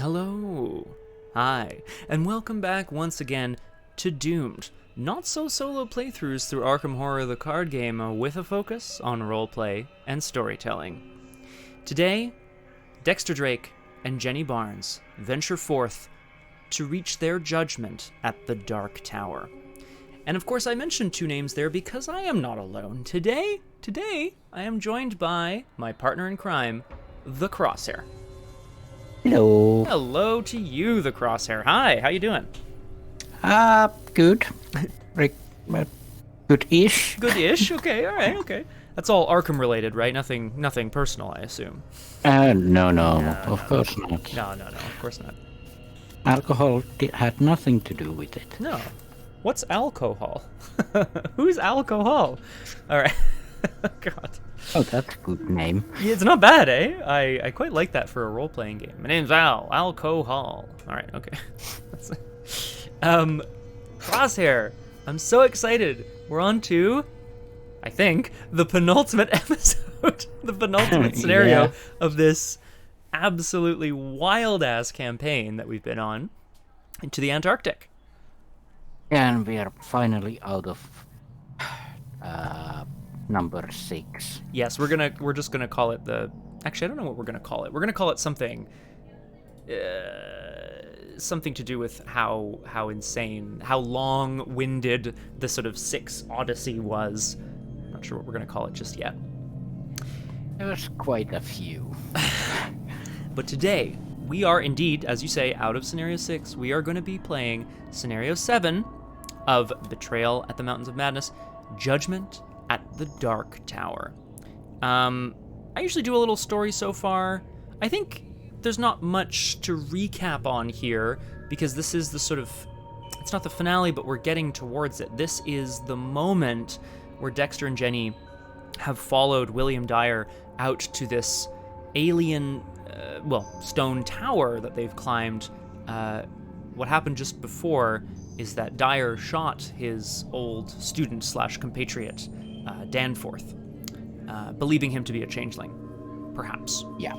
Hello, hi, and welcome back once again to Doomed. Not so solo playthroughs through Arkham Horror the card game with a focus on roleplay and storytelling. Today, Dexter Drake and Jenny Barnes venture forth to reach their judgment at the Dark Tower. And of course I mentioned two names there because I am not alone. Today I am joined by my partner in crime, the Crosshair. Hello. Hello to you, the Crosshair. Hi, how you doing? Good. Good-ish. Good-ish? Okay, all right, okay. That's all Arkham related, right? Nothing personal, I assume. No, of course not. No, of course not. Alcohol had nothing to do with it. No. What's alcohol? Who's alcohol? All right. God. Oh, that's a good name. Yeah, it's not bad, eh? I quite like that for a role-playing game. My name's Alcohol. All right, okay. Crosshair, I'm so excited. We're on to, I think, the penultimate episode, the penultimate scenario of this absolutely wild-ass campaign that we've been on into the Antarctic. And we are finally out of number 6. Yes, we're just gonna call it the. Actually, I don't know what we're gonna call it. We're gonna call it something. Something to do with how insane, how long-winded the sort of 6 Odyssey was. I'm not sure what we're gonna call it just yet. There was quite a few. But today we are indeed, as you say, out of Scenario 6. We are going to be playing Scenario 7 of Betrayal at the Mountains of Madness, Judgment at the Dark Tower. I usually do a little story so far. I think there's not much to recap on here because this is the sort of, it's not the finale, but we're getting towards it. This is the moment where Dexter and Jenny have followed William Dyer out to this alien, stone tower that they've climbed. What happened just before is that Dyer shot his old student / compatriot, Danforth, believing him to be a changeling, perhaps. Yeah.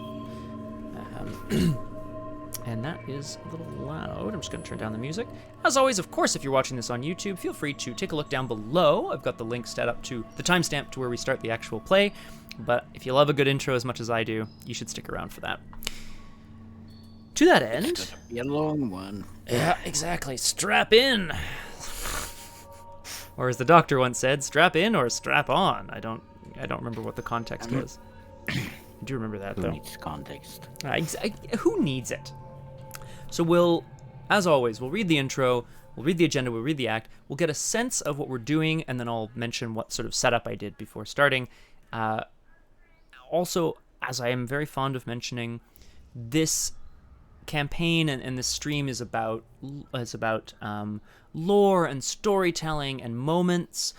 And that is a little loud. I'm just going to turn down the music. As always, of course, if you're watching this on YouTube, feel free to take a look down below. I've got the link set up to the timestamp to where we start the actual play. But if you love a good intro as much as I do, you should stick around for that. To that end... It's gonna be a long one. Yeah, exactly. Strap in. Or as the doctor once said, strap in or strap on. I don't remember what the context was. I do remember that, though. Who needs context? Who needs it? So as always, we'll read the intro, we'll read the agenda, we'll read the act, we'll get a sense of what we're doing, and then I'll mention what sort of setup I did before starting. Also, as I am very fond of mentioning, this campaign and this stream is about lore and storytelling and moments.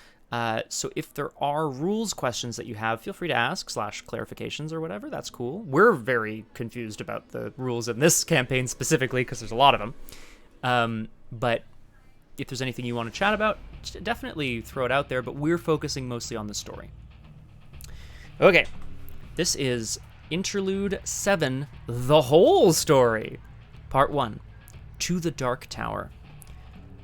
So if there are rules questions that you have, feel free to ask / clarifications or whatever. That's cool. We're very confused about the rules in this campaign specifically because there's a lot of them. But if there's anything you want to chat about, definitely throw it out there. But we're focusing mostly on the story. Okay. This is Interlude 7, The Whole Story. Part 1, To the Dark Tower.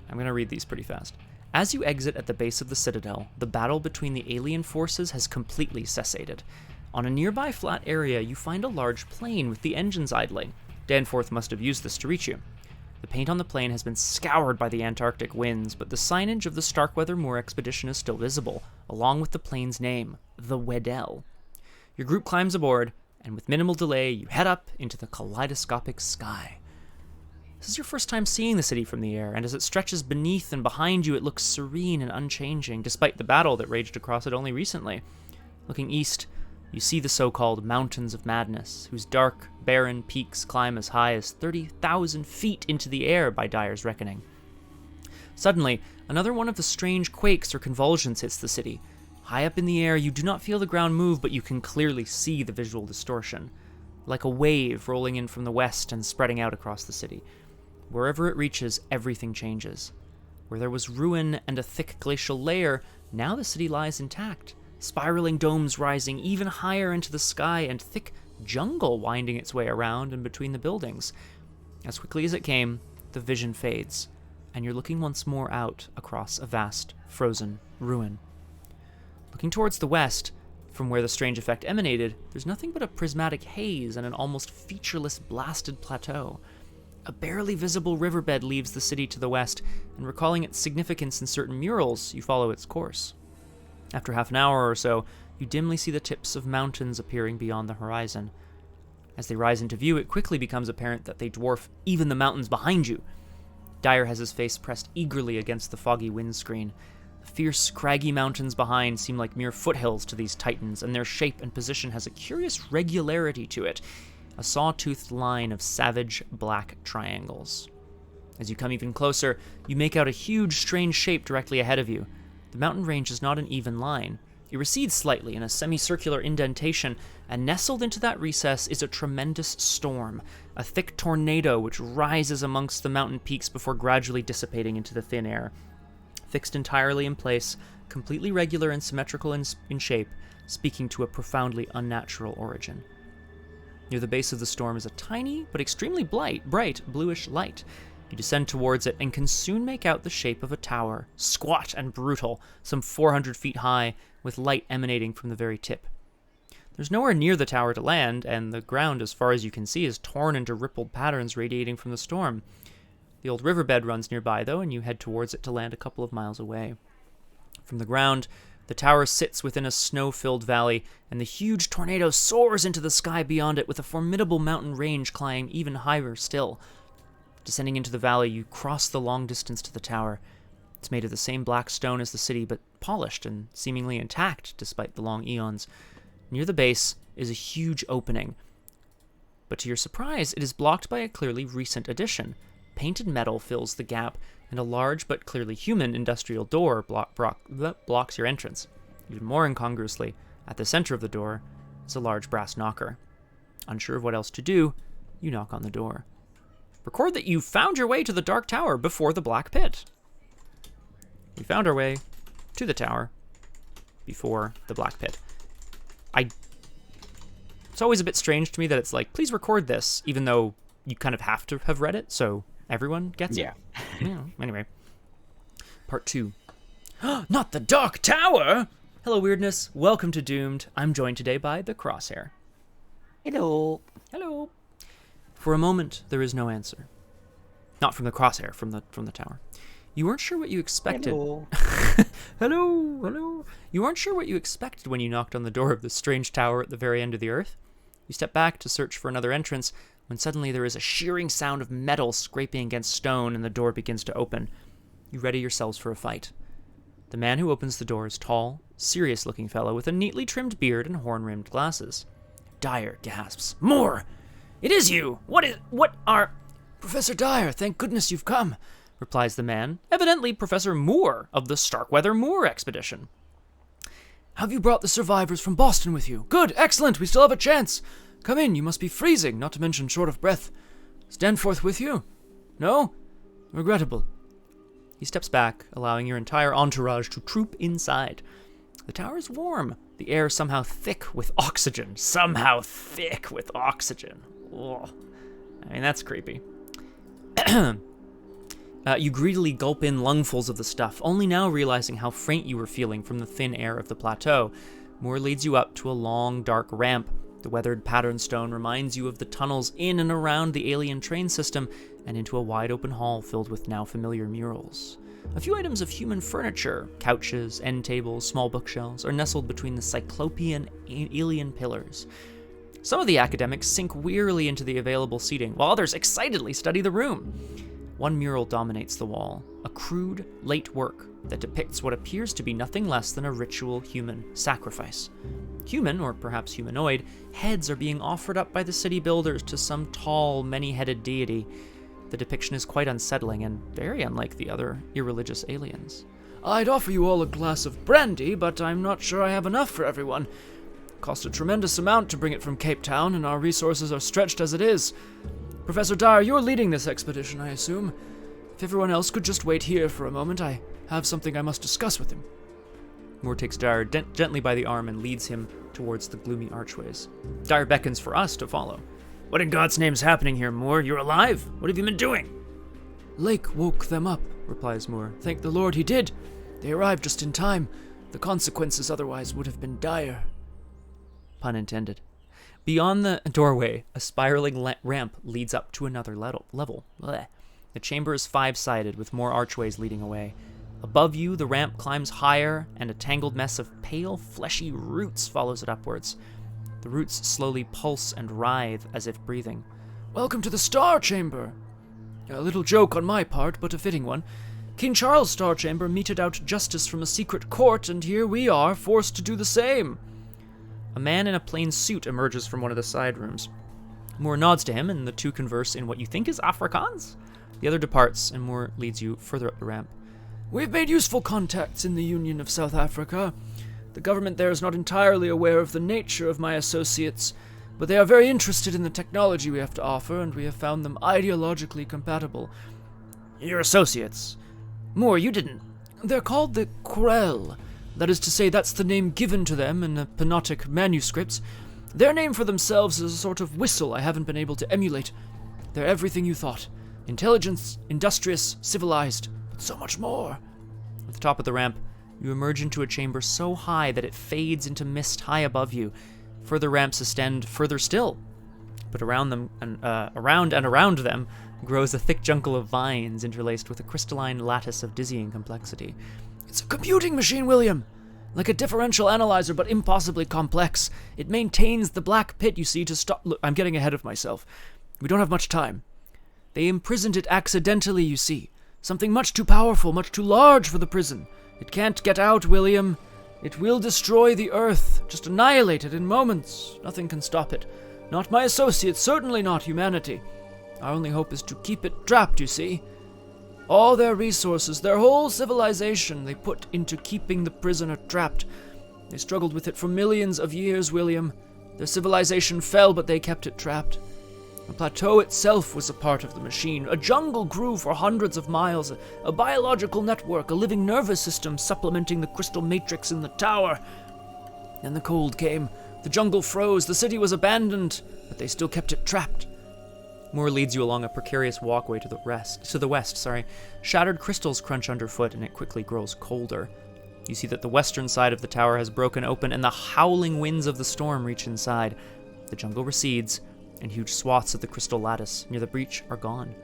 I'm going to read these pretty fast. As you exit at the base of the Citadel, the battle between the alien forces has completely cessated. On a nearby flat area, you find a large plane with the engines idling. Danforth must have used this to reach you. The paint on the plane has been scoured by the Antarctic winds, but the signage of the Starkweather Moor expedition is still visible, along with the plane's name, the Weddell. Your group climbs aboard, and with minimal delay, you head up into the kaleidoscopic sky. This is your first time seeing the city from the air, and as it stretches beneath and behind you, it looks serene and unchanging, despite the battle that raged across it only recently. Looking east, you see the so-called Mountains of Madness, whose dark, barren peaks climb as high as 30,000 feet into the air by Dyer's reckoning. Suddenly, another one of the strange quakes or convulsions hits the city. High up in the air, you do not feel the ground move, but you can clearly see the visual distortion, like a wave rolling in from the west and spreading out across the city. Wherever it reaches, everything changes. Where there was ruin and a thick glacial layer, now the city lies intact, spiraling domes rising even higher into the sky and thick jungle winding its way around and between the buildings. As quickly as it came, the vision fades, and you're looking once more out across a vast, frozen ruin. Looking towards the west, from where the strange effect emanated, there's nothing but a prismatic haze and an almost featureless blasted plateau. A barely visible riverbed leaves the city to the west, and recalling its significance in certain murals, you follow its course. After half an hour or so, you dimly see the tips of mountains appearing beyond the horizon. As they rise into view, it quickly becomes apparent that they dwarf even the mountains behind you. Dyer has his face pressed eagerly against the foggy windscreen. The fierce, craggy mountains behind seem like mere foothills to these titans, and their shape and position has a curious regularity to it, a saw-toothed line of savage black triangles. As you come even closer, you make out a huge, strange shape directly ahead of you. The mountain range is not an even line. It recedes slightly in a semicircular indentation, and nestled into that recess is a tremendous storm, a thick tornado which rises amongst the mountain peaks before gradually dissipating into the thin air. Fixed entirely in place, completely regular and symmetrical in shape, speaking to a profoundly unnatural origin. Near the base of the storm is a tiny but extremely bright bluish light. You descend towards it and can soon make out the shape of a tower, squat and brutal, some 400 feet high, with light emanating from the very tip. There's nowhere near the tower to land, and the ground, as far as you can see, is torn into rippled patterns radiating from the storm. The old riverbed runs nearby, though, and you head towards it to land a couple of miles away. From the ground, the tower sits within a snow-filled valley, and the huge tornado soars into the sky beyond it with a formidable mountain range climbing even higher still. Descending into the valley, you cross the long distance to the tower. It's made of the same black stone as the city, but polished and seemingly intact despite the long eons. Near the base is a huge opening, but to your surprise, it is blocked by a clearly recent addition. Painted metal fills the gap, and a large but clearly human industrial door blocks your entrance. Even more incongruously, at the center of the door is a large brass knocker. Unsure of what else to do, you knock on the door. Record that you found your way to the Dark Tower before the Black Pit. We found our way to the tower before the Black Pit. It's always a bit strange to me that it's like, please record this, even though you kind of have to have read it, so everyone gets it. Yeah. Anyway. Part 2. Not the Dark Tower! Hello, Weirdness. Welcome to Doomed. I'm joined today by the Crosshair. Hello. Hello. For a moment, there is no answer. Not from the Crosshair, from the tower. You weren't sure what you expected. Hello. Hello. You weren't sure what you expected when you knocked on the door of the strange tower at the very end of the earth. You step back to search for another entrance, when suddenly there is a shearing sound of metal scraping against stone and the door begins to open. You ready yourselves for a fight. The man who opens the door is tall, serious-looking fellow with a neatly trimmed beard and horn-rimmed glasses. Dyer gasps, "Moore! It is you! What are... Professor Dyer, thank goodness you've come," replies the man, evidently Professor Moore of the Starkweather Moor expedition. "Have you brought the survivors from Boston with you? Good, excellent, we still have a chance. Come in, you must be freezing, not to mention short of breath. Stanforth with you? No? Regrettable." He steps back, allowing your entire entourage to troop inside. The tower is warm, the air somehow thick with oxygen. Ugh. I mean, that's creepy. You greedily gulp in lungfuls of the stuff, only now realizing how faint you were feeling from the thin air of the plateau. Moore leads you up to a long, dark ramp. The weathered pattern stone reminds you of the tunnels in and around the alien train system, and into a wide-open hall filled with now familiar murals. A few items of human furniture, couches, end tables, small bookshelves, are nestled between the cyclopean alien pillars. Some of the academics sink wearily into the available seating, while others excitedly study the room. One mural dominates the wall, a crude, late work that depicts what appears to be nothing less than a ritual human sacrifice. Human, or perhaps humanoid, heads are being offered up by the city builders to some tall, many-headed deity. The depiction is quite unsettling and very unlike the other irreligious aliens. "I'd offer you all a glass of brandy, but I'm not sure I have enough for everyone. Cost a tremendous amount to bring it from Cape Town, and our resources are stretched as it is. Professor Dyer, you're leading this expedition, I assume. If everyone else could just wait here for a moment, I have something I must discuss with him." Moore takes Dyer gently by the arm and leads him towards the gloomy archways. Dyer beckons for us to follow. What in God's name's happening here, Moore? You're alive? What have you been doing? Lake woke them up, replies Moore. Thank the Lord he did. They arrived just in time. The consequences otherwise would have been dire. Pun intended. Beyond the doorway, a spiraling ramp leads up to another level. Blech. The chamber is 5-sided, with more archways leading away. Above you, the ramp climbs higher, and a tangled mess of pale, fleshy roots follows it upwards. The roots slowly pulse and writhe as if breathing. Welcome to the Star Chamber. A little joke on my part, but a fitting one. King Charles' Star Chamber meted out justice from a secret court, and here we are, forced to do the same. A man in a plain suit emerges from one of the side rooms. Moore nods to him, and the two converse in what you think is Afrikaans. The other departs, and Moore leads you further up the ramp. We've made useful contacts in the Union of South Africa. The government there is not entirely aware of the nature of my associates, but they are very interested in the technology we have to offer, and we have found them ideologically compatible. Your associates? Moore, you didn't... They're called the Krell. That is to say, that's the name given to them in the Penotic manuscripts. Their name for themselves is a sort of whistle I haven't been able to emulate. They're everything you thought. Intelligent, industrious, civilized, but so much more. At the top of the ramp, you emerge into a chamber so high that it fades into mist high above you. Further ramps extend further still, but around them grows a thick jungle of vines interlaced with a crystalline lattice of dizzying complexity. It's a computing machine, William! Like a differential analyzer, but impossibly complex. It maintains the black pit, you see, to stop... Look, I'm getting ahead of myself. We don't have much time. They imprisoned it accidentally, you see. Something much too powerful, much too large for the prison. It can't get out, William. It will destroy the Earth, just annihilate it in moments. Nothing can stop it. Not my associates, certainly not humanity. Our only hope is to keep it trapped, you see. All their resources, their whole civilization, they put into keeping the prisoner trapped. They struggled with it for millions of years, William. Their civilization fell, but they kept it trapped. The plateau itself was a part of the machine. A jungle grew for hundreds of miles, a biological network, a living nervous system supplementing the crystal matrix in the tower. Then the cold came. The jungle froze. The city was abandoned, but they still kept it trapped. Moore leads you along a precarious walkway to the west. Shattered crystals crunch underfoot, and it quickly grows colder. You see that the western side of the tower has broken open, and the howling winds of the storm reach inside. The jungle recedes, and huge swaths of the crystal lattice near the breach are gone.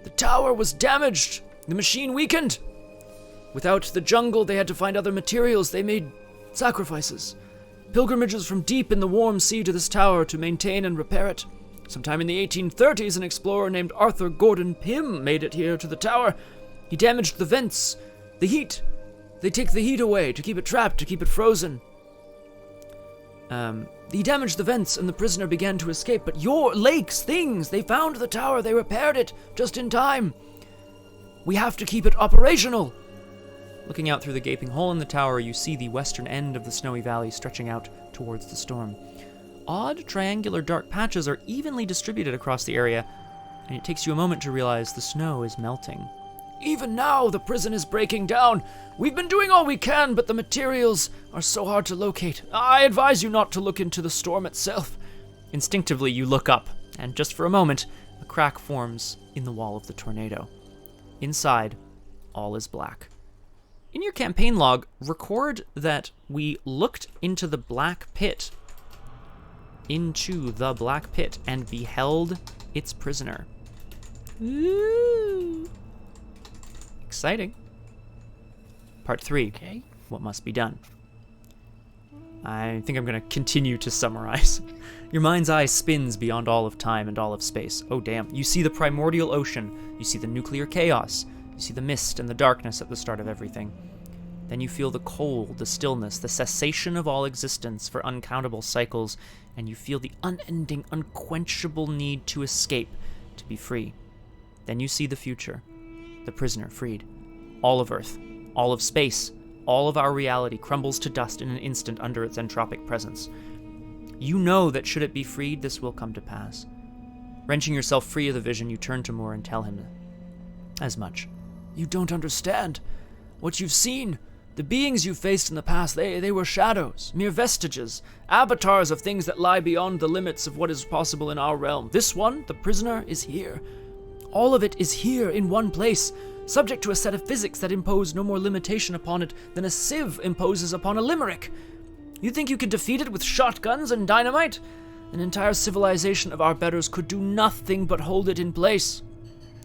The tower was damaged! The machine weakened! Without the jungle, they had to find other materials. They made sacrifices. Pilgrimages from deep in the warm sea to this tower to maintain and repair it. Sometime in the 1830s, an explorer named Arthur Gordon Pym made it here to the tower. He damaged the vents, the heat. They take the heat away to keep it trapped, to keep it frozen. He damaged the vents and the prisoner began to escape, but your lakes, things, they found the tower, they repaired it just in time. We have to keep it operational. Looking out through the gaping hole in the tower, you see the western end of the snowy valley stretching out towards the storm. Odd, triangular dark patches are evenly distributed across the area, and it takes you a moment to realize the snow is melting. Even now, the prison is breaking down. We've been doing all we can, but the materials are so hard to locate. I advise you not to look into the storm itself. Instinctively, you look up, and just for a moment, a crack forms in the wall of the tornado. Inside, all is black. In your campaign log, record that we looked into the black pit, and beheld its prisoner. Ooh. Exciting. Part 3. Okay. What must be done? I think I'm going to continue to summarize. Your mind's eye spins beyond all of time and all of space. Oh damn. You see the primordial ocean. You see the nuclear chaos. You see the mist and the darkness at the start of everything. Then you feel the cold, the stillness, the cessation of all existence for uncountable cycles, and you feel the unending, unquenchable need to escape, to be free. Then you see the future. The prisoner freed. All of Earth, all of space, all of our reality crumbles to dust in an instant under its entropic presence. You know that should it be freed, this will come to pass. Wrenching yourself free of the vision, you turn to Moore and tell him as much. You don't understand. What you've seen, The beings you faced in the past, they were shadows, mere vestiges, avatars of things that lie beyond the limits of what is possible in our realm. This one, the prisoner, is here. All of it is here in one place, subject to a set of physics that impose no more limitation upon it than a sieve imposes upon a limerick. You think you could defeat it with shotguns and dynamite? An entire civilization of our betters could do nothing but hold it in place.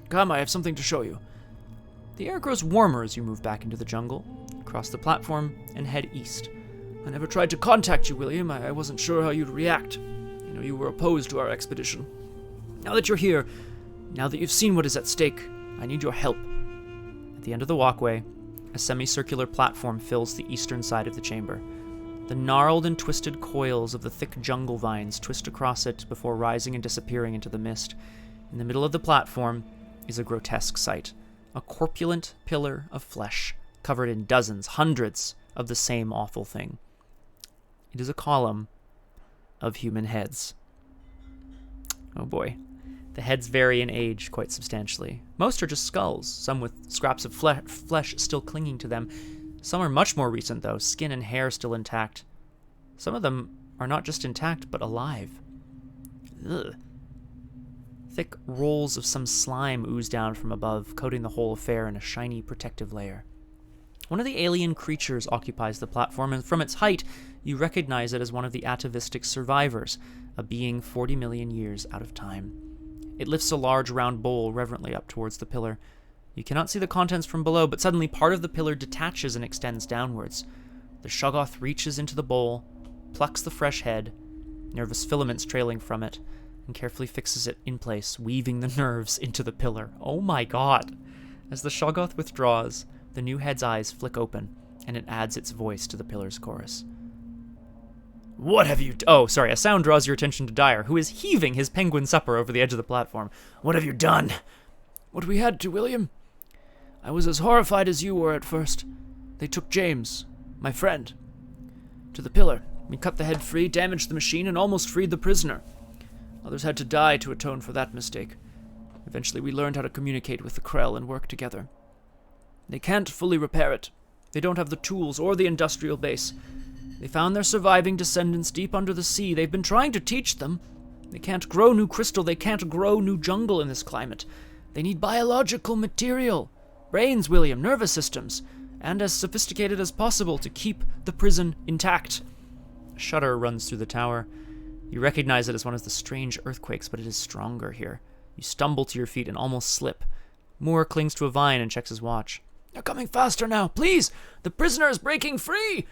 Come, I have something to show you. The air grows warmer as you move back into the jungle, cross the platform, and head east. I never tried to contact you, William. I wasn't sure how you'd react. You were opposed to our expedition. Now that you're here, now that you've seen what is at stake, I need your help. At the end of the walkway, a semicircular platform fills the eastern side of the chamber. The gnarled and twisted coils of the thick jungle vines twist across it before rising and disappearing into the mist. In the middle of the platform is a grotesque sight. A corpulent pillar of flesh, covered in dozens, hundreds of the same awful thing. It is a column of human heads. Oh boy. The heads vary in age quite substantially. Most are just skulls, some with scraps of flesh still clinging to them. Some are much more recent, though, skin and hair still intact. Some of them are not just intact, but alive. Ugh. Thick rolls of some slime ooze down from above, coating the whole affair in a shiny protective layer. One of the alien creatures occupies the platform, and from its height, you recognize it as one of the atavistic survivors, a being 40 million years out of time. It lifts a large round bowl reverently up towards the pillar. You cannot see the contents from below, but suddenly part of the pillar detaches and extends downwards. The Shoggoth reaches into the bowl, plucks the fresh head, nervous filaments trailing from it, and carefully fixes it in place, weaving the nerves into the pillar. Oh my god! As the Shoggoth withdraws, the new head's eyes flick open, and it adds its voice to the pillar's chorus. What have you... Oh, sorry, a sound draws your attention to Dyer, who is heaving his penguin supper over the edge of the platform. What have you done? What we had to, William. I was as horrified as you were at first. They took James, my friend, to the pillar. We cut the head free, damaged the machine, and almost freed the prisoner. Others had to die to atone for that mistake. Eventually we learned how to communicate with the Krell and work together. They can't fully repair it. They don't have the tools or the industrial base. They found their surviving descendants deep under the sea. They've been trying to teach them. They can't grow new crystal. They can't grow new jungle in this climate. They need biological material. Brains, William, nervous systems, and as sophisticated as possible to keep the prison intact. A shudder runs through the tower. You recognize it as one of the strange earthquakes, but it is stronger here. You stumble to your feet and almost slip. Moore clings to a vine and checks his watch. They're coming faster now. Please! The prisoner is breaking free!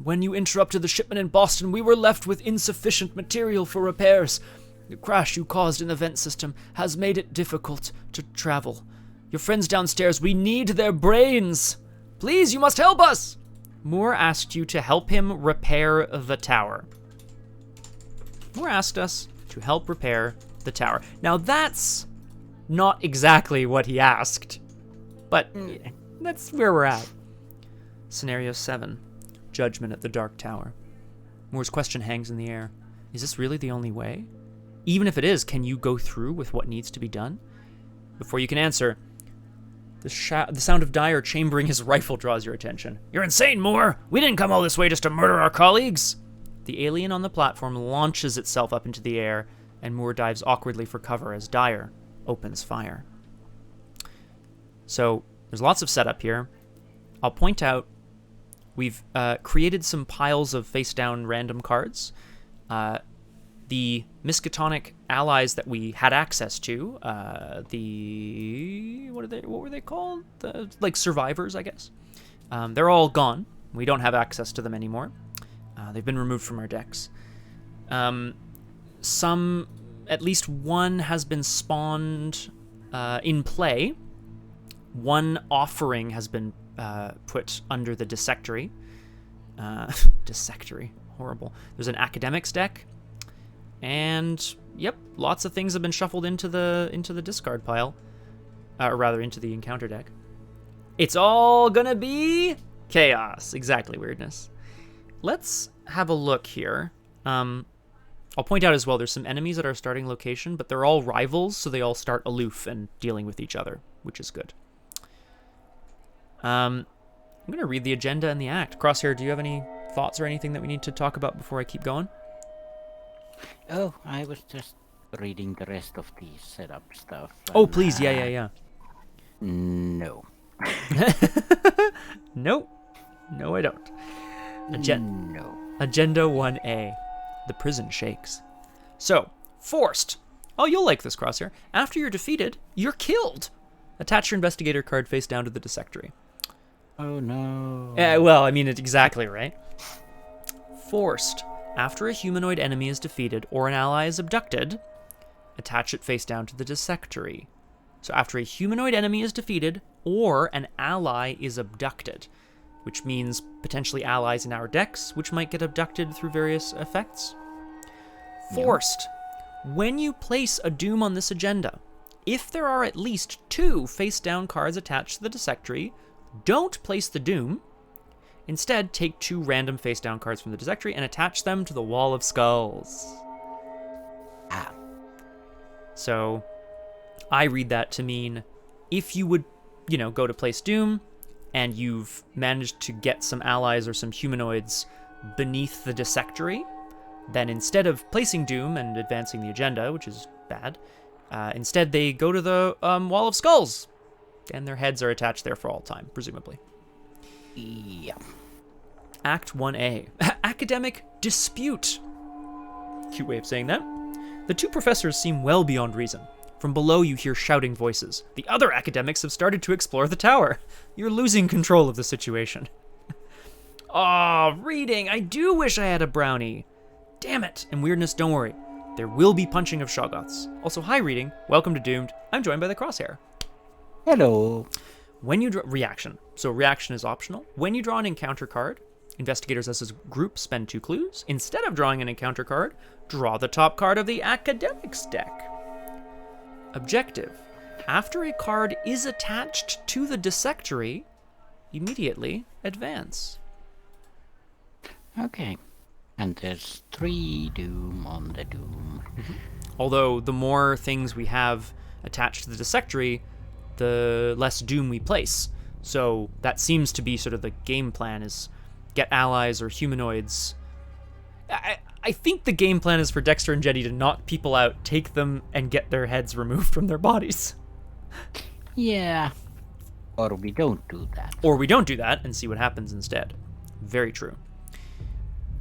When you interrupted the shipment in Boston, we were left with insufficient material for repairs. The crash you caused in the vent system has made it difficult to travel. Your friends downstairs, we need their brains! Please, you must help us! Moore asked you to help him repair the tower. Moore asked us to help repair the tower. Now that's not exactly what he asked, but yeah, that's where we're at. Scenario 7, Judgment at the Dark Tower. Moore's question hangs in the air. Is this really the only way? Even if it is, can you go through with what needs to be done? Before you can answer, the sound of Dyer chambering his rifle draws your attention. You're insane, Moore! We didn't come all this way just to murder our colleagues! The alien on the platform launches itself up into the air, and Moore dives awkwardly for cover as Dyer opens fire. So, there's lots of setup here. I'll point out, we've created some piles of face-down random cards. The Miskatonic allies that we had access to, what were they called? Like survivors, I guess. They're all gone. We don't have access to them anymore. They've been removed from our decks. At least one has been spawned in play. One offering has been put under the dissectory. Dissectory, horrible. There's an academics deck. And yep, lots of things have been shuffled into the discard pile, or rather into the encounter deck. It's all gonna be chaos. Exactly, weirdness. Let's have a look here. I'll point out as well, there's some enemies at our starting location, but they're all rivals, so they all start aloof and dealing with each other, which is good. I'm going to read the agenda and the act. Crosshair, do you have any thoughts or anything that we need to talk about before I keep going? Oh, I was just reading the rest of the setup stuff. Oh, please. Yeah. No. Nope. No, I don't. No. Agenda 1A. The prison shakes. So, forced. Oh, you'll like this, Crosshair. After you're defeated, you're killed. Attach your investigator card face down to the dissectory. Oh, no. Well, I mean, it's exactly right. Forced. After a humanoid enemy is defeated or an ally is abducted, attach it face down to the dissectory. So after a humanoid enemy is defeated or an ally is abducted, which means potentially allies in our decks, which might get abducted through various effects. Forced. When you place a doom on this agenda, if there are at least 2 face-down cards attached to the dissectory, don't place the doom. Instead, take 2 random face-down cards from the dissectory and attach them to the wall of skulls. So, I read that to mean if you would, go to place doom, and you've managed to get some allies or some humanoids beneath the dissectory, then instead of placing doom and advancing the agenda, which is bad, instead they go to the wall of skulls, and their heads are attached there for all time, presumably. Yeah. Act 1A. Academic dispute. Cute way of saying that. The 2 professors seem well beyond reason. From below you hear shouting voices. The other academics have started to explore the tower. You're losing control of the situation. Reading. I do wish I had a brownie. Damn it. And weirdness, don't worry. There will be punching of Shoggoths. Also, hi reading. Welcome to Doomed. I'm joined by the Crosshair. Hello. When you draw reaction. So reaction is optional. When you draw an encounter card, investigators as a group spend 2 clues. Instead of drawing an encounter card, draw the top card of the academics deck. Objective. After a card is attached to the dissectory, immediately advance. Okay. And there's 3 doom on the doom. Although the more things we have attached to the dissectory, the less doom we place. So that seems to be sort of the game plan, is get allies or humanoids. I think the game plan is for Dexter and Jenny to knock people out, take them, and get their heads removed from their bodies. Yeah. Or we don't do that. Or we don't do that and see what happens instead. Very true.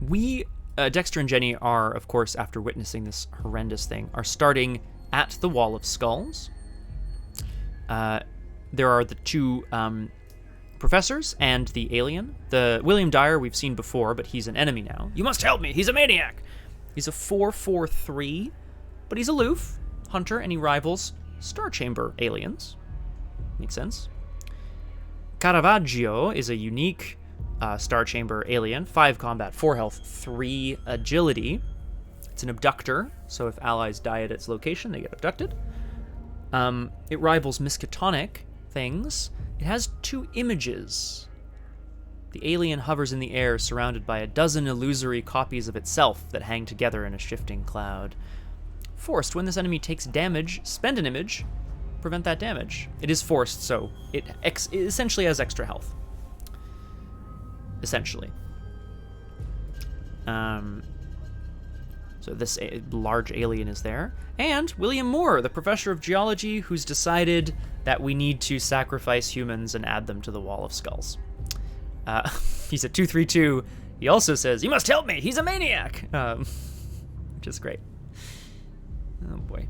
We, Dexter and Jenny are, of course, after witnessing this horrendous thing, are starting at the Wall of Skulls. There are the 2 professors and the alien. The William Dyer we've seen before, but he's an enemy now. You must help me, he's a maniac! He's a 4/4/3, but he's aloof, hunter, and he rivals Star Chamber aliens. Makes sense. Caravaggio is a unique Star Chamber alien, 5 combat, 4 health, 3 agility. It's an abductor, so if allies die at its location, they get abducted. It rivals Miskatonic things. It has 2 images. The alien hovers in the air, surrounded by a dozen illusory copies of itself that hang together in a shifting cloud. Forced. When this enemy takes damage, spend an image, prevent that damage. It is forced, so it essentially has extra health. Essentially. So this large alien is there. And William Moore, the professor of geology, who's decided that we need to sacrifice humans and add them to the Wall of Skulls. He's at 232. He also says, "You must help me, he's a maniac!" Which is great. Oh boy.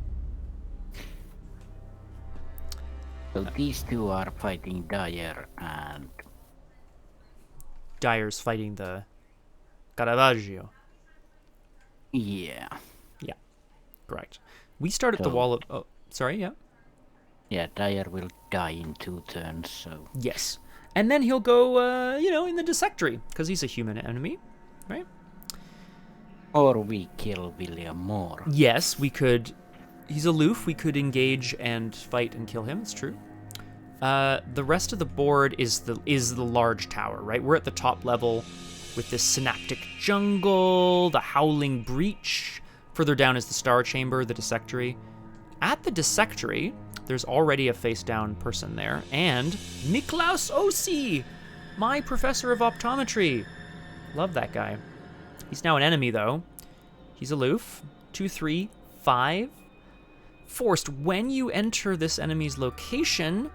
So these 2 are fighting Dyer and... Dyer's fighting the Caravaggio. Yeah. Yeah, correct. We start at the Wall of... Oh, sorry, yeah? Yeah, Dyer will die in 2 turns, so... Yes. And then he'll go, in the dissectory, because he's a human enemy, right? Or we kill William Moore. Yes, we could... He's aloof. We could engage and fight and kill him. It's true. The rest of the board is the large tower, right? We're at the top level with this synaptic jungle, the howling breach. Further down is the Star Chamber, the dissectory. At the dissectory, there's already a face-down person there, and Miklaus Osi, my professor of optometry. Love that guy. He's now an enemy, though. He's aloof. 2, 3, 5. Forced. When you enter this enemy's location,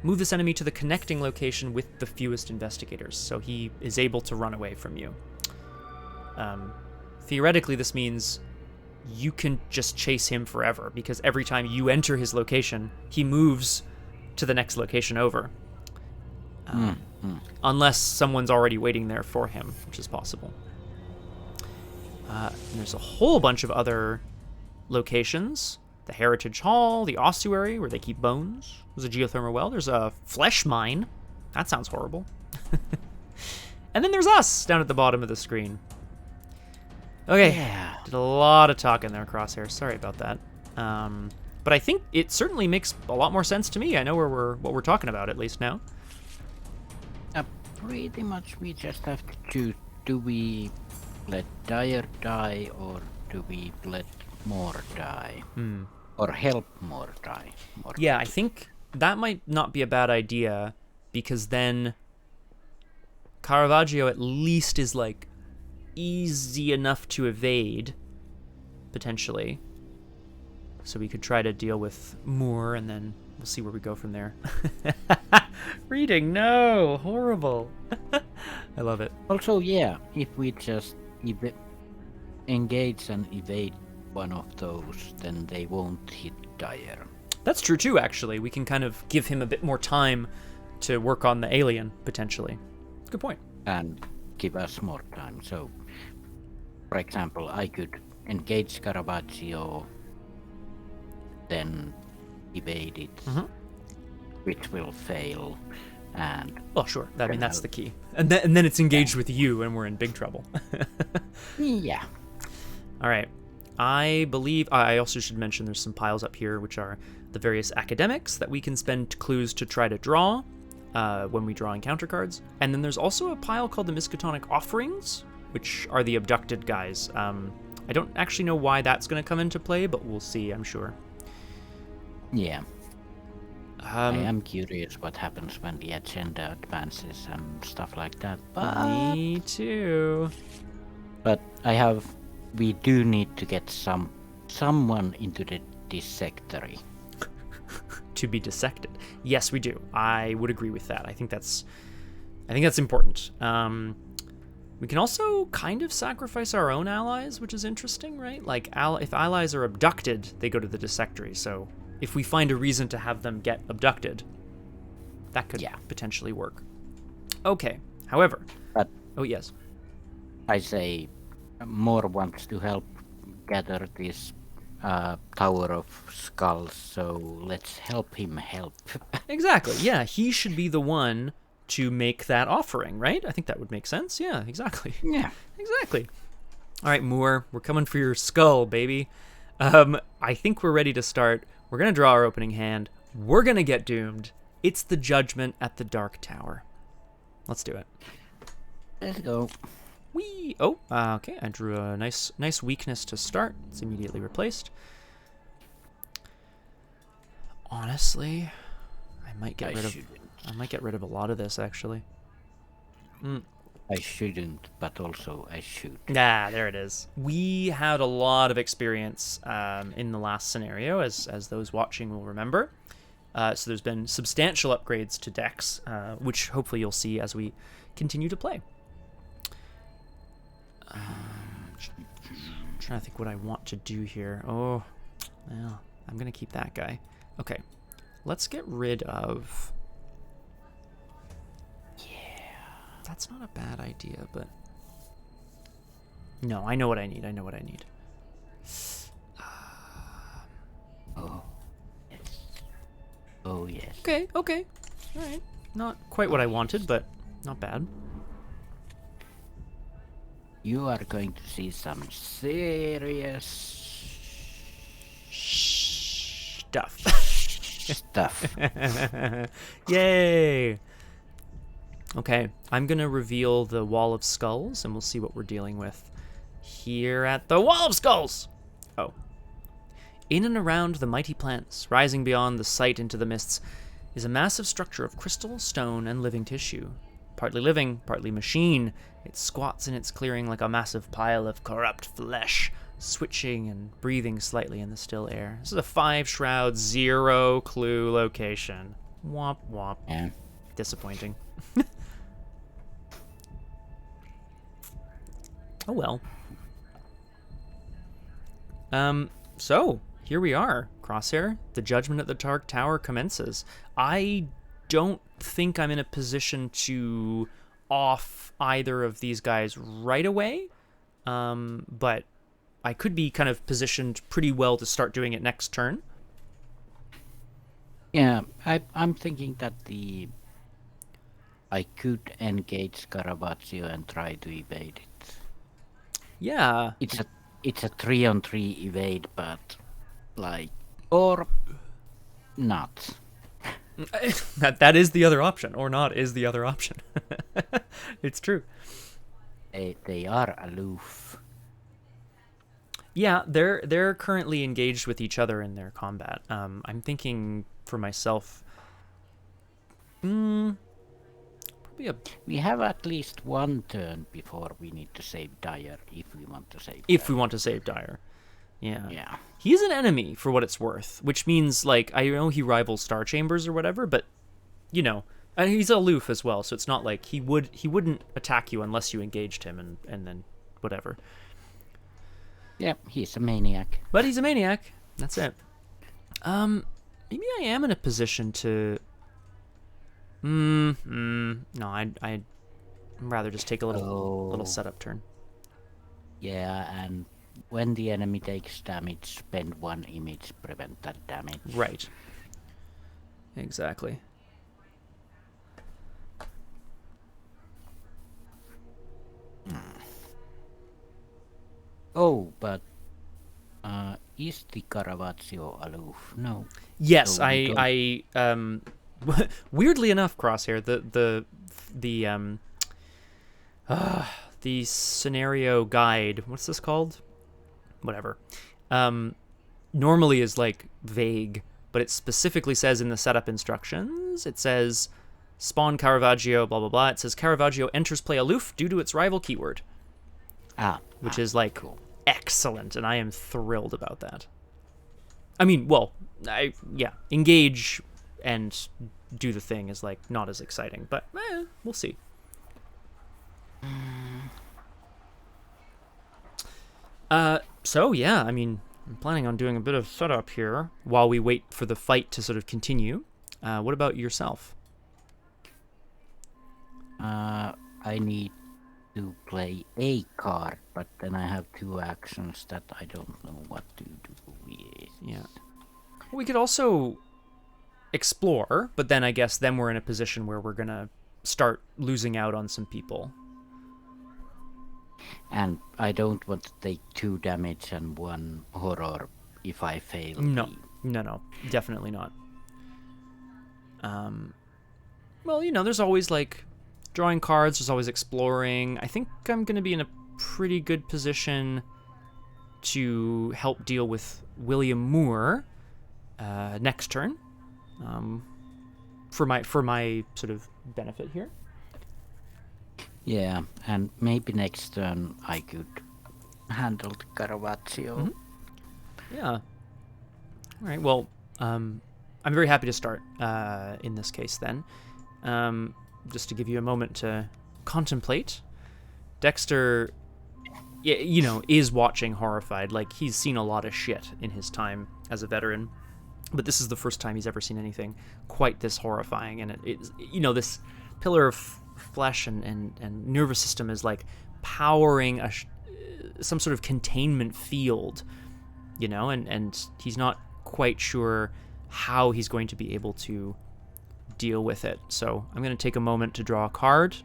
move this enemy to the connecting location with the fewest investigators, so he is able to run away from you. Theoretically, this means you can just chase him forever, because every time you enter his location, he moves to the next location over. Unless someone's already waiting there for him, which is possible. And there's a whole bunch of other locations. The Heritage Hall, the Ossuary, where they keep bones. There's a geothermal well. There's a flesh mine. That sounds horrible. And then there's us down at the bottom of the screen. Okay, Yeah. did a lot of talking there, Crosshair. Sorry about that. But I think it certainly makes a lot more sense to me. I know what we're talking about, at least now. Pretty much we just have to choose, do we let Dyer die or do we let more die? Or help more die? Yeah, I think that might not be a bad idea, because then Caravaggio at least is, like, easy enough to evade, potentially. So we could try to deal with Moore, and then we'll see where we go from there. Reading, no! Horrible! I love it. Also, yeah, if we just engage and evade one of those, then they won't hit Dyer. That's true too, actually. We can kind of give him a bit more time to work on the alien, potentially. Good point. And give us more time. So, for example, I could engage Caravaggio, then evade it, which will fail, and... Well, sure. I mean, that's the key. And then it's engaged with you, and we're in big trouble. Yeah. All right. I believe I also should mention there's some piles up here, which are the various academics that we can spend clues to try to draw when we draw encounter cards. And then there's also a pile called the Miskatonic Offerings, which are the abducted guys. I don't actually know why that's going to come into play, but we'll see, I'm sure. Yeah. I am curious what happens when the agenda advances and stuff like that. Me too. But we do need to get someone into the dissectory. To be dissected. Yes, we do. I would agree with that. I think that's important. We can also kind of sacrifice our own allies, which is interesting, right? Like, if allies are abducted, they go to the dissectory. So if we find a reason to have them get abducted, that could potentially work. Okay. However, but oh yes, I say Moore wants to help gather this Tower of Skulls, so let's help him help. Exactly. Yeah, he should be the one to make that offering, right? I think that would make sense. Yeah, exactly. Yeah. Exactly. All right, Moore, we're coming for your skull, baby. I think we're ready to start. We're going to draw our opening hand. We're going to get doomed. It's the Judgment at the Dark Tower. Let's do it. Let's go. Whee! Oh, okay. I drew a nice weakness to start. It's immediately replaced. Honestly, I might get rid of a lot of this, actually. I shouldn't, but also I should. Ah, there it is. We had a lot of experience in the last scenario, as those watching will remember. So there's been substantial upgrades to decks, which hopefully you'll see as we continue to play. I'm trying to think what I want to do here. Oh, well, I'm going to keep that guy. Okay, let's get rid of... That's not a bad idea, but... No, I know what I need. Oh, yes. Oh, yes. Okay. All right. Not quite what I wanted, but not bad. You are going to see some serious stuff. Yay! Okay, I'm gonna reveal the Wall of Skulls, and we'll see what we're dealing with here at the Wall of Skulls! Oh. In and around the mighty plants, rising beyond the sight into the mists, is a massive structure of crystal, stone, and living tissue. partly living, partly machine. It squats in its clearing like a massive pile of corrupt flesh, switching and breathing slightly in the still air. This is a 5 shroud, 0 clue location. Womp womp. Yeah. Disappointing. Oh well. So, here we are. Crosshair, the Judgment at the Dark Tower commences. I don't think I'm in a position to off either of these guys right away, but I could be kind of positioned pretty well to start doing it next turn. Yeah, I'm thinking that I could engage Caravaggio and try to evade it. Yeah. It's a 3-on-3 evade, but like, or not. That is the other option, or not is the other option. It's true. They are aloof. Yeah, they're currently engaged with each other in their combat. I'm thinking for myself, probably We have at least one turn before we need to save Dyer if we want to save. if we want to save Dyer. Yeah. Yeah. He's an enemy for what it's worth, which means, like, I know he rivals Star Chambers or whatever, but, you know, and he's aloof as well, so it's not like he wouldn't attack you unless you engaged him and then whatever. Yeah, he's a maniac. But he's a maniac. That's it. Maybe I am in a position to... No, I'd rather just take a little setup turn. Yeah, and when the enemy takes damage, spend 1 image, prevent that damage. Right. Exactly. Oh, but is the Caravaggio aloof? No. Yes, So we I weirdly enough, Crosshair, the scenario guide, what's this called? Whatever. Normally is like vague, but it specifically says in the setup instructions, it says spawn Caravaggio, blah blah blah. It says Caravaggio enters play aloof due to its rival keyword. Which is like cool. Excellent, and I am thrilled about that. I mean, well, engage and do the thing is like not as exciting, but we'll see. So yeah, I mean, I'm planning on doing a bit of setup here while we wait for the fight to sort of continue. What about yourself? I need to play a card, but then I have 2 actions that I don't know what to do with. Yeah. We could also explore, but then I guess then we're in a position where we're gonna start losing out on some people. And I don't want to take 2 damage and 1 horror if I fail. No, definitely not. Well, you know, there's always like drawing cards, there's always exploring. I think I'm going to be in a pretty good position to help deal with William Moore next turn, for my sort of benefit here. Yeah, and maybe next turn I could handle the Caravaggio. Mm-hmm. Yeah. All right. Well, I'm very happy to start in this case then. Just to give you a moment to contemplate. Dexter, you know, is watching horrified. Like, he's seen a lot of shit in his time as a veteran, but this is the first time he's ever seen anything quite this horrifying. And it's, you know, this pillar of flesh and nervous system is like powering some sort of containment field, you know, and he's not quite sure how he's going to be able to deal with it. So I'm going to take a moment to draw a card,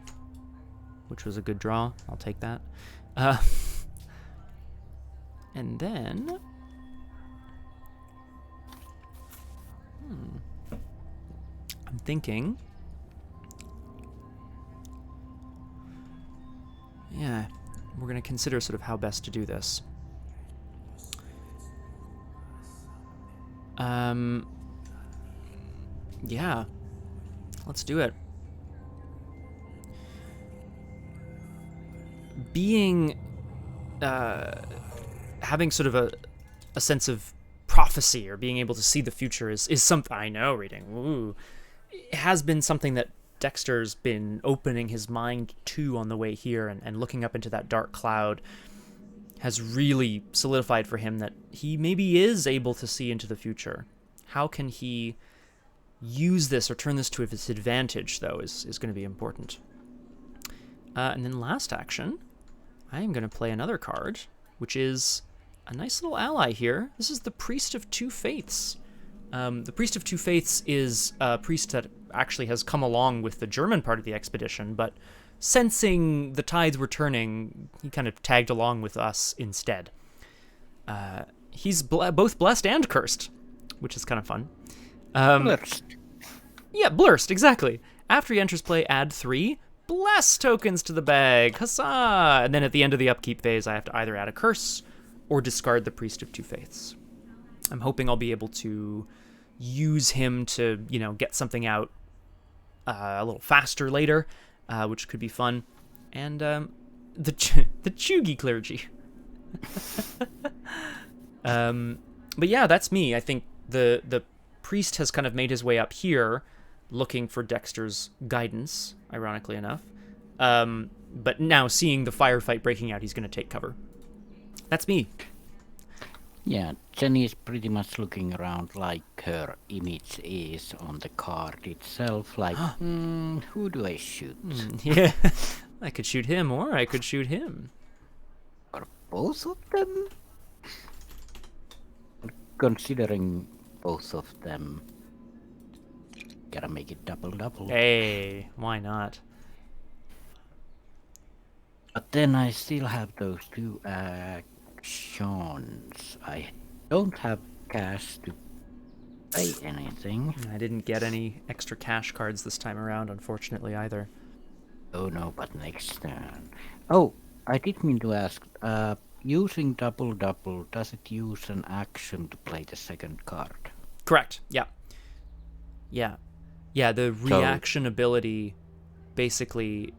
which was a good draw. I'll take that. And then I'm thinking, yeah, we're going to consider sort of how best to do this. Yeah, let's do it. being having sort of a sense of prophecy or being able to see the future is something I know. Reading, ooh, it has been something that Dexter's been opening his mind to on the way here, and looking up into that dark cloud has really solidified for him that he maybe is able to see into the future. How can he use this or turn this to his advantage, though, is going to be important. And then last action, I am going to play another card, which is a nice little ally here. This is the Priest of Two Faiths. The Priest of Two Faiths is a priest that actually has come along with the German part of the expedition, but sensing the tides were turning, he kind of tagged along with us instead. He's both blessed and cursed, which is kind of fun. Blurst. Yeah, blurst, exactly. After he enters play, add 3 bless tokens to the bag. Huzzah! And then at the end of the upkeep phase, I have to either add a curse or discard the Priest of Two Faiths. I'm hoping I'll be able to use him to, get something out a little faster later, which could be fun. And the Chugi clergy. But yeah, that's me. I think the priest has kind of made his way up here, looking for Dexter's guidance, ironically enough. But now seeing the firefight breaking out, he's going to take cover. That's me. Yeah, Jenny is pretty much looking around like her image is on the card itself, like, who do I shoot? Yeah, I could shoot him, or I could shoot him. Or both of them? Considering both of them, gotta make it double. Hey, why not? But then I still have those 2 actions. I don't have cash to pay anything. I didn't get any extra cash cards this time around, unfortunately, either. Oh no, but next turn. Oh, I did mean to ask, using double, does it use an action to play the second card? Correct, yeah. Yeah, the reaction ability, basically,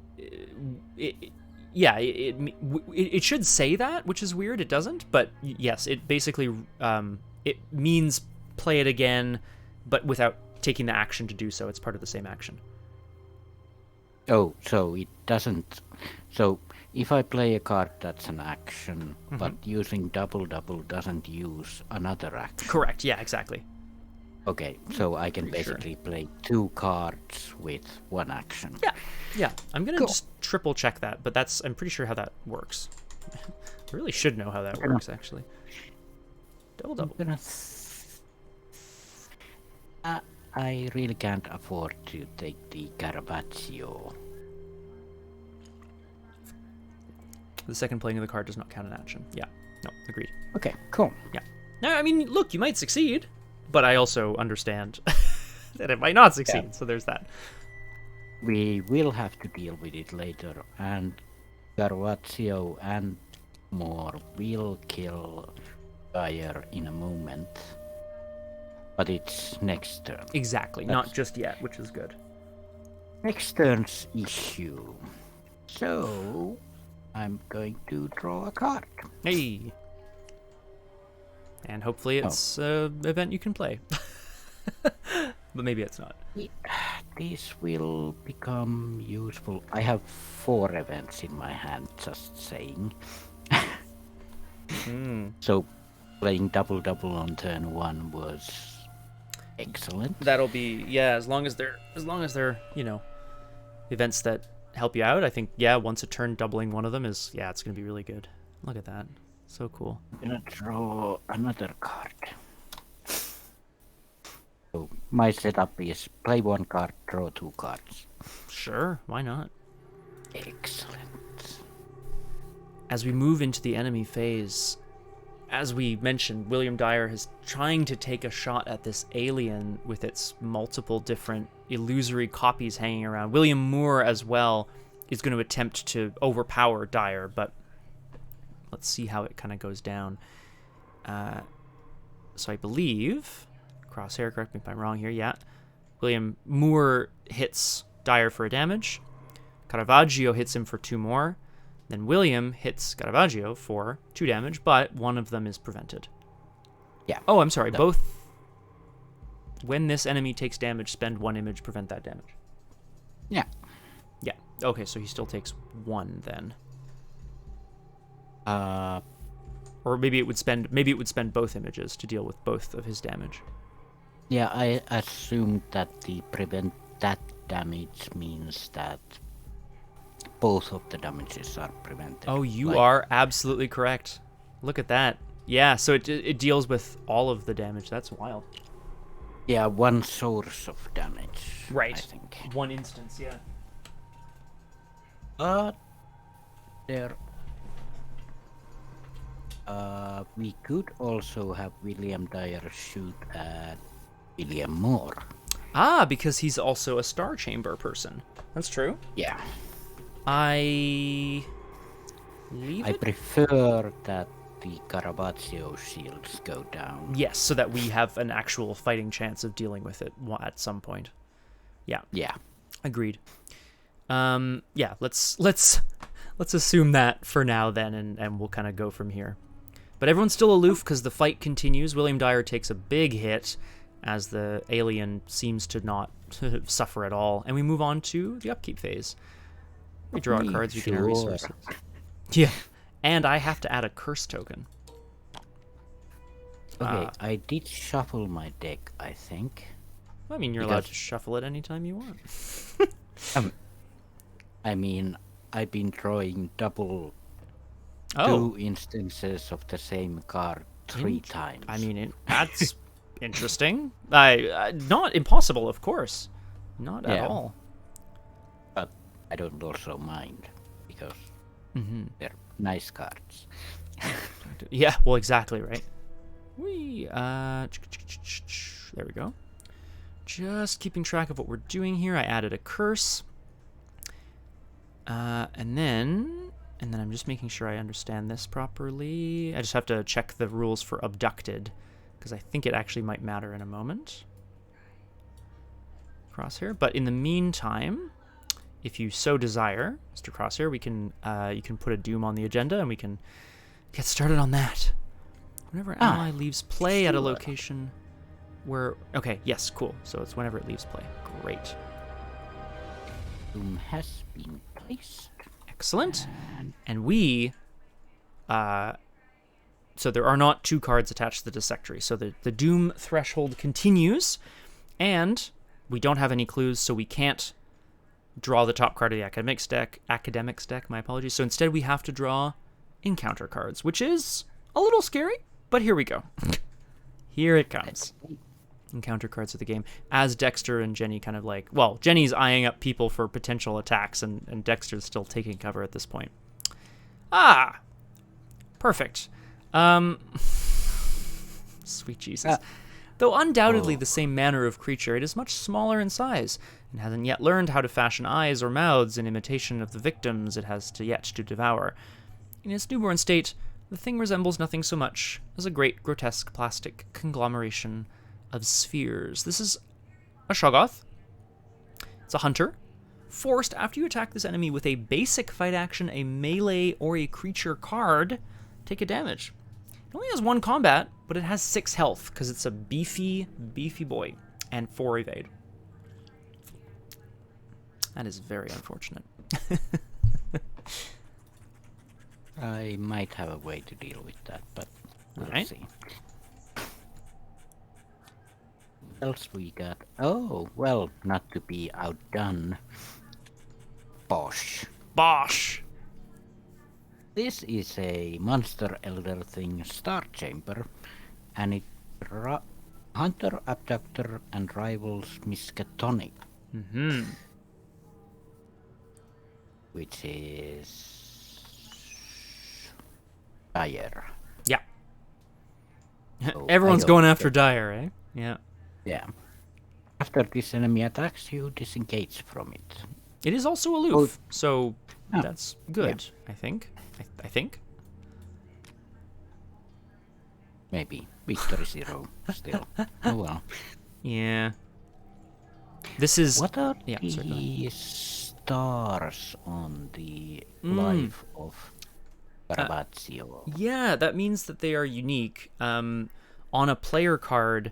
it should say that, which is weird. It doesn't, but yes, it basically it means play it again, but without taking the action to do so. It's part of the same action. Oh, so it doesn't. So if I play a card that's an action, but using double doesn't use another action. Correct. Yeah, exactly. Okay, so I can basically play 2 cards with 1 action. Yeah. I'm gonna just triple check that, but I'm pretty sure how that works. I really should know how that works, actually. Double. I really can't afford to take the Caravaggio. The second playing of the card does not count an action. Yeah. No, agreed. Okay, cool. Yeah. Now, I mean, look, you might succeed, but I also understand that it might not succeed, so there's that. We will have to deal with it later, and Caravaggio and more will kill Dyer in a moment. But it's next turn. Exactly, not just yet, which is good. Next turn's issue. So, I'm going to draw a card. Hey! And hopefully it's an event you can play. But maybe it's not. This will become useful. I have 4 events in my hand, just saying. So, playing double on turn 1 was excellent. That'll be, as long as they're events that help you out. I think, once a turn doubling one of them is, it's going to be really good. Look at that. So cool. I'm gonna draw another card. So my setup is play 1 card, draw 2 cards. Sure, why not? Excellent. As we move into the enemy phase, as we mentioned, William Dyer is trying to take a shot at this alien with its multiple different illusory copies hanging around. William Moore, as well, is going to attempt to overpower Dyer, but let's see how it kind of goes down. So I believe, Crosshair, correct me if I'm wrong here, William Moore hits Dyer for a damage. Caravaggio hits him for 2 more. Then William hits Caravaggio for 2 damage, but one of them is prevented. Yeah. Oh, I'm sorry. Both. When this enemy takes damage, spend 1 image, prevent that damage. Yeah. Yeah. Okay, so he still takes 1 then. Or maybe it would spend both images to deal with both of his damage. Yeah, I assumed that the prevent that damage means that both of the damages are prevented. Oh, you are absolutely correct. Look at that. Yeah, so it deals with all of the damage. That's wild. Yeah, one source of damage. Right. I think. One instance, yeah. There. We could also have William Dyer shoot at William Moore. Ah, because he's also a Star Chamber person. That's true. Yeah. I prefer that the Caravaggio shields go down. Yes, so that we have an actual fighting chance of dealing with it at some point. Yeah. Yeah. Agreed. Yeah, let's assume that for now then, and we'll kind of go from here. But everyone's still aloof because the fight continues. William Dyer takes a big hit as the alien seems to not suffer at all, and we move on to the upkeep phase. We draw cards, we can add resources. Yeah, and I have to add a curse token. Okay, I did shuffle my deck, I think. I mean, you're allowed to shuffle it anytime you want. I mean, I've been drawing two instances of the same card 3 times. I mean, that's interesting. Not impossible, of course. Not at all. But I don't also mind, because they're nice cards. Yeah, well, exactly, right? There we go. Just keeping track of what we're doing here. I added a curse. And then I'm just making sure I understand this properly. I just have to check the rules for abducted, because I think it actually might matter in a moment. Crosshair. But in the meantime, if you so desire, Mr. Crosshair, we can you can put a doom on the agenda, and we can get started on that. Whenever an ally leaves play at a location where... Okay, yes, cool. So it's whenever it leaves play. Great. Doom has been placed. Excellent. And we... so there are not 2 cards attached to the dissectory. So the doom threshold continues, and we don't have any clues, so we can't draw the top card of the academics deck, my apologies. So instead we have to draw encounter cards, which is a little scary, but here we go. Here it comes. Encounter cards of the game. As Dexter and Jenny kind of like... Well, Jenny's eyeing up people for potential attacks, and Dexter's still taking cover at this point. Ah! Perfect. Sweet Jesus. Though undoubtedly the same manner of creature, it is much smaller in size, and hasn't yet learned how to fashion eyes or mouths in imitation of the victims it has yet to devour. In its newborn state, the thing resembles nothing so much as a great grotesque plastic conglomeration of spheres. This is a Shoggoth. It's a hunter. Forced, after you attack this enemy with a basic fight action, a melee, or a creature card, take a damage. It only has 1 combat, but it has 6 health, because it's a beefy boy, and 4 evade. That is very unfortunate. I might have a way to deal with that, but we'll see. What else we got? Oh, well, not to be outdone. Bosh. This is a monster elder thing Star Chamber, and it hunter, abductor, and rivals Miskatonic. Which is Dyer. Yeah. So Everyone's going after Dyer, eh? Yeah. Yeah. After this enemy attacks you, disengage from it. It is also aloof, so that's good, I think. I think. Maybe. Victory 0 still. Oh well. Yeah. This is... What are yeah, sorry, these stars on the life of Caravaggio. Yeah, that means that they are unique. On a player card,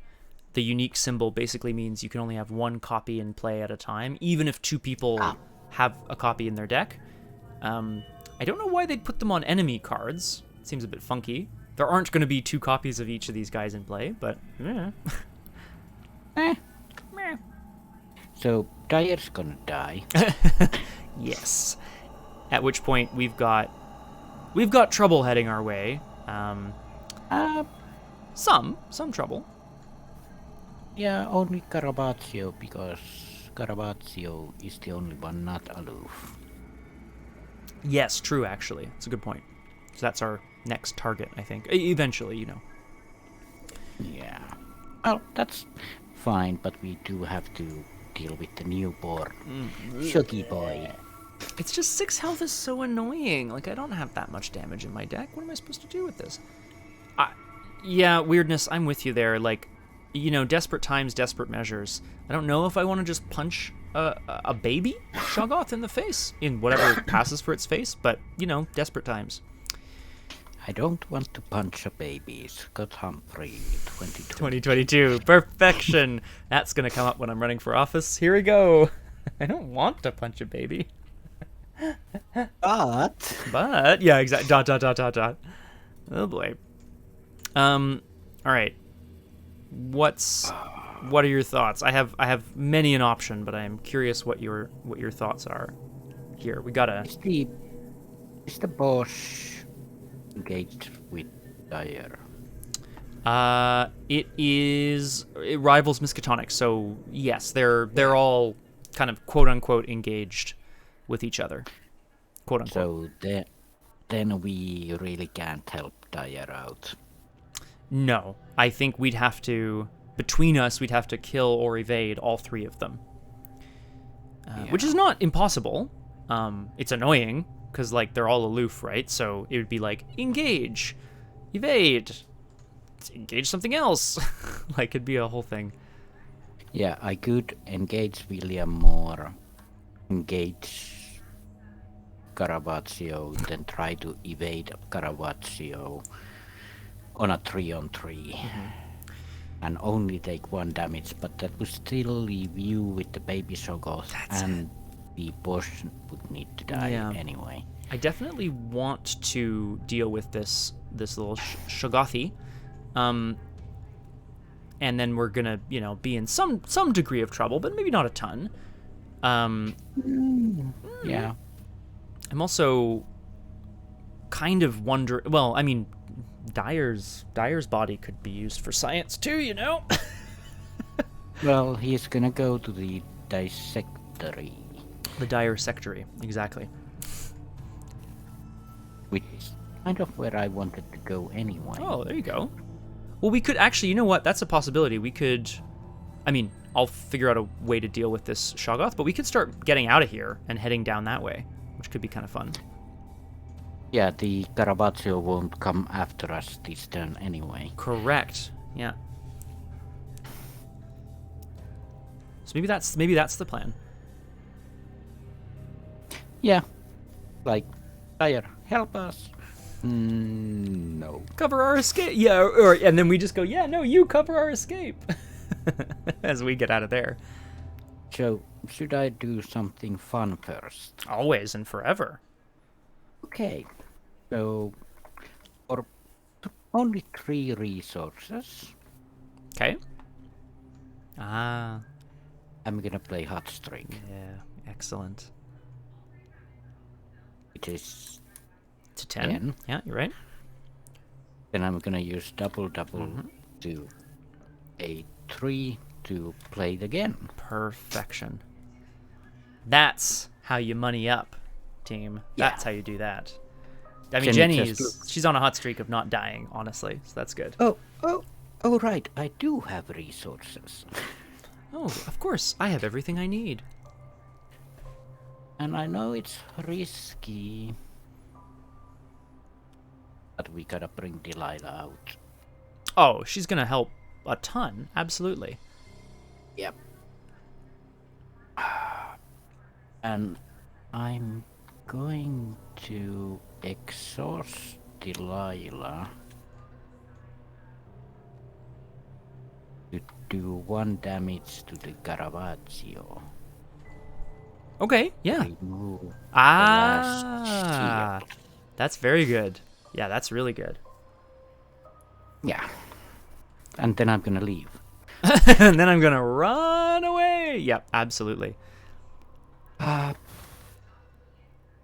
the unique symbol basically means you can only have one copy in play at a time, even if two people have a copy in their deck. I don't know why they'd put them on enemy cards. It seems a bit funky. There aren't going to be two copies of each of these guys in play, but yeah. So Dyer's gonna die. Yes. At which point we've got trouble heading our way. Some trouble. Yeah, only Caravaggio, because Caravaggio is the only one not aloof. Yes, true, actually. It's a good point. So that's our next target, I think. Eventually, you know. Yeah. Well, that's fine, but we do have to deal with the newborn Shuggy boy. It's just 6 health is so annoying. Like, I don't have that much damage in my deck. What am I supposed to do with this? Yeah, weirdness, I'm with you there. Like, you know, desperate times, desperate measures. I don't know if I want to just punch a baby Shoggoth in the face, in whatever passes for its face, but, you know, desperate times. I don't want to punch a baby. Scott Humphrey, 2022. Perfection. That's going to come up when I'm running for office. Here we go. I don't want to punch a baby. But, yeah, exactly. ... Oh, boy. All right. What are your thoughts? I have many an option, but I am curious what your thoughts are. Here, we gotta... Is the boss engaged with Dyer? It rivals Miskatonic, so yes, they're all kind of quote unquote engaged with each other. Quote unquote. So then we really can't help Dyer out. No, I think we'd have to kill or evade all 3 of them. Which is not impossible. It's annoying, because, like, they're all aloof, right? So it would be like, engage, evade, engage something else. Like, it'd be a whole thing. Yeah, I could engage William or engage Caravaggio, then try to evade Caravaggio on a 3-on-3. And only take 1 damage, but that would still leave you with the baby Shoggoth, and the boss would need to die anyway. I definitely want to deal with this little Shoggothi, and then we're gonna, you know, be in some degree of trouble, but maybe not a ton. Yeah. I'm also kind of wondering. Well, I mean, Dyer's body could be used for science too, you know. Well, he's gonna go to the dissectory. The Dyer sectory, exactly. Which is kind of where I wanted to go anyway. Oh, there you go. Well, we could actually, you know what? That's a possibility. We could, I mean, I'll figure out a way to deal with this Shoggoth, but we could start getting out of here and heading down that way, which could be kind of fun. Yeah, the Caravaggio won't come after us this turn anyway. Correct. Yeah. So maybe that's the plan. Yeah. Like, Dyer, help us. No. Cover our escape. Yeah, and then we just go, yeah, no, you cover our escape. As we get out of there. So, should I do something fun first? Always and forever. Okay. So, for only 3 resources. Okay. Ah. I'm gonna play Hot Streak. Yeah, excellent. It is to 10. Yeah, you're right. Then I'm gonna use double to a 3 to play it again. Perfection. That's how you money up, team. That's how you do that. I mean, she's on a hot streak of not dying, honestly, so that's good. Oh, right. I do have resources. Oh, of course. I have everything I need. And I know it's risky, but we gotta bring Delilah out. Oh, she's gonna help a ton. Absolutely. Yep. And I'm going to exhaust Delilah to do 1 damage to the Caravaggio. Okay, yeah. Remove the Ah, last shield. that's very good. Yeah, that's really good. Yeah. And then I'm gonna leave. And then I'm gonna run away. Yep, absolutely.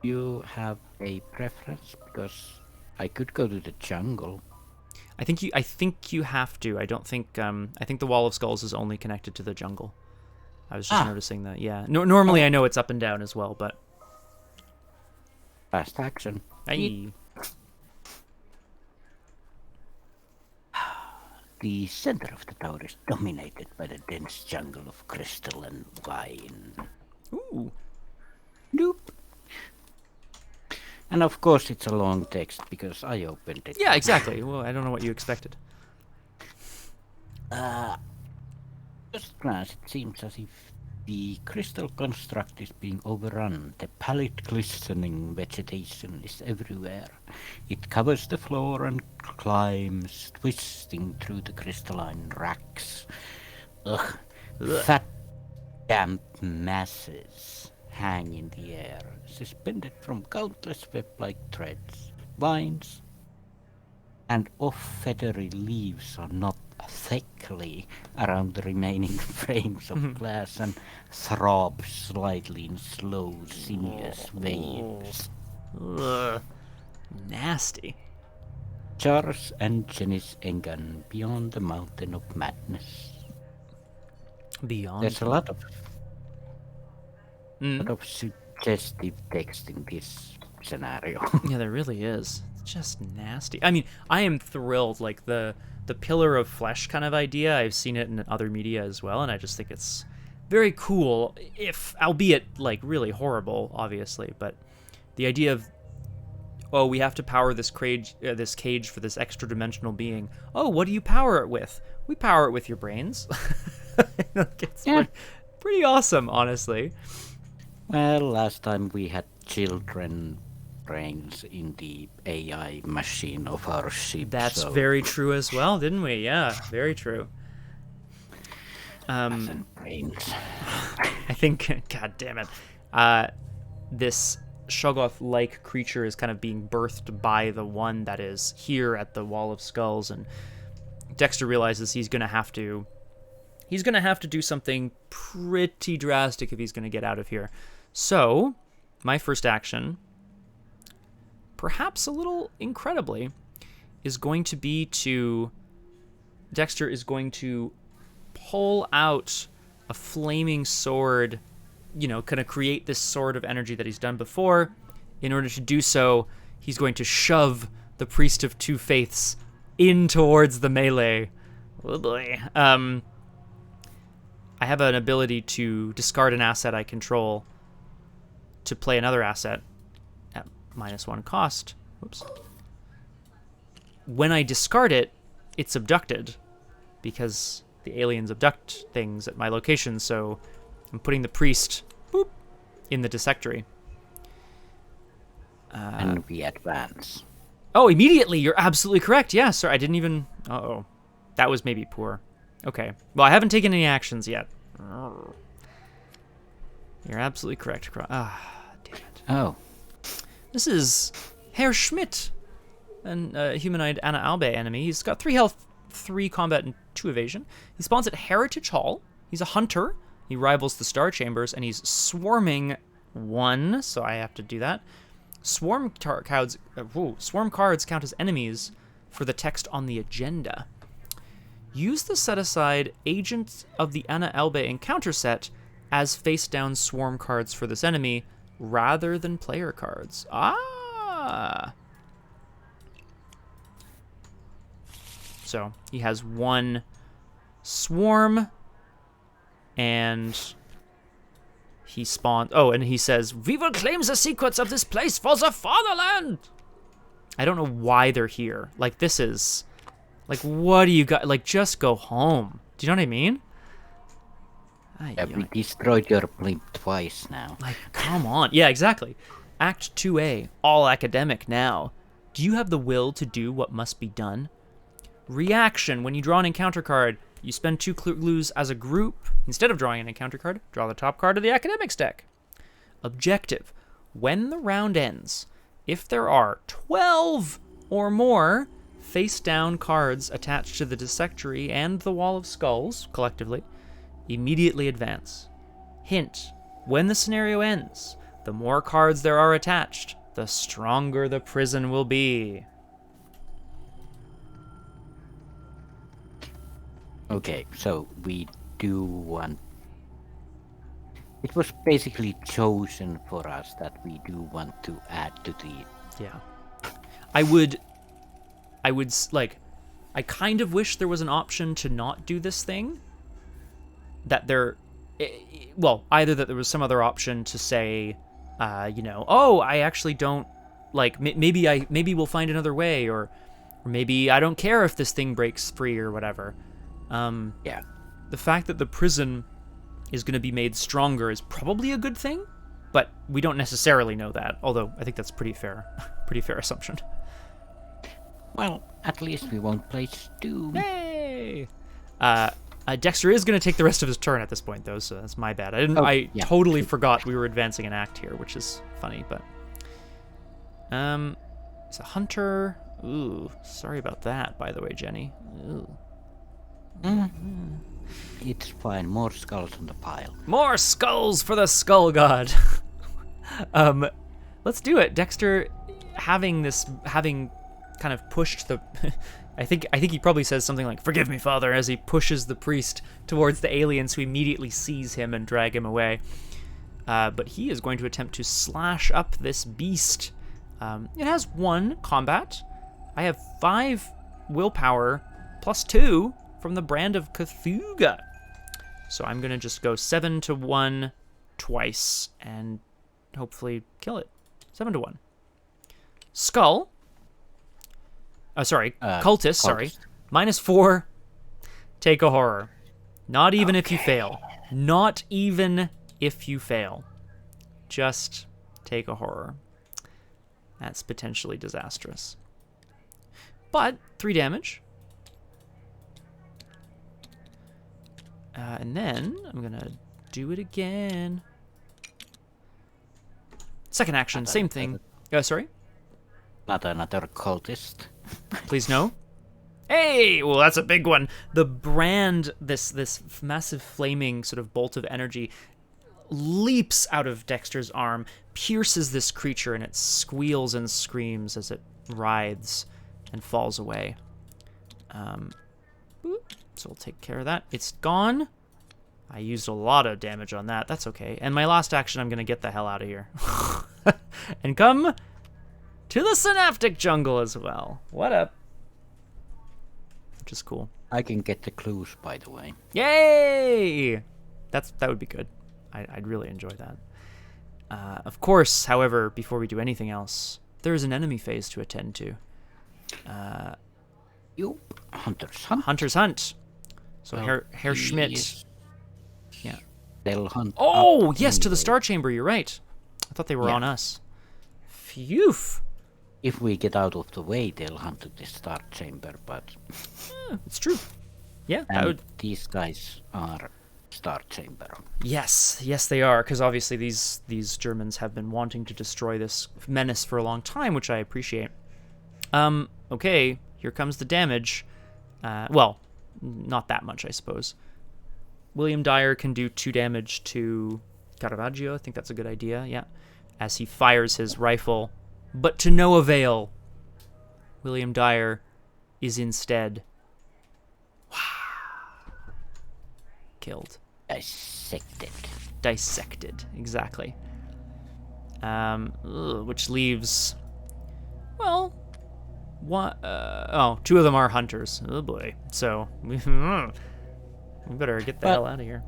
You have a preference? Because I could go to the jungle. I think you have to. I don't think I think the Wall of Skulls is only connected to the jungle. I was just noticing that. Yeah. Normally I know it's up and down as well, but Fast action. aye. The center of the tower is dominated by the dense jungle of crystal and vine. Ooh. Nope. And of course it's a long text because I opened it. Yeah, exactly. Well, I don't know what you expected. First glance, it seems as if the crystal construct is being overrun. The pallid glistening vegetation is everywhere. It covers the floor and climbs, twisting through the crystalline racks. Ugh. Fat, damp masses hang in the air, suspended from countless web-like threads. Vines and off-feathery leaves are knot thickly around the remaining frames of glass and throb slightly in slow, sinuous waves. Ugh. Nasty. Charles and Jenny's Engan beyond the mountain of madness. Beyond. There's a lot of suggestive text in this scenario. Yeah, there really is. It's just nasty. I mean, I am thrilled. Like the pillar of flesh kind of idea. I've seen it in other media as well, and I just think it's very cool. If, albeit like really horrible, obviously, but the idea of, oh, we have to power this cage for this extra dimensional being. Oh, what do you power it with? We power it with your brains. It's pretty awesome, honestly. Well, last time we had children brains in the AI machine of our ship. That's very true as well, didn't we? Yeah, very true. Brains. I think, god damn it, this Shoggoth-like creature is kind of being birthed by the one that is here at the Wall of Skulls, and Dexter realizes he's gonna have to do something pretty drastic if he's gonna get out of here. So, my first action, perhaps a little incredibly, is going to be Dexter is going to pull out a flaming sword, kind of create this sword of energy that he's done before. In order to do so, he's going to shove the Priest of Two Faiths in towards the melee. Oh boy. I have an ability to discard an asset I control to play another asset at -1 cost. Whoops. When I discard it, it's abducted because the aliens abduct things at my location, so I'm putting the priest in the dissectory. And we advance. Oh, immediately! You're absolutely correct. Yeah, sorry, I didn't even... Uh-oh. That was maybe poor. Okay. Well, I haven't taken any actions yet. You're absolutely correct. Damn it. Oh. This is Herr Schmidt, a humanoid Anna Albe enemy. He's got 3 health, 3 combat, and 2 evasion. He spawns at Heritage Hall. He's a hunter. He rivals the Star Chambers, and he's swarming 1, so I have to do that. Swarm cards count as enemies for the text on the agenda. Use the set-aside Agent of the Anna Albe encounter set as face-down swarm cards for this enemy, rather than player cards. Ah! So, he has 1 swarm, and he spawned... Oh, and he says, "We will claim the secrets of this place for the fatherland!" I don't know why they're here. Like, this is... Like, what do you got? Like, just go home. Do you know what I mean? Yeah, we destroyed your blimp twice now. Like, come on. Yeah, exactly. Act 2A, all academic now. Do you have the will to do what must be done? Reaction, when you draw an encounter card, you spend 2 clues as a group. Instead of drawing an encounter card, draw the top card of the academics deck. Objective, when the round ends, if there are 12 or more face-down cards attached to the dissectory and the wall of skulls, collectively, immediately advance. Hint, when the scenario ends, the more cards there are attached, the stronger the prison will be. Okay, so we do want... It was basically chosen for us that we do want to add to the... Yeah. I kind of wish there was an option to not do this thing. Either that there was some other option to say, I actually don't, maybe we'll find another way, or maybe I don't care if this thing breaks free or whatever. Yeah. The fact that the prison is going to be made stronger is probably a good thing, but we don't necessarily know that, although I think that's pretty fair assumption. Well, at least we won't play Doom. Hey! Dexter is going to take the rest of his turn at this point, though, so that's my bad. I totally forgot we were advancing an act here, which is funny, but... It's a hunter. Ooh, sorry about that, by the way, Jenny. Ooh. It's fine. More skulls on the pile. More skulls for the skull god. Let's do it. Dexter, having kind of pushed the... I think he probably says something like, "Forgive me, Father," as he pushes the priest towards the aliens who immediately seize him and drag him away. But he is going to attempt to slash up this beast. It has 1 combat. I have 5 willpower plus 2 from the brand of Cthulhu. So I'm going to just go 7 to 1 twice and hopefully kill it. 7 to 1. Skull. Oh, sorry. Cultist, sorry. -4. Take a horror. Not even if you fail. Not even if you fail. Just take a horror. That's potentially disastrous. But 3 damage. And then I'm going to do it again. Second action, same thing. Sorry? Not another cultist. Please no. Hey, well, that's a big one. The brand, this massive flaming sort of bolt of energy, leaps out of Dexter's arm, pierces this creature, and it squeals and screams as it writhes and falls away. So we'll take care of that. It's gone. I used a lot of damage on that. That's okay. And my last action, I'm going to get the hell out of here. And come to the synaptic jungle as well. What up? Which is cool. I can get the clues, by the way. Yay! That would be good. I'd really enjoy that. Of course, however, before we do anything else, there is an enemy phase to attend to. Hunter's Hunt. Hunter's Hunt. So Herr Schmidt. Yes. Yeah. They'll hunt. Oh, up yes, to the anyway. Star Chamber. You're right. I thought they were Yeah. on us. Phew. If we get out of the way, they'll hunt to the Star Chamber, but... It's true. Yeah, that And would... these guys are Star Chamber. Yes, they are, because obviously these Germans have been wanting to destroy this menace for a long time, which I appreciate. Okay, here comes the damage. Well, not that much, I suppose. William Dyer can do 2 damage to Caravaggio. I think that's a good idea, yeah. As he fires his rifle, but to no avail. William Dyer is instead... killed. Dissected, exactly. Which leaves... Well... 2 of them are hunters. Oh boy. So, we better get the hell out of here.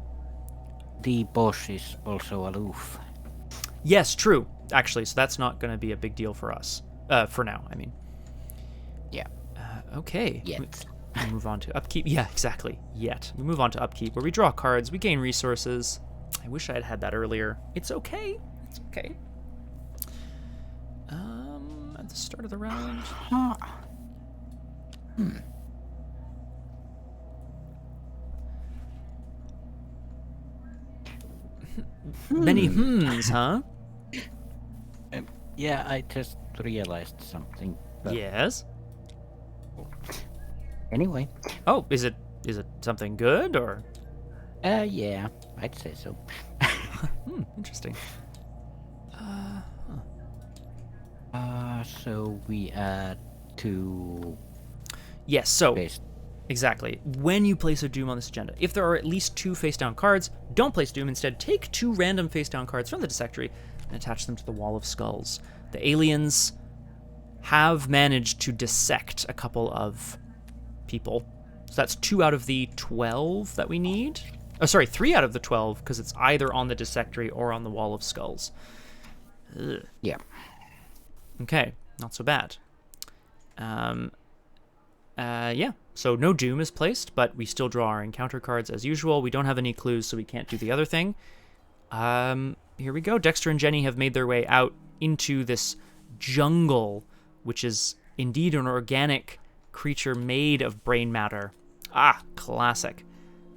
The boss is also aloof. Yes, true. Actually, so that's not going to be a big deal for us. For now, I mean. Yeah. Okay. Yet. We move on to upkeep. Yeah, exactly. Yet. We move on to upkeep, where we draw cards, we gain resources. I wish I had had that earlier. It's okay. It's okay. At the start of the round. Many hmms, huh? Yeah, I just realized something. But Yes. anyway, Oh, is it something good or? yeah, I'd say so. Interesting. So we add 2 Yes. So base. exactly. When you place a Doom on this agenda, if there are at least 2 face-down cards, don't place Doom. Instead, take 2 random face-down cards from the dissectory and attach them to the Wall of Skulls. The aliens have managed to dissect a couple of people. So that's 2 out of the 12 that we need. Oh, sorry, 3 out of the 12, because it's either on the dissectory or on the Wall of Skulls. Ugh. Yeah. Okay, not so bad. Yeah, so no Doom is placed, but we still draw our encounter cards as usual. We don't have any clues, so we can't do the other thing. Here we go. Dexter and Jenny have made their way out into this jungle, which is indeed an organic creature made of brain matter. Ah, classic.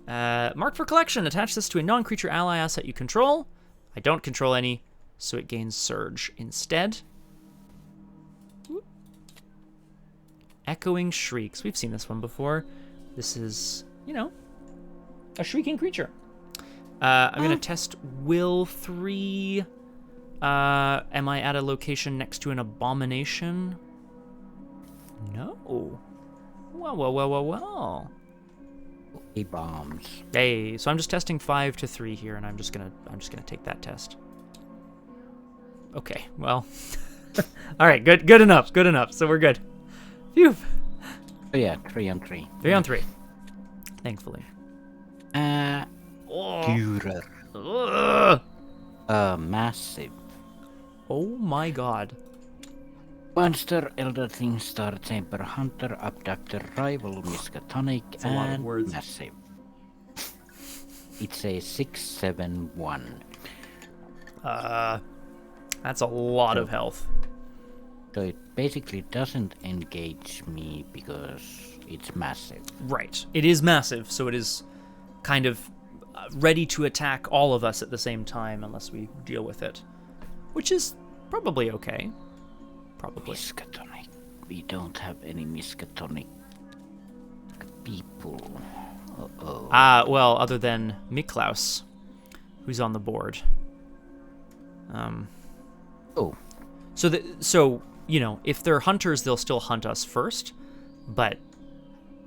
Mark for collection. Attach this to a non-creature ally asset you control. I don't control any, so it gains Surge instead. Echoing Shrieks. We've seen this one before. This is, a shrieking creature. I'm going to test Will 3. Am I at a location next to an abomination? No. Well. Bombs. Hey, so I'm just testing 5 to 3 here, and I'm just gonna take that test. Okay, well. All right, good enough. So we're good. Phew. Oh yeah, 3 on 3. 3 on 3. Thankfully. Dürer. Massive. Oh my god. Monster, Elder Thing, Star Chamber, Hunter, Abductor, Rival, Miskatonic, a lot of and words. Massive. It's a 6/7/1. That's a lot of health. So it basically doesn't engage me because it's massive. Right. It is massive, so it is kind of ready to attack all of us at the same time unless we deal with it. Which is probably okay. Probably. Miskatonic. We don't have any Miskatonic people. Uh-oh. Well, other than Miklaus, who's on the board. Oh. So if they're hunters, they'll still hunt us first, but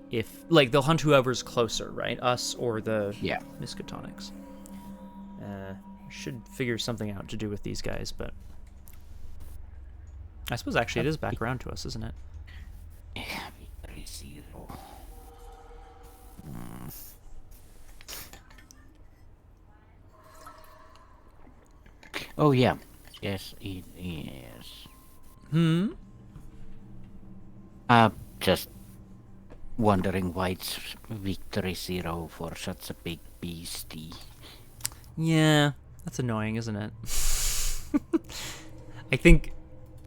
they'll hunt whoever's closer, right? Us or the Miskatonics. Should figure something out to do with these guys, but I suppose actually it is back around to us, isn't it? Yeah, 3-0. Oh yeah. Yes, it is. Just wondering why it's victory 0 for such a big beastie. Yeah, that's annoying, isn't it? I think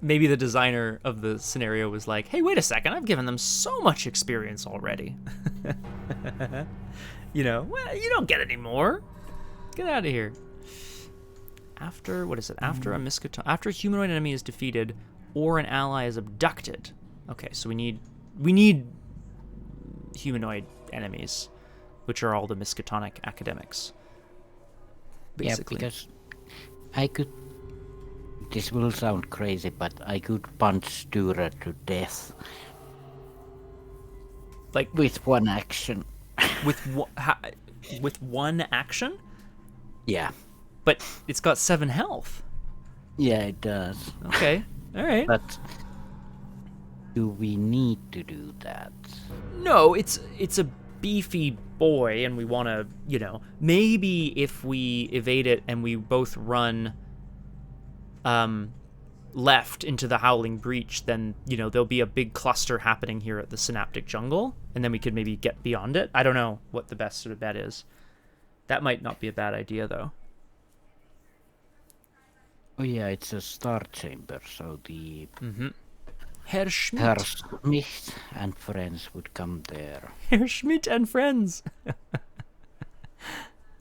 maybe the designer of the scenario was like, hey, wait a second, I've given them so much experience already. Well, you don't get any more. Get out of here. After a humanoid enemy is defeated or an ally is abducted. Okay, so we need humanoid enemies, which are all the Miskatonic academics. Basically. Yeah, because I could. This will sound crazy, but I could punch Dürer to death. Like with one action. with one action? Yeah. But it's got 7 health. Yeah, it does. Okay. All right. But do we need to do that? No, it's a beefy boy, and we want to, maybe if we evade it and we both run left into the Howling Breach, then, there'll be a big cluster happening here at the Synaptic Jungle, and then we could maybe get beyond it. I don't know what the best sort of bet is. That might not be a bad idea, though. Oh yeah, it's a star chamber, so the Herr Schmidt. Herr Smith and friends would come there. Herr Schmidt and friends.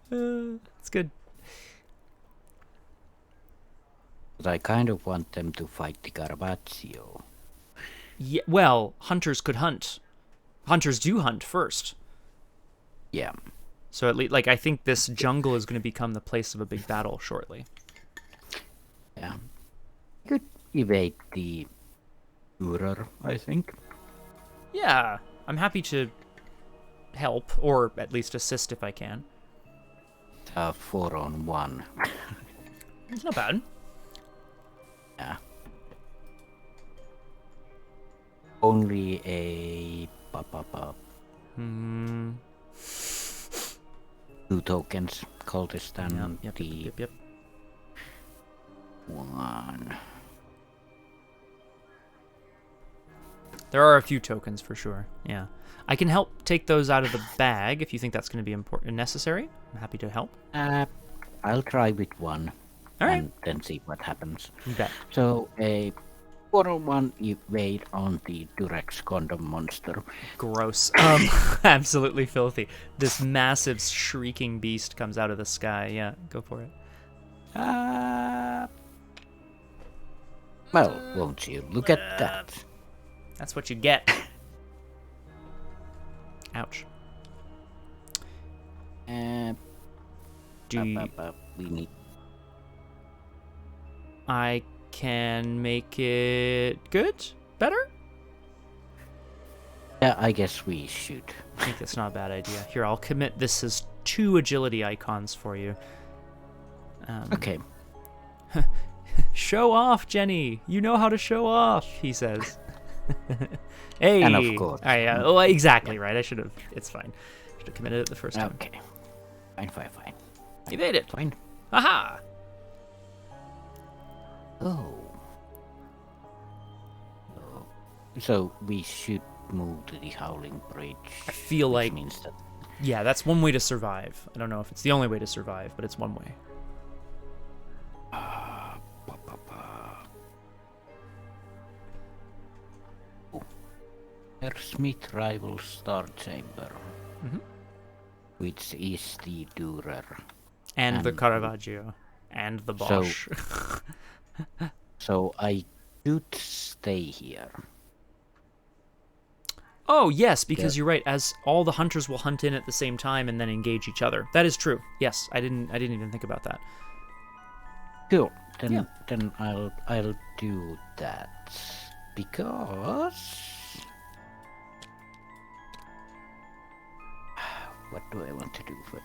It's good. But I kind of want them to fight the Caravaggio. Yeah, well, hunters could hunt. Hunters do hunt first. Yeah. So at least, like, I think this jungle is going to become the place of a big battle shortly. Yeah. Could evade the Führer, I think. Yeah, I'm happy to help, or at least assist if I can. 4-on-1. It's not bad. Yeah. Only a 2 tokens, cultist and Yep. one. There are a few tokens for sure. Yeah, I can help take those out of the bag if you think that's going to be important and necessary. I'm happy to help. I'll try with one. All right. And then see what happens. You bet. So a 4-on-1 evade on the Durex condom monster. Gross. Absolutely filthy. This massive shrieking beast comes out of the sky. Yeah, go for it. Well, won't you look at that? That's what you get. Ouch. Do you... We need. I can make it good? Better? Yeah, I guess we should. I think that's not a bad idea. Here, I'll commit this as 2 agility icons for you. Okay. Show off, Jenny. You know how to show off, he says. Hey. And of course. Oh, exactly right. I should have. It's fine. Should have committed it the first time. Okay. Fine. Evade it. Fine. Aha. Oh. So we should move to the Howling Bridge. I feel like means that. Yeah, that's one way to survive. I don't know if it's the only way to survive, but it's one way. Herr Smith rival Star Chamber, which is the Dürer. And the Caravaggio. And the Bosch. So I could stay here. Oh, yes, because you're right. As all the hunters will hunt in at the same time and then engage each other. That is true. Yes, I didn't even think about that. Cool. Then I'll do that because. What do I want to do first?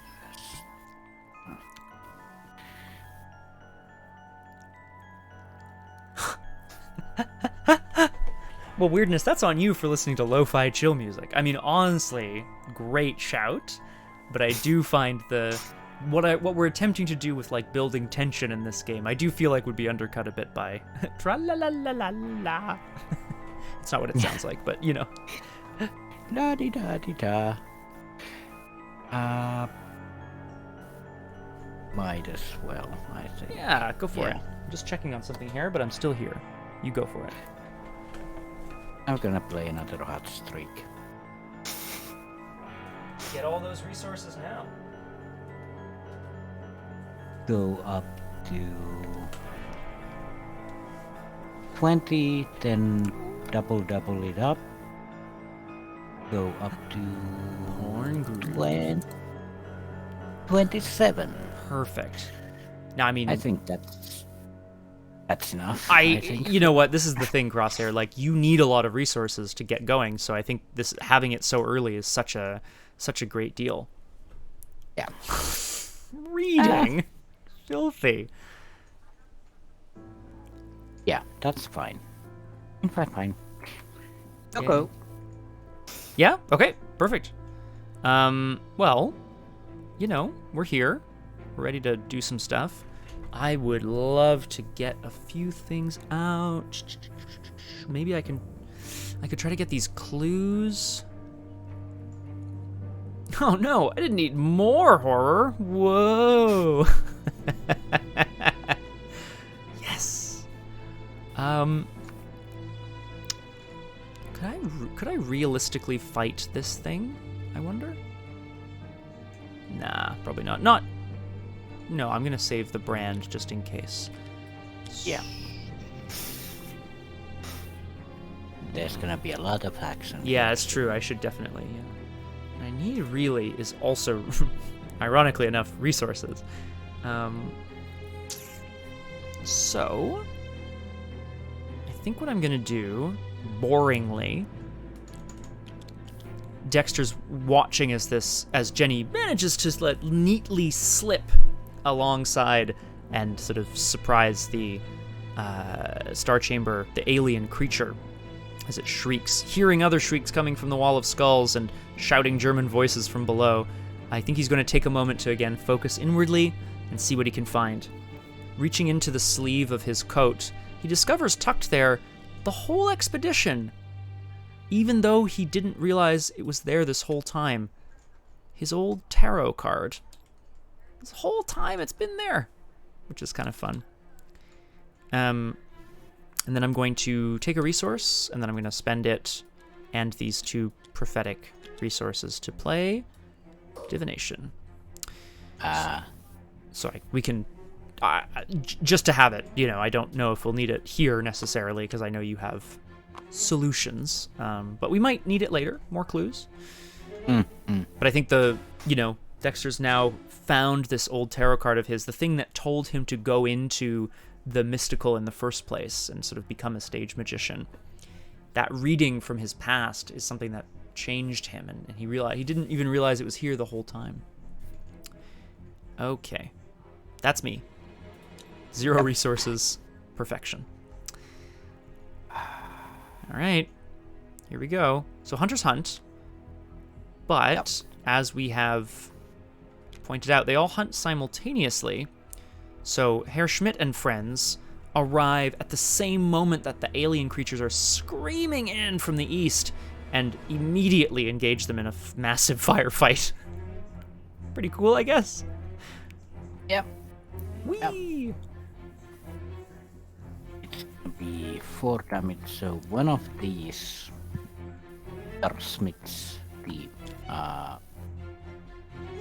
Well, weirdness, that's on you for listening to lo-fi chill music. I mean, honestly, great shout, but I do find what we're attempting to do with like building tension in this game, I do feel like would be undercut a bit by tra-la-la-la-la-la. It's not what it sounds like, but you know. La-di-da-di-da. Might as well, I think. Yeah, go for it. I'm just checking on something here, but I'm still here. You go for it. I'm gonna play another hot streak. Get all those resources now. Go up to 20, then double it up. Go up to 27. Perfect. Now, I mean, I think that's enough. I think. You know what? This is the thing, Crosshair. Like, you need a lot of resources to get going. So I think this having it so early is such a great deal. Yeah. Reading, filthy. Yeah, that's fine. Fine. Okay. Okay. Yeah. Okay. Perfect. Well, you know, we're here. We're ready to do some stuff. I would love to get a few things out. Maybe I could try to get these clues. Oh no, I didn't need more horror. Whoa. Yes. Could I realistically fight this thing? I wonder. Nah, probably not. No, I'm gonna save the brand just in case. Yeah. There's gonna be a lot of action. Yeah, it's true. I should definitely. Yeah. What I need really is also, ironically enough, resources. So, I think what I'm gonna do, boringly, Dexter's watching as Jenny manages to neatly slip alongside and sort of surprise the Star Chamber, the alien creature, as it shrieks, hearing other shrieks coming from the Wall of Skulls and shouting German voices from below. I think he's going to take a moment to again focus inwardly and see what he can find. Reaching into the sleeve of his coat, he discovers tucked there the whole expedition, even though he didn't realize it was there this whole time. His old tarot card. This whole time it's been there, which is kind of fun. And then I'm going to take a resource, and then I'm going to spend it and these 2 prophetic resources to play divination. Sorry, we can... just to have it, I don't know if we'll need it here necessarily, because I know you have solutions, but we might need it later, more clues. But I think Dexter's now found this old tarot card of his, the thing that told him to go into the mystical in the first place and sort of become a stage magician. That reading from his past is something that changed him, and he didn't even realize it was here the whole time. Okay, that's me. 0 resources, perfection. All right, here we go. So Hunter's Hunt, but as we have pointed out, they all hunt simultaneously. So Herr Schmidt and friends arrive at the same moment that the alien creatures are screaming in from the east and immediately engage them in a massive firefight. Pretty cool, I guess. Yep. Whee! It's gonna be 4 damage, so one of these Smiths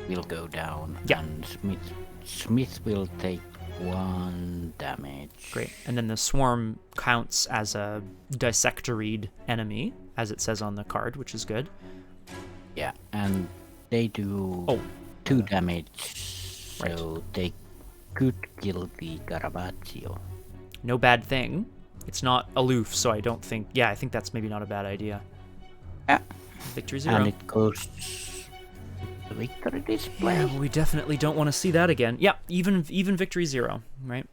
will go down, and Smith will take 1 damage. Great. And then the swarm counts as a dissectoried enemy, as it says on the card, which is good. Yeah, and they do 2 damage, so they could kill the Caravaggio. No bad thing. It's not aloof, so I don't think... Yeah, I think that's maybe not a bad idea. Yeah. Victory 0. And it goes... the victory display. Yeah, well, we definitely don't want to see that again. Yeah, even victory 0, right?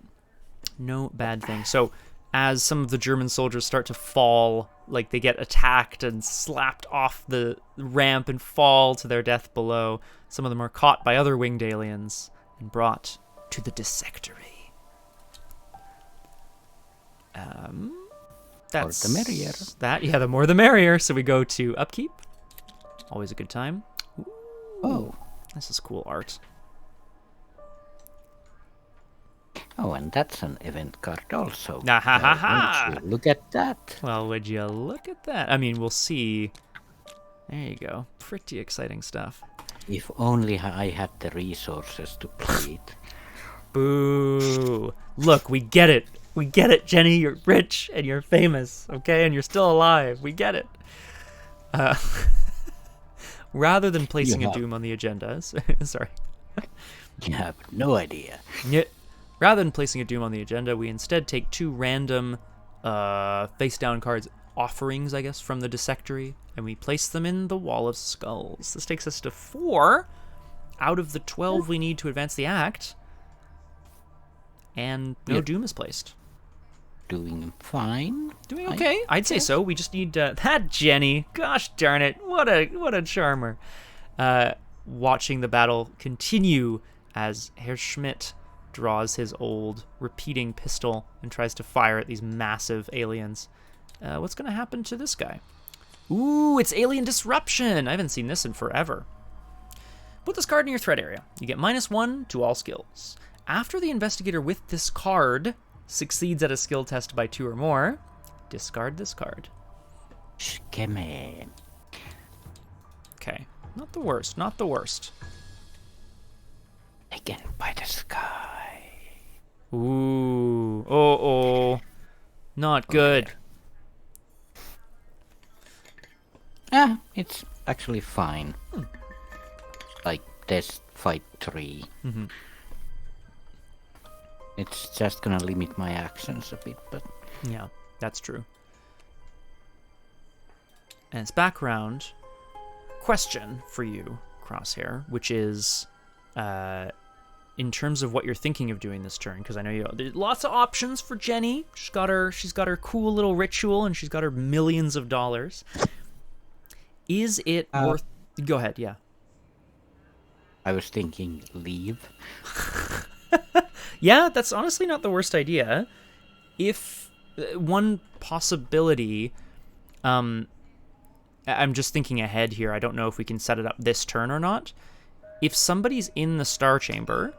No bad thing. So as some of the German soldiers start to fall, like they get attacked and slapped off the ramp and fall to their death below, some of them are caught by other winged aliens and brought to the dissectory. That's the merrier. The more the merrier. So we go to upkeep. Always a good time. Oh, this is cool art. Oh, and that's an event card also. Ha ha ha ha! Look at that. Well, would you look at that? I mean, we'll see. There you go. Pretty exciting stuff. If only I had the resources to play it. Boo! Look, we get it. We get it, Jenny. You're rich and you're famous, okay? And you're still alive. We get it. Rather than placing a doom on the agenda, sorry. You have no idea. Rather than placing a doom on the agenda, we instead take 2 random face-down cards, offerings, I guess, from the dissectory, and we place them in the Wall of Skulls. This takes us to 4 out of the 12 we need to advance the act, and no doom is placed. Doing fine. Doing okay. I'd say so. We just need that Jenny. Gosh darn it! What a charmer. Watching the battle continue as Herr Schmidt draws his old repeating pistol and tries to fire at these massive aliens. What's going to happen to this guy? Ooh, it's alien disruption. I haven't seen this in forever. Put this card in your threat area. You get -1 to all skills. After the investigator with this card succeeds at a skill test by 2 or more, discard this card. Scheme. Okay. Not the worst, not the worst. Taken by the sky. Ooh. Oh. Not good. It's actually fine. Like, there's fight 3. Mm-hmm. It's just gonna limit my actions a bit, but... Yeah, that's true. And its background question for you, Crosshair, which is, in terms of what you're thinking of doing this turn, because I know there's lots of options for Jenny. She's got her cool little ritual, and she's got her millions of dollars. Is it worth? Go ahead. Yeah. I was thinking leave. Yeah, that's honestly not the worst idea. If one possibility, I'm just thinking ahead here. I don't know if we can set it up this turn or not. If somebody's in the Star Chamber,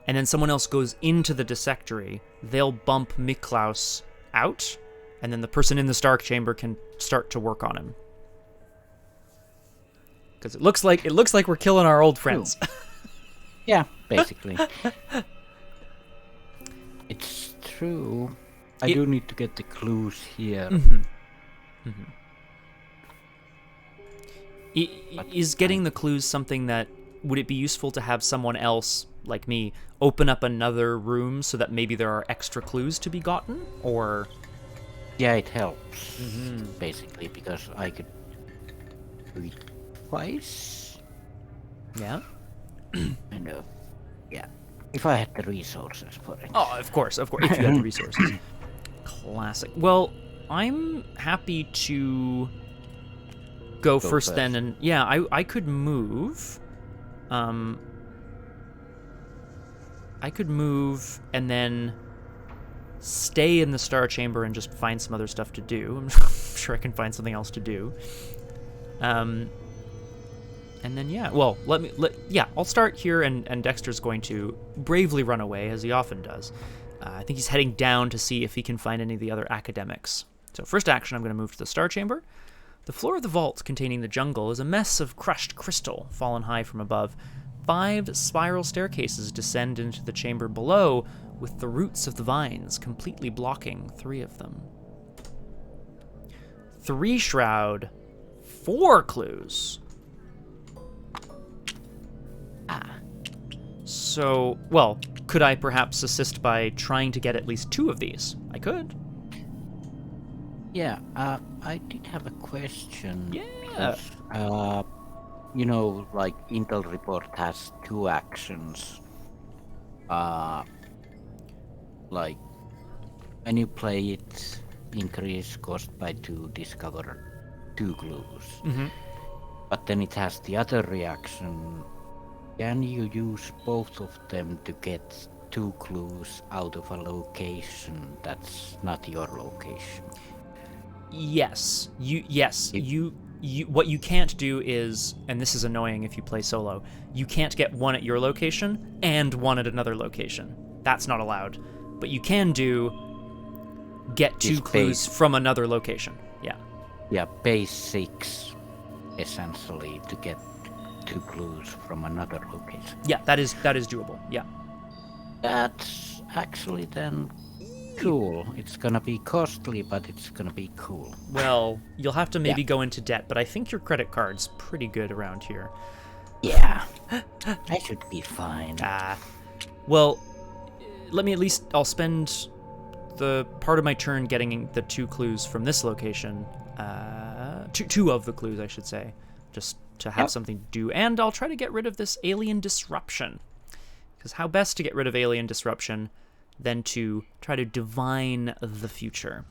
and then someone else goes into the Dissectory, they'll bump Miklaus out, and then the person in the Star Chamber can start to work on him. Because it looks like we're killing our old friends. Yeah, basically. It's true. I do need to get the clues here. Is getting the clues something that would it be useful to have someone else like me open up another room so that maybe there are extra clues to be gotten, or? Yeah, it helps basically because I could do it twice. Yeah. I know. Yeah. If I had the resources for it. Oh, of course. If you had the resources. Classic. Well, I'm happy to go first then, and yeah, I could move. I could move and then stay in the Star Chamber and just find some other stuff to do. I'm sure I can find something else to do. And then yeah, well, I'll start here, and Dexter's going to bravely run away as he often does. I think he's heading down to see if he can find any of the other academics. So first action, I'm going to move to the Star Chamber. The floor of the vault containing the jungle is a mess of crushed crystal fallen high from above. 5 spiral staircases descend into the chamber below, with the roots of the vines completely blocking 3 of them. 3 shroud, 4 clues. So, well, could I perhaps assist by trying to get at least 2 of these? I could. Yeah, I did have a question. Yeah. Because, like Intel Report has 2 actions. Like, when you play it, increase cost by 2, discover 2 clues. But then it has the other reaction. Can you use both of them to get 2 clues out of a location that's not your location? Yes. You what you can't do is, and this is annoying if you play solo, you can't get 1 at your location and 1 at another location. That's not allowed. But you can get 2 clues from another location. Yeah. Yeah, base 6 essentially to get 2 clues from another location. Yeah, that is doable. Yeah. That's actually then cool. It's gonna be costly, but it's gonna be cool. Well, you'll have to maybe go into debt, but I think your credit card's pretty good around here. Yeah. I should be fine. Well, I'll spend the part of my turn getting the 2 clues from this location. 2 of the clues, I should say. Just to have something to do. And I'll try to get rid of this alien disruption. Because how best to get rid of alien disruption than to try to divine the future.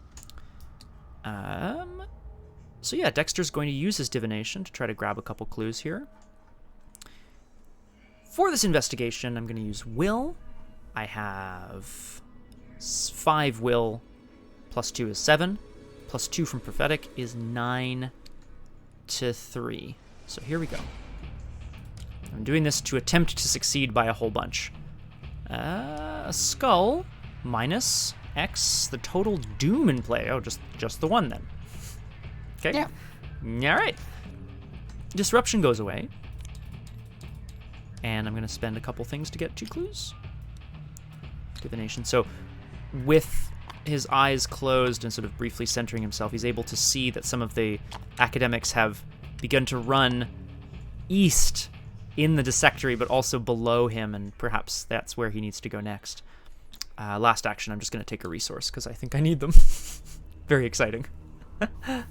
So yeah, Dexter's going to use his divination to try to grab a couple clues here. For this investigation, I'm going to use will. I have 5 will, plus 2 is 7, plus 2 from prophetic is 9 to 3. So here we go. I'm doing this to attempt to succeed by a whole bunch. A skull minus X, the total doom in play. Oh, just the one then. Okay. Yeah. All right. Disruption goes away. And I'm going to spend a couple things to get 2 clues. Divination. So with his eyes closed and sort of briefly centering himself, he's able to see that some of the academics have begun to run east in the dissectory, but also below him, and perhaps that's where he needs to go next. Last action, I'm just going to take a resource, because I think I need them. Very exciting.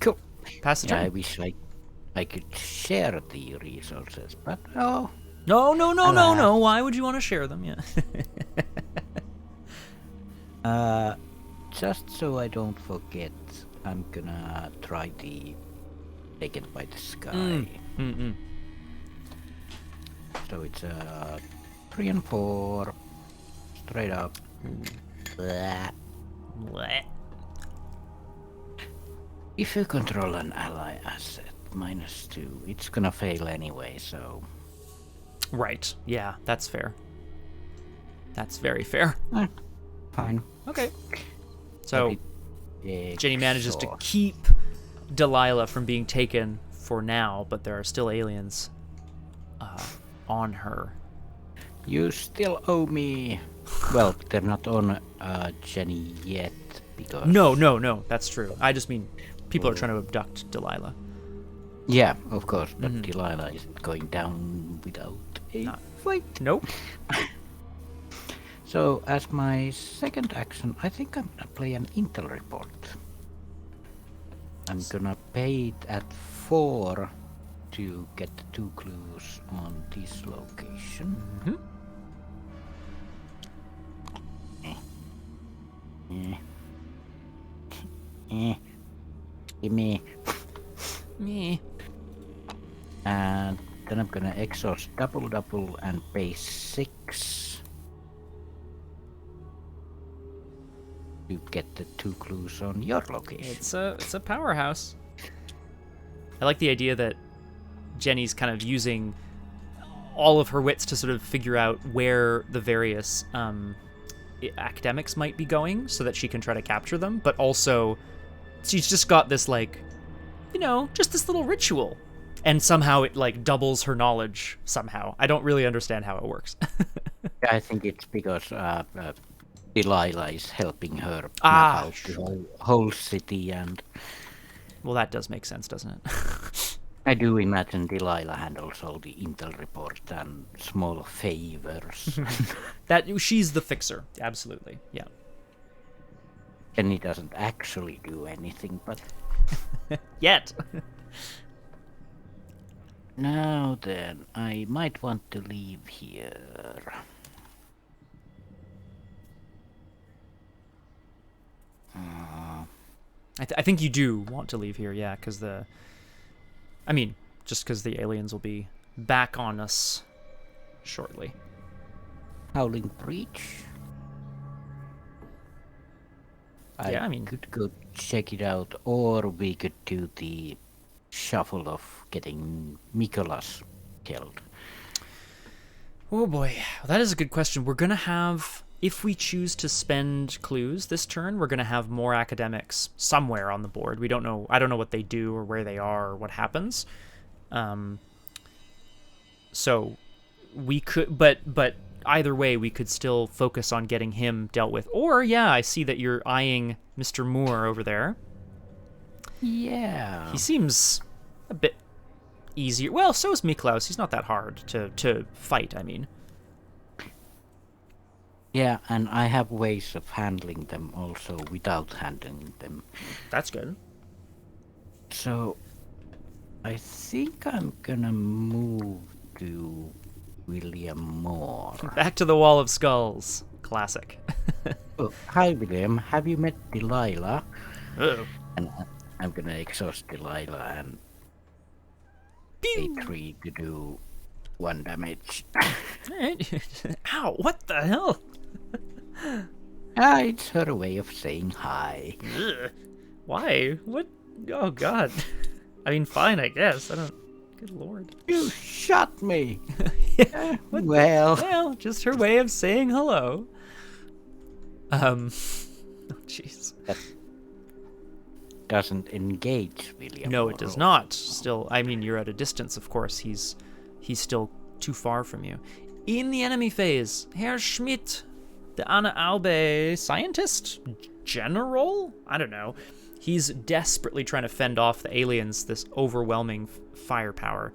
Cool. Pass the turn. I wish I could share the resources, but no. No. Why would you want to share them? Yeah. Just so I don't forget, I'm gonna try the Taken by the Sky. So it's 3 and 4, straight up. Blah. If you control an ally asset, -2, it's gonna fail anyway, so... Right, yeah, that's fair. That's very fair. Fine. Okay. So, Jenny manages to keep Delilah from being taken for now, but there are still aliens on her. You still owe me... Well, they're not on Jenny yet, because... No, that's true. I just mean people are trying to abduct Delilah. Yeah, of course, but Delilah isn't going down without a fight. Nope. So, as my second action, I think I'm gonna play an intel report. I'm gonna pay it at 4 to get 2 clues on this location. Gimme. Me. And then I'm gonna exhaust double and pay 6 to get the 2 clues on your location. It's a powerhouse. I like the idea that Jenny's kind of using all of her wits to sort of figure out where the various academics might be going so that she can try to capture them, but also she's just got this, like, you know, just this little ritual, and somehow it, like, doubles her knowledge somehow. I don't really understand how it works. I think it's because Delilah is helping her map out the whole city, and... Well, that does make sense, doesn't it? I do imagine Delilah handles all the intel report and small favors. That she's the fixer, absolutely, yeah. And he doesn't actually do anything, but... Yet! Now then, I might want to leave here. I think you do want to leave here, yeah, because just because the aliens will be back on us shortly. Howling Breach? Yeah, I could go check it out, or we could do the shuffle of getting Mikolas killed. Oh boy, well, that is a good question. We're gonna have, if we choose to spend clues this turn, we're gonna have more academics somewhere on the board. We don't know. I don't know what they do or where they are or what happens. So we could, but either way, we could still focus on getting him dealt with. Or, yeah, I see that you're eyeing Mr. Moore over there. Yeah. He seems a bit easier. Well, so is Miklaus. He's not that hard to fight, I mean. Yeah, and I have ways of handling them also without handling them. That's good. So, I think I'm gonna move to William Moore. Back to the Wall of Skulls. Classic. Oh, hi, William. Have you met Delilah? Uh-oh. And I'm gonna exhaust Delilah and Pew! pay 3 to do 1 damage. Ow, what the hell? It's her way of saying hi. Ugh. Why? What? Oh, God. I mean, fine, I guess. I don't... Good lord. You shot me. What? Well, Well, just her way of saying hello. Oh, jeez. that doesn't engage William. No, it does not. Still, I mean, you're at a distance, of course. He's still too far from you. In the enemy phase, Herr Schmidt, the Anna Albe scientist? General? I don't know. He's desperately trying to fend off the aliens, this overwhelming firepower.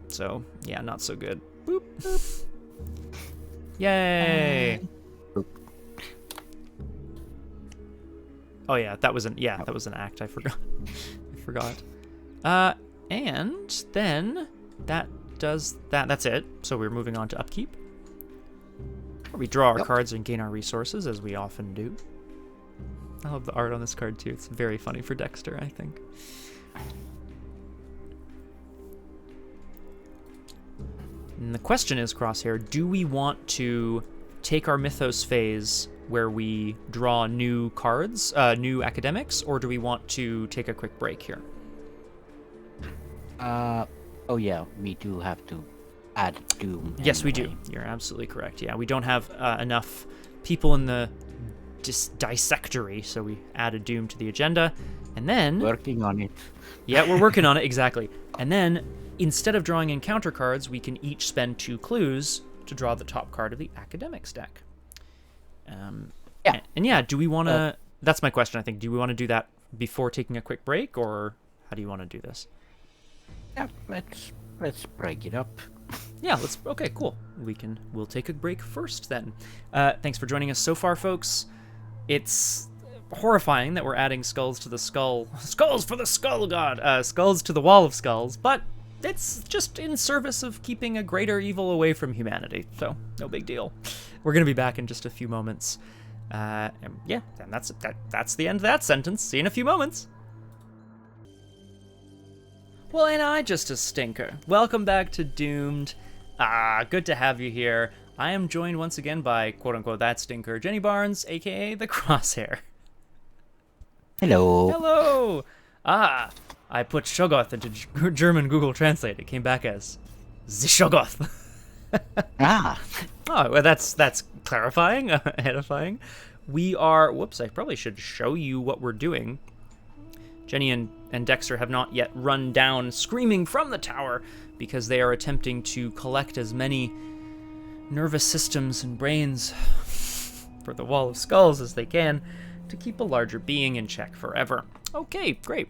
So, yeah, not so good. Boop, boop. Yay! Oh yeah, that was an act. I forgot. And then that does that. That's it. So we're moving on to upkeep. We draw our cards and gain our resources, as we often do. I love the art on this card too. It's very funny for Dexter, I think. And the question is, Crosshair, do we want to take our mythos phase where we draw new cards, new academics, or do we want to take a quick break here? Oh yeah, we do have to add Doom. Yes, we do. You're absolutely correct. Yeah, we don't have enough people in the dissectory, so we added Doom to the agenda. And then... Working on it. Yeah, we're working on it, exactly. And then, instead of drawing encounter cards, we can each spend 2 clues to draw the top card of the academics deck. Yeah. And yeah, do we want to... that's my question, I think. Do we want to do that before taking a quick break, or how do you want to do this? Yeah, let's break it up. Yeah, let's... Okay, cool. We'll take a break first, then. Thanks for joining us so far, folks. It's horrifying that we're adding skulls to the skull... Skulls for the skull god! Skulls to the wall of skulls, but it's just in service of keeping a greater evil away from humanity, so no big deal. We're going to be back in just a few moments. And yeah, and that's the end of that sentence. See you in a few moments. Well, ain't I just a stinker? Welcome back to Doomed. Good to have you here. I am joined once again by, quote-unquote, that stinker, Jenny Barnes, a.k.a. the Crosshair. Hello. Hello! I put Shoggoth into German Google Translate. It came back as the Shoggoth. Ah. Oh, well, that's clarifying, edifying. We are... Whoops, I probably should show you what we're doing. Jenny and Dexter have not yet run down screaming from the tower because they are attempting to collect as many nervous systems and brains for the Wall of Skulls as they can to keep a larger being in check forever. Okay, great.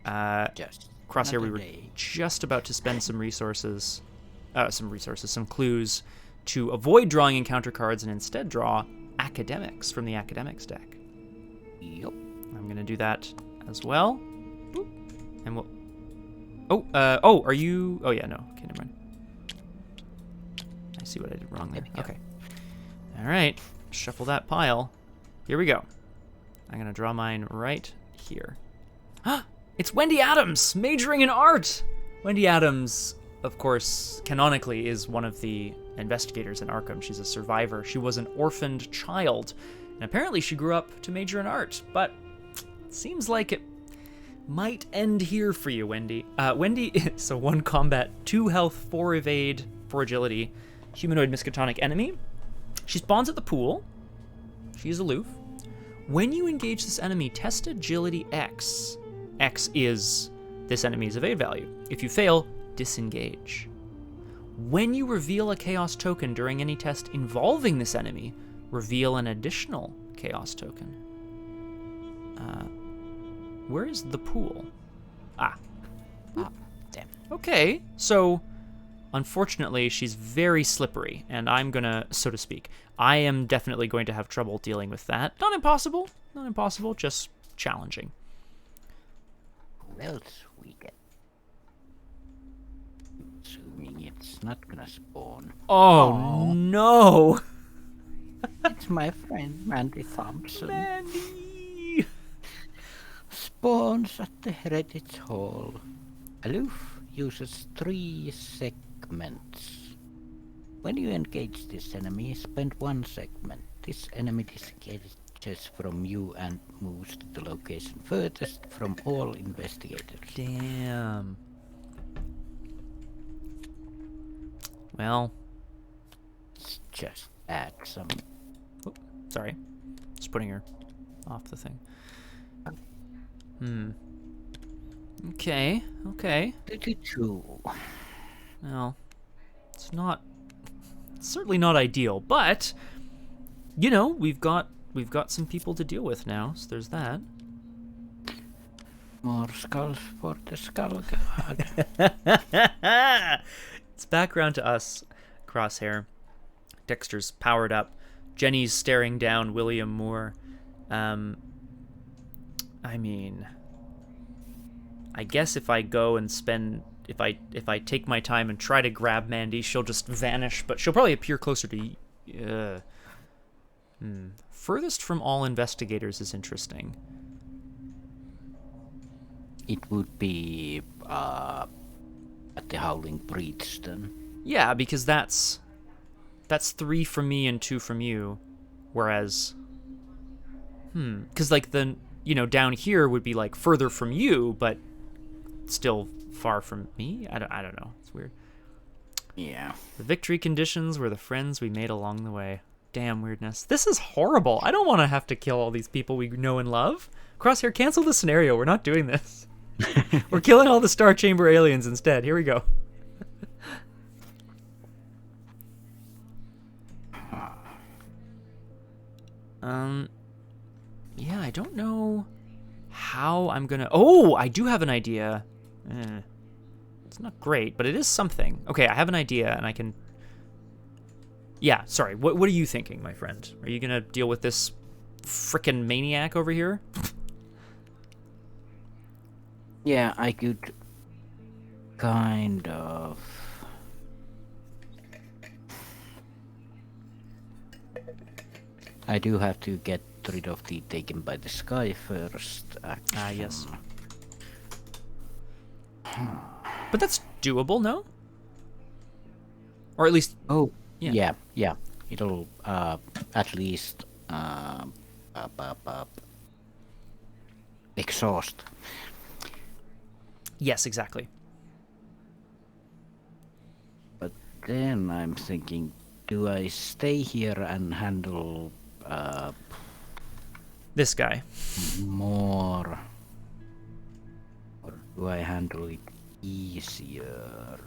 Crosshair, we were just about to spend some clues to avoid drawing encounter cards and instead draw academics from the academics deck. Yup. I'm going to do that as well. Boop. And we'll... are you... Oh, yeah, no. Okay, never mind. I see what I did wrong there. Okay. All right. Shuffle that pile. Here we go. I'm going to draw mine right here. It's Wendy Adams, majoring in art! Wendy Adams, of course, canonically is one of the investigators in Arkham. She's a survivor. She was an orphaned child, and apparently she grew up to major in art, but it seems like it might end here for you, Wendy. Wendy is a 1 combat, 2 health, 4 evade, 4 agility, humanoid miskatonic enemy. She spawns at the pool. She is aloof. When you engage this enemy, test agility X. X is this enemy's evade value. If you fail, disengage. When you reveal a chaos token during any test involving this enemy, reveal an additional chaos token. Where is the pool? Damn. Okay, so unfortunately she's very slippery, and I'm gonna, so to speak, I am definitely going to have trouble dealing with that. Not impossible, just challenging. Who else we get? Assuming it's not gonna spawn. Oh, no! It's my friend Mandy Thompson. Mandy! Spawns at the Heritage Hall. Aloof uses 3 segments. When you engage this enemy, spend 1 segment. This enemy disengages from you and moves to the location furthest from all investigators. Damn. Well, Let's just add some. sorry. Just putting her off the thing. Okay. 32. Well, it's certainly not ideal, but you know, we've got some people to deal with now, so there's that. More skulls for the skull god. It's back around to us, Crosshair. Dexter's powered up. Jenny's staring down William Moore. I mean, I guess if I go and if I take my time and try to grab Mandy, she'll just vanish, but she'll probably appear closer to Furthest from all investigators is interesting. It would be at the Howling Breach then. Yeah, because that's 3 from me and 2 from you, whereas because like the down here would be like further from you, but still far from me. I don't know. It's weird. Yeah. The victory conditions were the friends we made along the way. Damn weirdness. This is horrible. I don't want to have to kill all these people we know and love. Crosshair, cancel the scenario. We're not doing this. We're killing all the Star Chamber aliens instead. Here we go. Yeah, I don't know how I'm gonna... Oh, I do have an idea. It's not great, but it is something. Okay, I have an idea, and I can... Yeah, sorry. What are you thinking, my friend? Are you gonna deal with this frickin' maniac over here? Yeah, I could kind of... I do have to get rid of the Taken by the Sky first. Ah, yes. But that's doable, no? Or at least... Oh, yeah. yeah. It'll at least exhaust. Yes, exactly. But then I'm thinking, do I stay here and handle This guy. more, or do I handle it easier?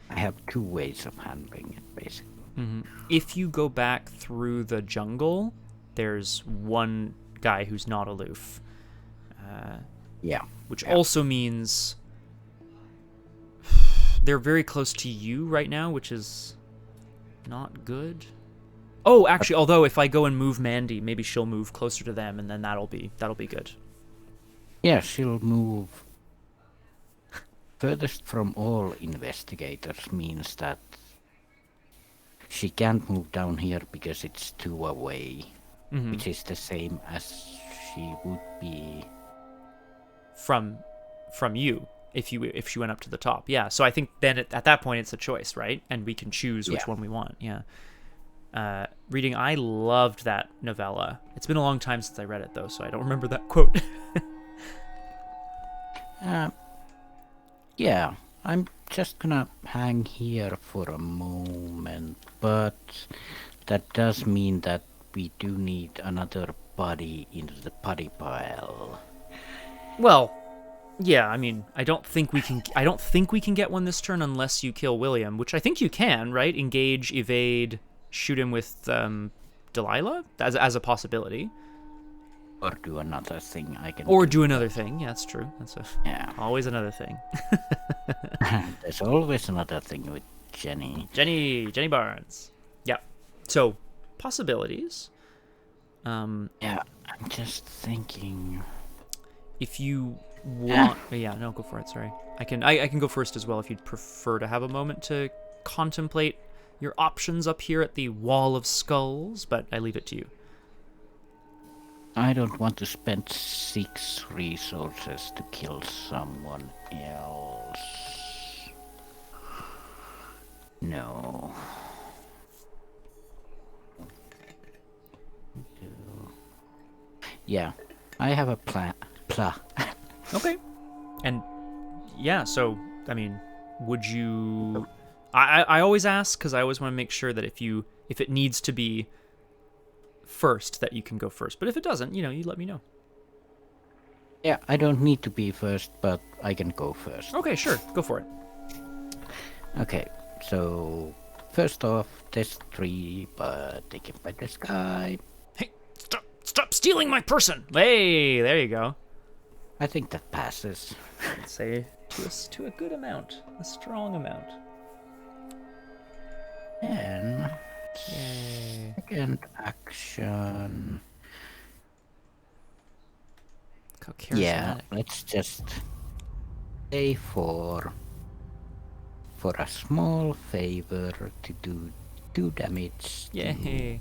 I have 2 ways of handling it, basically. If you go back through the jungle, there's one guy who's not aloof. Which also means they're very close to you right now, which is not good. Oh, actually, although if I go and move Mandy, maybe she'll move closer to them, and then that'll be good. Yeah, she'll move furthest from all investigators means that she can't move down here because it's 2 away, which is the same as she would be from you if she went up to the top. Yeah, so I think then at that point it's a choice, right? And we can choose which one we want. Yeah. Reading, I loved that novella. It's been a long time since I read it though, so I don't remember that quote. Yeah, I'm just gonna hang here for a moment, but that does mean that we do need another body into the body pile. Well, yeah, I mean, I don't think we can get one this turn unless you kill William, which I think you can, right? Engage, evade, shoot him with Delilah as a possibility. Or do another thing. Do another thing. Yeah, that's true. That's always another thing. There's always another thing with Jenny. Jenny Barnes. Yeah. So, possibilities. Yeah, I'm just thinking. If you want, no, go for it. Sorry, I can go first as well if you'd prefer to have a moment to contemplate your options up here at the Wall of Skulls, but I leave it to you. I don't want to spend 6 resources to kill someone else. No. Yeah, I have a plan. Okay. And yeah, so I mean, would you I always ask because I always want to make sure that if it needs to be first, that you can go first. But if it doesn't, you let me know. Yeah, I don't need to be first, but I can go first. Okay, sure. Go for it. Okay, so first off, test 3, but taken by this guy. Hey, stop stealing my person. Hey, there you go. I think that passes. I'd say to a good amount, a strong amount. And Yay. second action. How Yeah, charismatic. let's just say for a small favor to do 2 damage Yay. to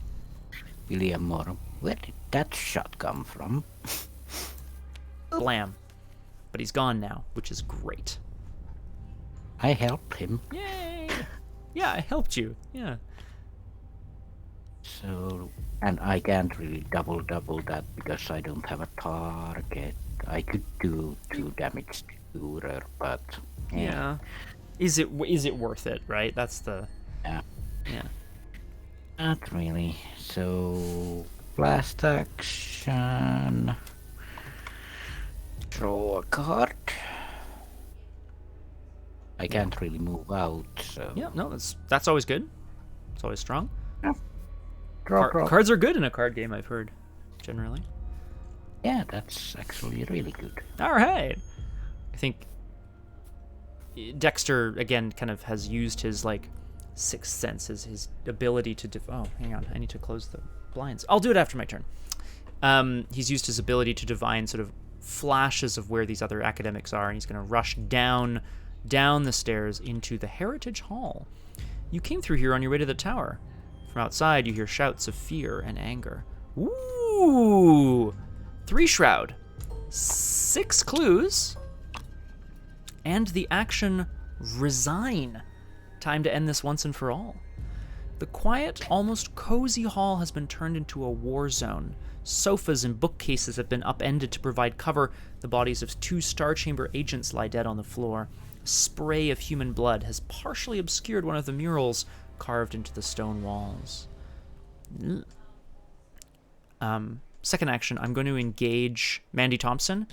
William Moore. Where did that shot come from? Blam. But he's gone now, which is great. I helped him. Yay. Yeah, I helped you. Yeah. So, and I can't really double that because I don't have a target. I could do 2 damage to Durer, but Yeah. Is it worth it, right? That's the... yeah, Yeah. not really. So, last action. Draw a card. I can't really move out, so Yeah, no, that's always good. It's always strong. draw. Cards are good in a card game, I've heard, generally. Yeah, that's actually really good. All right. I think Dexter, again, kind of has used his, sixth sense, his ability to... oh, hang on. I need to close the blinds. I'll do it after my turn. He's used his ability to divine sort of flashes of where these other academics are, and he's going to rush down the stairs into the Heritage Hall. You came through here on your way to the tower. From outside, you hear shouts of fear and anger. Ooh! 3 shroud. 6 clues. And the action resign. Time to end this once and for all. The quiet, almost cozy hall has been turned into a war zone. Sofas and bookcases have been upended to provide cover. The bodies of 2 Star Chamber agents lie dead on the floor. A spray of human blood has partially obscured one of the murals carved into the stone walls. Second action, I'm going to engage Mandy Thompson.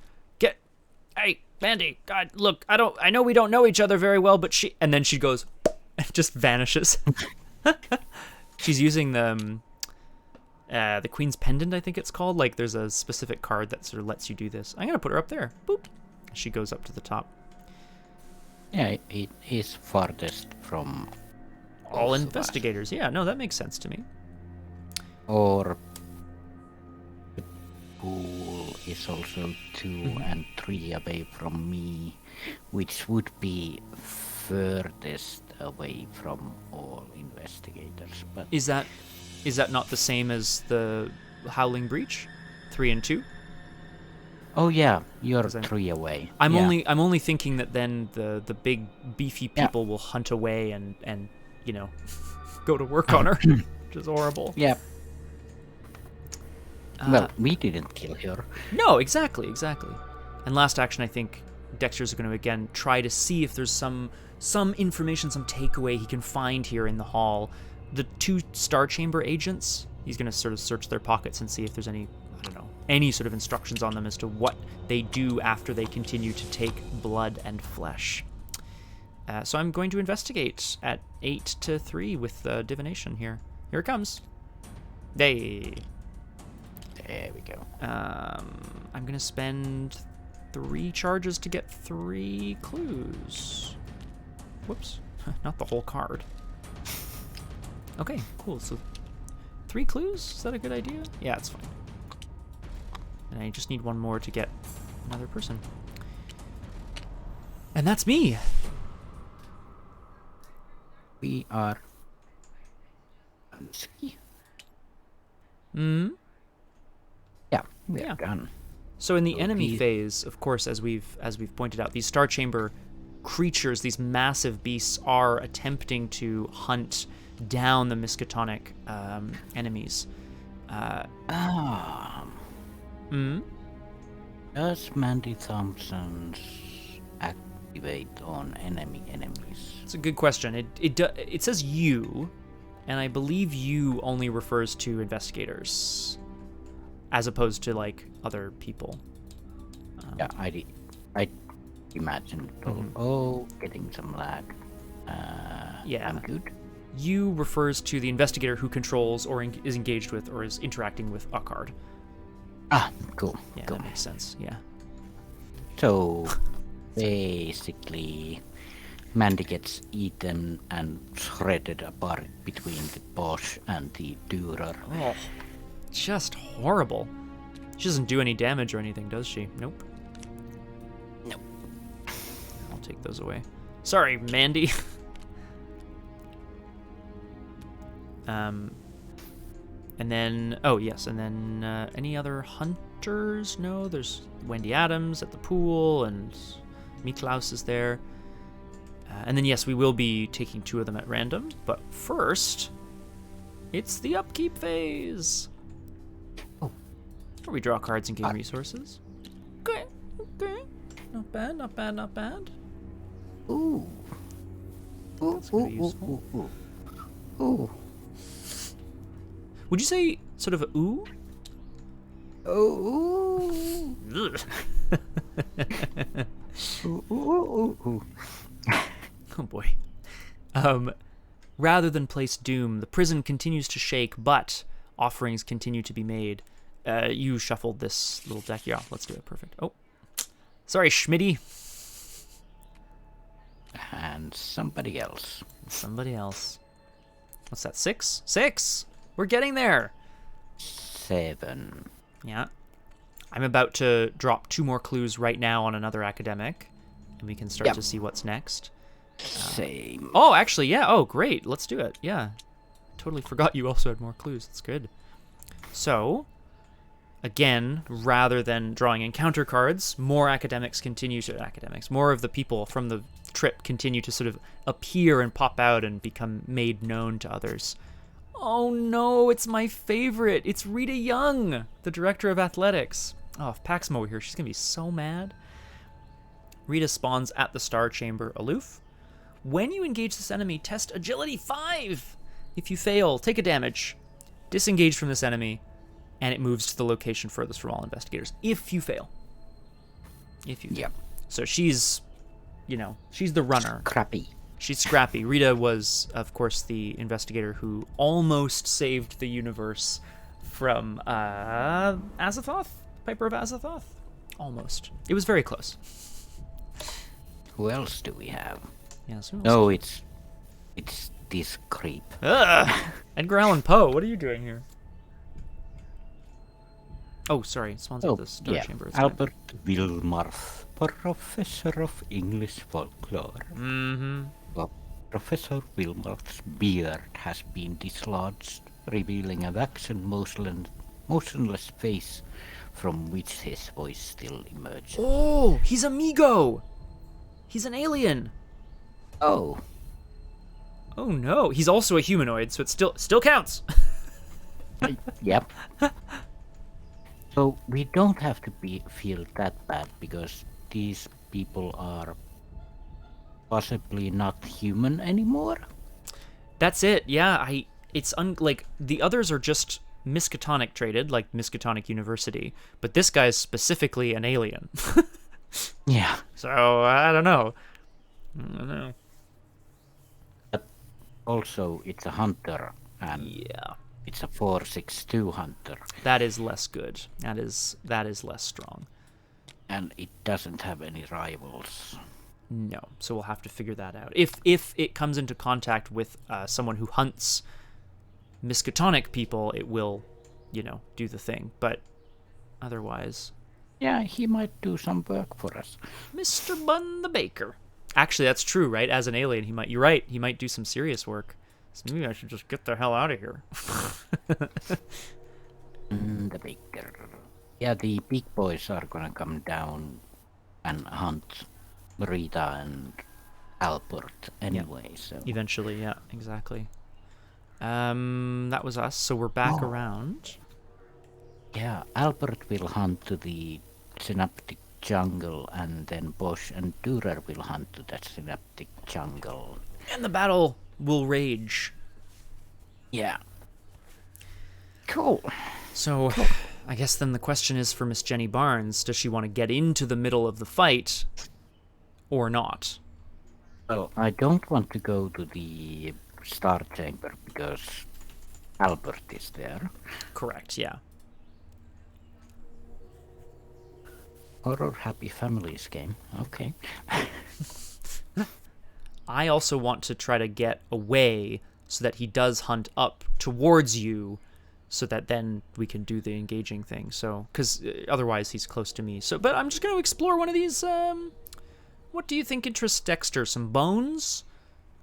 Hey, Mandy, God, look, I know we don't know each other very well, but and then she goes, and just vanishes. She's using the Queen's Pendant, I think it's called. There's a specific card that sort of lets you do this. I'm going to put her up there. Boop. She goes up to the top. Yeah, it is farthest from All both of us. investigators. Yeah, no, that makes sense to me. Or the pool is also 2 and 3 away from me, which would be furthest away from all investigators. But Is that not the same as the Howling Breach? 3 and 2? oh yeah, you're 'Cause I'm- 3 away. I'm Yeah. only thinking that then the big beefy people will hunt away and go to work on her, which is horrible. Yeah. Well, we didn't kill her. No, exactly. And last action, I think Dexter's going to again try to see if there's some information, some takeaway he can find here in the hall. The 2 Star Chamber agents, he's going to sort of search their pockets and see if there's any sort of instructions on them as to what they do after they continue to take blood and flesh. So I'm going to investigate at 8-3 with divination here. Here it comes. Hey. There we go. I'm going to spend 3 charges to get 3 clues. Whoops. Not the whole card. Okay, cool. So 3 clues? Is that a good idea? Yeah, it's fine. And I just need 1 more to get another person. And that's me. We are. Yeah, we're done. So in the enemy Okay. phase, of course, as we've pointed out, these Star Chamber creatures, these massive beasts, are attempting to hunt down the Miskatonic enemies. Does Mandy Thompson's activate on enemies? It's a good question. It says you, and I believe you only refers to investigators, as opposed to like other people. Yeah, I imagined. Oh, getting some lag. Yeah. I'm good. You refers to the investigator who controls or is engaged with or is interacting with a card. Ah, cool. Yeah, cool. that makes sense. Yeah. So basically, Mandy gets eaten and shredded apart between the boss and the Dürer. Oh, just horrible. She doesn't do any damage or anything, does she? Nope. Nope. I'll take those away. Sorry, Mandy. And then, oh yes, and then any other hunters? No, there's Wendy Adams at the pool, and Miklaus is there. And then yes, we will be taking 2 of them at random, but first, it's the upkeep phase. Oh. Where we draw cards and gain resources. Okay, okay. Not bad, not bad, not bad. Ooh. Ooh, That's gonna be useful. Ooh. Would you say sort of a ooh? Ooh. Oh boy. Rather than place doom, the prison continues to shake, but offerings continue to be made. You shuffled this little deck. Yeah, let's do it. Perfect. Oh, sorry, Schmitty. And somebody else. Somebody else. What's that? 6? 6! We're getting there. 7. Yeah. I'm about to drop 2 more clues right now on another academic, and we can start to see what's next. Same. Oh, actually, yeah. Oh, great. Let's do it. Yeah. Totally forgot you also had more clues. That's good. So, again, rather than drawing encounter cards, more of the people from the trip continue to sort of appear and pop out and become made known to others. Oh no, it's my favorite. It's Rita Young, the director of athletics. Oh, if Paxmo were here, she's going to be so mad. Rita spawns at the Star Chamber aloof. When you engage this enemy, test Agility 5. If you fail, take a damage. Disengage from this enemy, and it moves to the location furthest from all investigators. If you fail. Yep. So she's, she's the runner. Crappy. She's scrappy. Rita was, of course, the investigator who almost saved the universe from Azathoth? Piper of Azathoth? Almost. It was very close. Who else do we have? Yes. Who else? No, it's this creep. Edgar Allan Poe, what are you doing here? Oh, sorry. Spawns at the Star Chamber. It's Albert Wilmarth, Professor of English Folklore. Mm-hmm. Well, Professor Wilmarth's beard has been dislodged, revealing a waxen, motionless face from which his voice still emerges. Oh, he's Amigo! He's an alien! Oh. Oh no, he's also a humanoid, so it still counts! Yep. So we don't have to feel that bad because these people are possibly not human anymore. That's it. Yeah, like the others are just Miskatonic traded, like Miskatonic University, but this guy's specifically an alien. Yeah. So I don't know. But also, it's a hunter, and Yeah, it's a 4/6/2 hunter, that is less good. That is less strong. and it doesn't have any rivals. No, so we'll have to figure that out. If it comes into contact with someone who hunts Miskatonic people, it will, do the thing. But otherwise, Yeah, he might do some work for us. Mr. Bun the Baker. Actually, that's true, right? As an alien, you're right. He might do some serious work. So maybe I should just get the hell out of here. The baker. Yeah, the big boys are gonna come down and hunt Rita and Albert anyway, so... Eventually, yeah, exactly. That was us, so we're back around. Yeah, Albert will hunt to the synaptic jungle, and then Bosch and Dürer will hunt to that synaptic jungle. And the battle will rage. Yeah. Cool. So, I guess then the question is for Miss Jenny Barnes, does she want to get into the middle of the fight or not? Well, I don't want to go to the Star Chamber because Albert is there. Correct, yeah. Horror Happy Families game. Okay. I also want to try to get away so that he does hunt up towards you so that then we can do the engaging thing. So, because otherwise he's close to me. So, but I'm just going to explore one of these. What do you think interests Dexter? Some bones?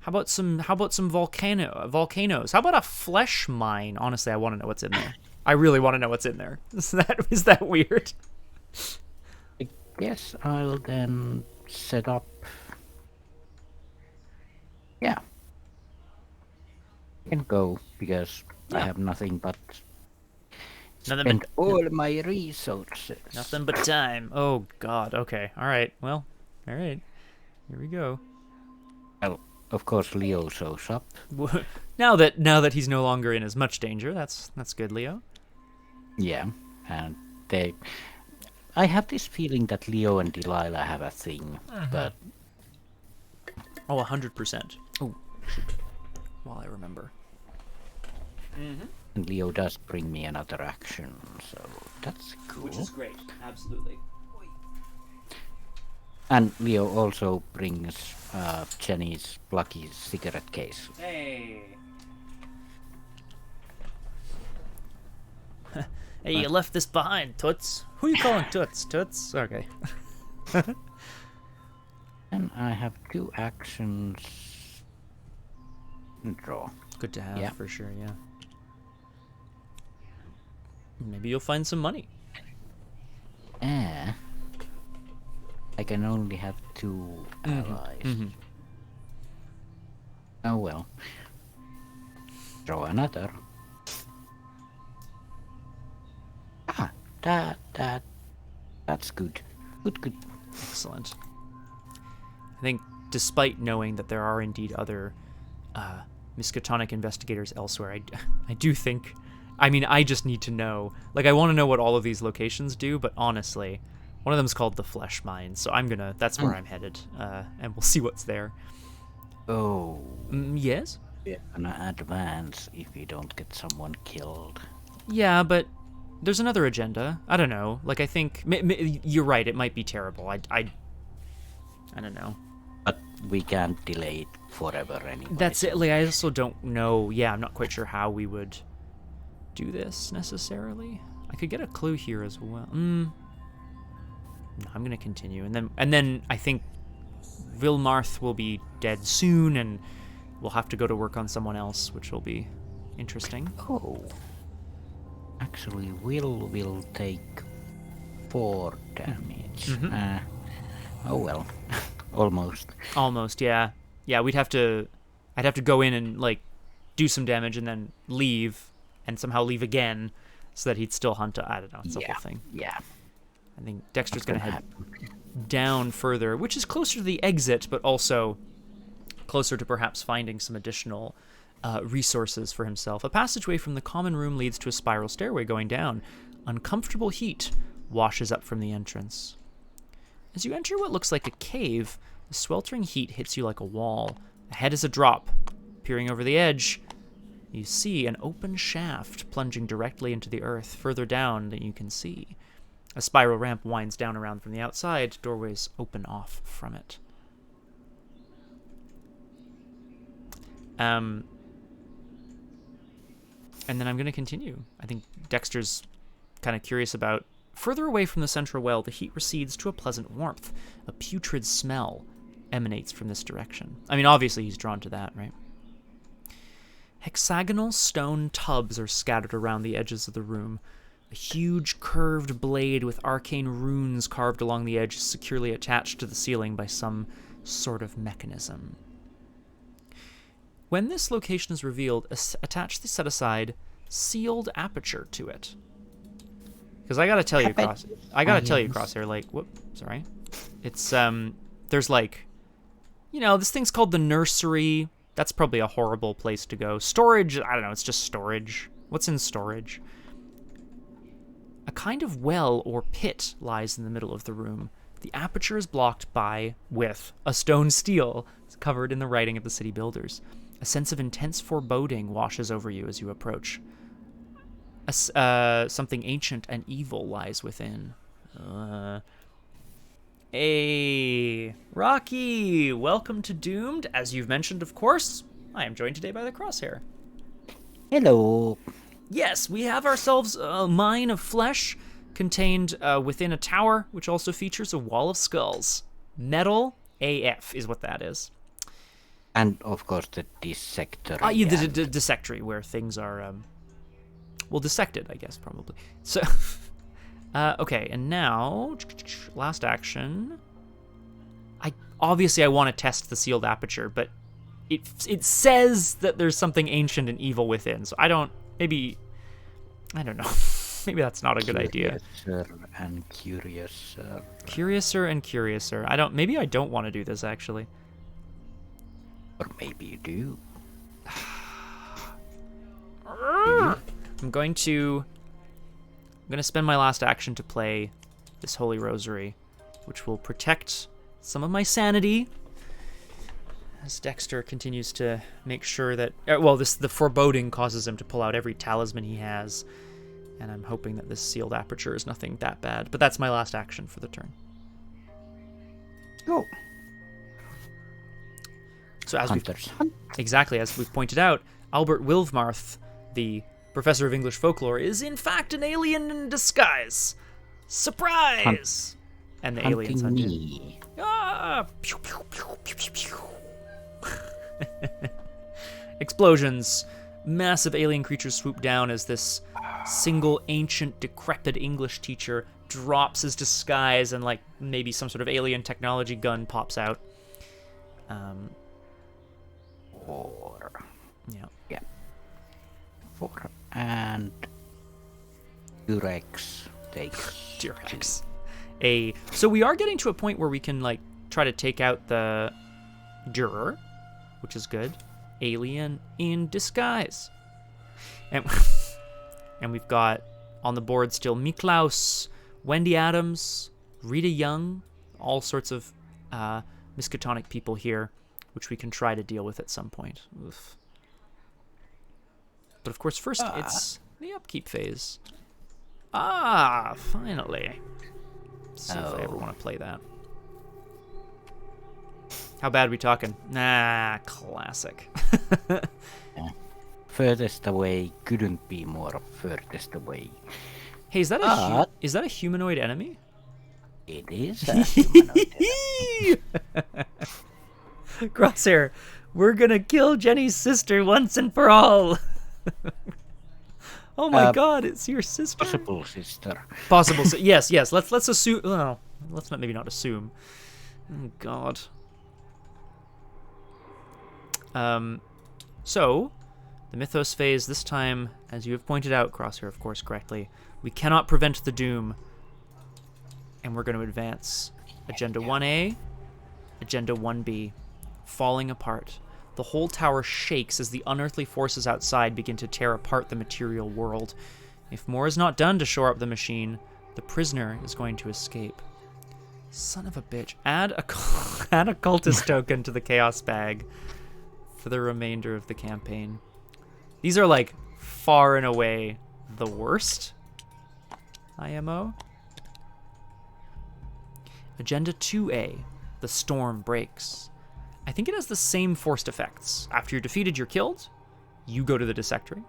How about some volcanoes? How about a flesh mine? Honestly, I want to know what's in there. I really want to know what's in there. Is that weird? I guess I'll then set up. Yeah. I can go because I have nothing but spend all my resources. Nothing but time. Oh God. Okay. All right. Well. All right. Here we go. Well, of course, Leo shows up. Now that he's no longer in as much danger, that's good, Leo. Yeah, and I have this feeling that Leo and Delilah have a thing, but... Oh, 100%. Oh, while I remember. And Leo does bring me another action, so that's cool. Which is great. Absolutely. And Leo also brings Jenny's lucky cigarette case. Hey. Hey, you left this behind, Toots. Who you calling Toots? Toots? Okay. And I have 2 actions. Draw. Good to have, for sure, yeah. Maybe you'll find some money. I can only have 2 allies. Oh well. Draw another. Ah, that's good. Good. Excellent. I think, despite knowing that there are indeed other Miskatonic investigators elsewhere, I do think... I mean, I just need to know... Like, I want to know what all of these locations do, but honestly, one of them's called the Flesh Mine, so that's where I'm headed, and we'll see what's there. Oh. Yes? Yeah. And advance if you don't get someone killed. Yeah, but there's another agenda. I don't know. Like, I think... you're right, it might be terrible. I don't know. But we can't delay it forever anyway. That's it. Like, I also don't know. Yeah, I'm not quite sure how we would do this necessarily. I could get a clue here as well. No, I'm gonna continue, and then I think Vilmarth will be dead soon, and we'll have to go to work on someone else, which will be interesting. Oh. Actually, will take 4 damage. Oh well. Almost, yeah. Yeah, I'd have to go in and, like, do some damage and then leave, and somehow leave again, so that he'd still hunt. I don't know, it's the whole thing. Yeah. I think Dexter's going to head down further, which is closer to the exit, but also closer to perhaps finding some additional resources for himself. A passageway from the common room leads to a spiral stairway going down. Uncomfortable heat washes up from the entrance. As you enter what looks like a cave, the sweltering heat hits you like a wall. Ahead is a drop. Peering over the edge, you see an open shaft plunging directly into the earth, further down than you can see. A spiral ramp winds down around from the outside, doorways open off from it. And then I'm going to continue. I think Dexter's kind of curious about... Further away from the central well, the heat recedes to a pleasant warmth. A putrid smell emanates from this direction. I mean, obviously he's drawn to that, right? Hexagonal stone tubs are scattered around the edges of the room. A huge curved blade with arcane runes carved along the edge is securely attached to the ceiling by some sort of mechanism. When this location is revealed, attach the set-aside sealed aperture to it. Because I gotta tell you, Crosshair, like, whoop, sorry. It's, there's like, you know, this thing's called the nursery. That's probably a horrible place to go. Storage, I don't know, it's just storage. What's in storage? A kind of well or pit lies in the middle of the room. The aperture is blocked with a stone stele covered in the writing of the city builders. A sense of intense foreboding washes over you as you approach. Something ancient and evil lies within. Hey, Rocky! Welcome to Doomed. As you've mentioned, of course, I am joined today by the Crosshair. Hello. Yes, we have ourselves a mine of flesh contained within a tower, which also features a wall of skulls. Metal AF is what that is. And of course the dissector. The dissectory, where things are, well, dissected, I guess, probably. So, okay, and now, last action. I want to test the sealed aperture, but it says that there's something ancient and evil within, so I don't know. Maybe that's not a good idea. Curiouser and curiouser. Curiouser and curiouser. Maybe I don't want to do this, actually. Or maybe you do. I'm going to spend my last action to play this Holy Rosary, which will protect some of my sanity as Dexter continues to make sure that, the foreboding causes him to pull out every talisman he has, and I'm hoping that this sealed aperture is nothing that bad. But that's my last action for the turn. Oh. So as we've pointed out, Albert Wilfmarth, the professor of English folklore, is in fact an alien in disguise. Surprise! And the aliens hunt me. Ah! Pew, pew, pew, pew, pew, pew. Explosions. Massive alien creatures swoop down as this single ancient decrepit English teacher drops his disguise, and like maybe some sort of alien technology gun pops out. Yeah. 4 and Durex takes Durex. So we are getting to a point where we can like try to take out the Durer, which is good. Alien in disguise. And we've got on the board still Miklaus, Wendy Adams, Rita Young, all sorts of Miskatonic people here, which we can try to deal with at some point. Oof. But of course, first it's the upkeep phase. Finally. Let's see if I ever want to play that. How bad are we talking? Nah, classic. Yeah. Furthest away couldn't be more furthest away. Hey, is that a humanoid enemy? It is a humanoid enemy. Crosshair, we're gonna kill Jenny's sister once and for all. Oh my God, it's your sister. Possible sister. Possible. Yes. Let's assume. Well, let's maybe not assume. Oh God. So, the mythos phase this time, as you have pointed out, Crosshair, of course, correctly, we cannot prevent the doom, and we're going to advance. Agenda 1A, Agenda 1B, falling apart. The whole tower shakes as the unearthly forces outside begin to tear apart the material world. If more is not done to shore up the machine, the prisoner is going to escape. Son of a bitch. Add a cultist token to the chaos bag for the remainder of the campaign. These are like far and away the worst IMO. Agenda 2A, the storm breaks. I think it has the same forced effects. After you're defeated, you're killed. You go to the dissectory.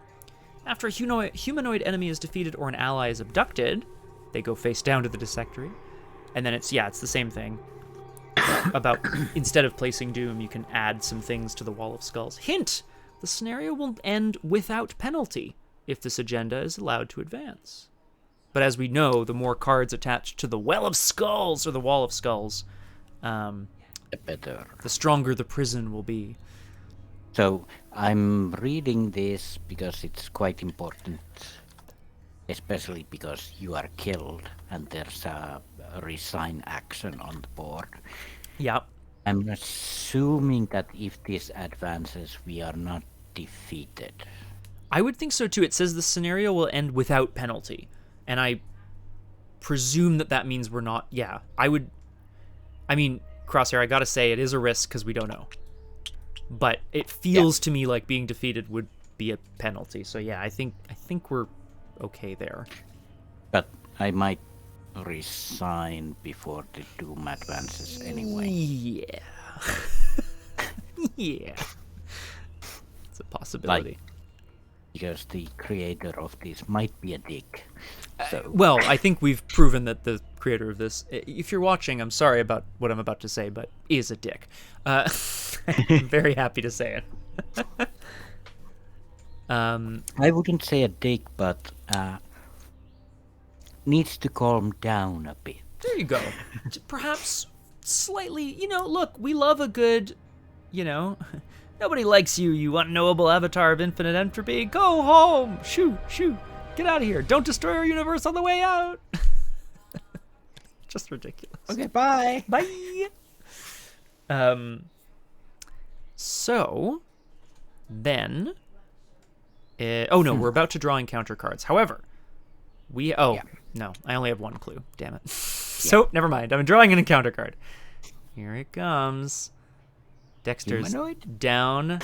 After a humanoid enemy is defeated or an ally is abducted, they go face down to the dissectory. And then it's the same thing. About instead of placing doom, you can add some things to the wall of skulls. Hint! The scenario will end without penalty if this agenda is allowed to advance. But as we know, the more cards attached to the well of skulls or the wall of skulls, the better. The stronger the prison will be. So I'm reading this because it's quite important especially because you are killed and there's a resign action on the board. Yeah. I'm assuming that if this advances, we are not defeated. I would think so too. It says the scenario will end without penalty. And I presume that means we're not. Yeah. I mean, Crosshair, I gotta say, it is a risk because we don't know. But it feels to me like being defeated would be a penalty. So yeah, I think we're okay there. But I might resign before the doom advances anyway. Yeah. Yeah. It's a possibility. Because the creator of this might be a dick. So. Well, I think we've proven that the creator of this, if you're watching, I'm sorry about what I'm about to say, but is a dick. I'm very happy to say it. I wouldn't say a dick, but needs to calm down a bit. There you go. Perhaps slightly, look, we love a good, nobody likes you, you unknowable avatar of infinite entropy. Go home. Shoo. Get out of here. Don't destroy our universe on the way out. Just ridiculous. Okay, bye. Bye. So, then... we're about to draw encounter cards. However, no, I only have one clue. Damn it. So, never mind. I'm drawing an encounter card. Here it comes. Dexter's down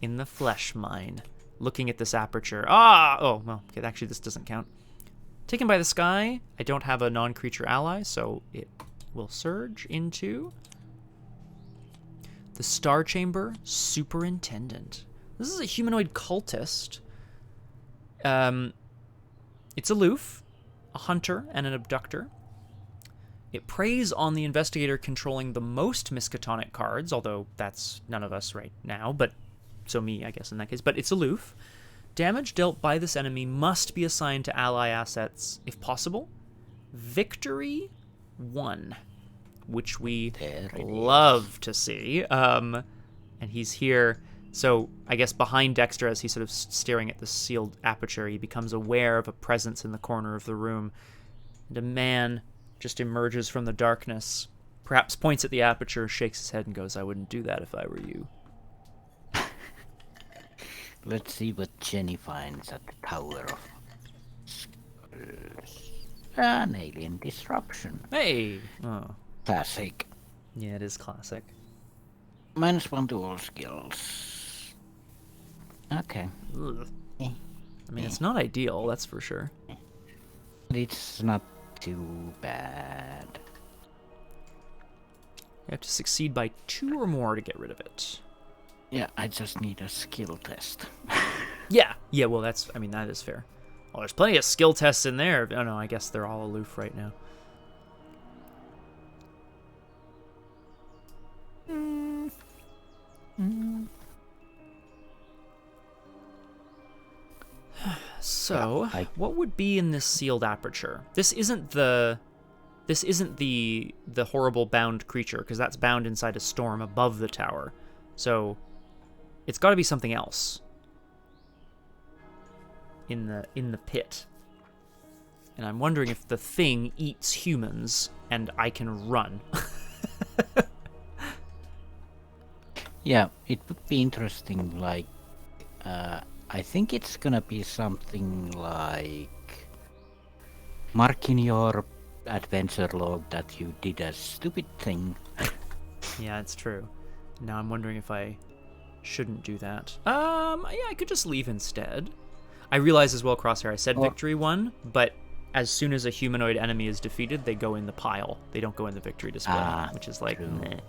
in the flesh mine, looking at this aperture. Okay, actually, this doesn't count. Taken by the sky. I don't have a non-creature ally, so it will surge into the Star Chamber Superintendent. This is a humanoid cultist. It's aloof, a hunter, and an abductor. It preys on the investigator controlling the most Miskatonic cards, although that's none of us right now, so me, I guess, in that case. But it's aloof. Damage dealt by this enemy must be assigned to ally assets, if possible. Victory 1, which we love to see. And he's here. So I guess behind Dexter, as he's sort of staring at the sealed aperture, he becomes aware of a presence in the corner of the room. And a man just emerges from the darkness, perhaps points at the aperture, shakes his head, and goes, "I wouldn't do that if I were you." Let's see what Jenny finds at the Tower of an alien disruption. Hey! Oh. Classic. Yeah, it is classic. -1 to all skills. Okay. Ugh. I mean, it's not ideal, that's for sure. It's not too bad. You have to succeed by 2 or more to get rid of it. Yeah, I just need a skill test. Yeah, well, that is fair. Well, there's plenty of skill tests in there. Oh, no, I guess they're all aloof right now. So, what would be in this sealed aperture? This isn't the horrible bound creature, because that's bound inside a storm above the tower. So, it's got to be something else in the pit. And I'm wondering if the thing eats humans and I can run. Yeah, it would be interesting, like, I think it's gonna be something like mark in your adventure log that you did a stupid thing. Yeah, it's true. Now I'm wondering if I shouldn't do that. Yeah, I could just leave instead. I realize as well, Crosshair, I said victory 1, but as soon as a humanoid enemy is defeated, they go in the pile. They don't go in the victory display, which is like, meh.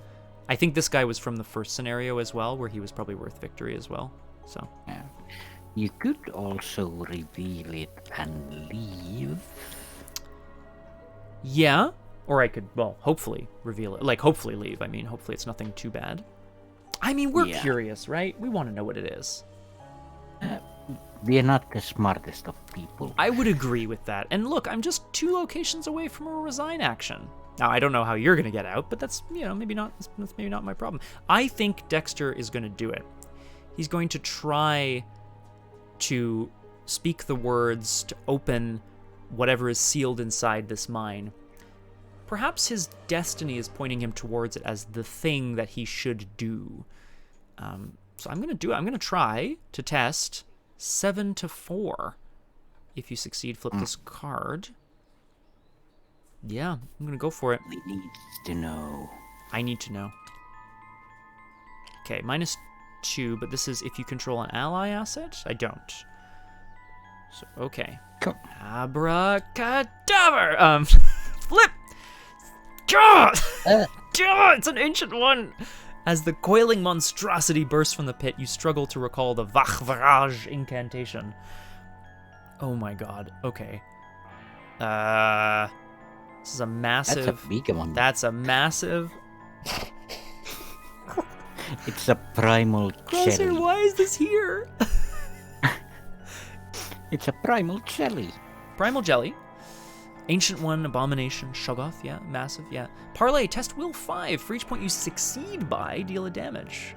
I think this guy was from the first scenario as well, where he was probably worth victory as well. So yeah. You could also reveal it and leave. Yeah, or I could, hopefully reveal it. Like, hopefully leave. I mean, hopefully it's nothing too bad. I mean, we're curious, right? We want to know what it is. We're not the smartest of people. I would agree with that. And look, I'm just 2 locations away from a resign action. Now, I don't know how you're going to get out, but that's, maybe not my problem. I think Dexter is going to do it. He's going to try to speak the words to open whatever is sealed inside this mine. Perhaps his destiny is pointing him towards it as the thing that he should do. So I'm gonna try to test 7 to 4. If you succeed, flip this card. Yeah, I'm gonna go for it. We need to know. I need to know. Okay, -2, but this is if you control an ally asset? I don't. So, okay. Cool. Abracadabra! Flip! God! It's an ancient one! As the coiling monstrosity bursts from the pit, you struggle to recall the Vachvaraj incantation. Oh my god. Okay. This is a massive... That's a big one. That's a massive... It's a primal Crosshare, jelly. why is this here? It's a primal jelly. Primal jelly. Ancient one, abomination, Shoggoth, yeah, massive, yeah. Parlay, test will 5. For each point you succeed by, deal a damage.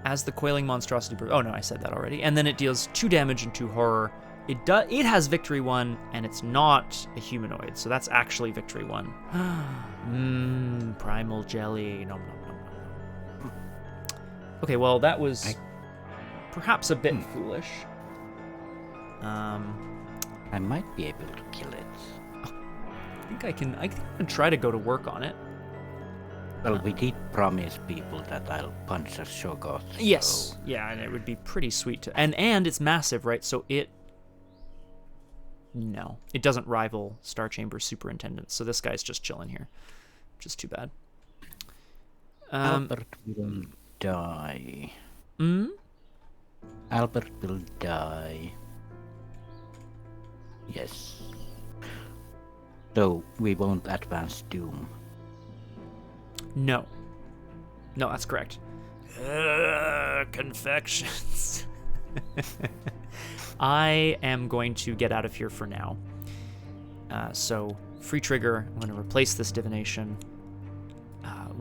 As the coiling monstrosity... Oh no, I said that already. And then it deals 2 damage and 2 horror. It has victory 1, and it's not a humanoid, so that's actually victory 1. Primal jelly. Nom nom nom nom. Okay, well that was perhaps a bit foolish. I might be able to kill it. I think I can try to go to work on it. Well, we did promise people that I'll punch a Shoggoth. Yes. So... Yeah, and it would be pretty sweet to... And it's massive, right? So it... No. It doesn't rival Star Chamber Superintendent, so this guy's just chilling here. Which is too bad. Albert will die. Albert will die. Yes. Though we won't advance Doom. No. No, that's correct. Confections. I am going to get out of here for now. So, free trigger. I'm going to replace this divination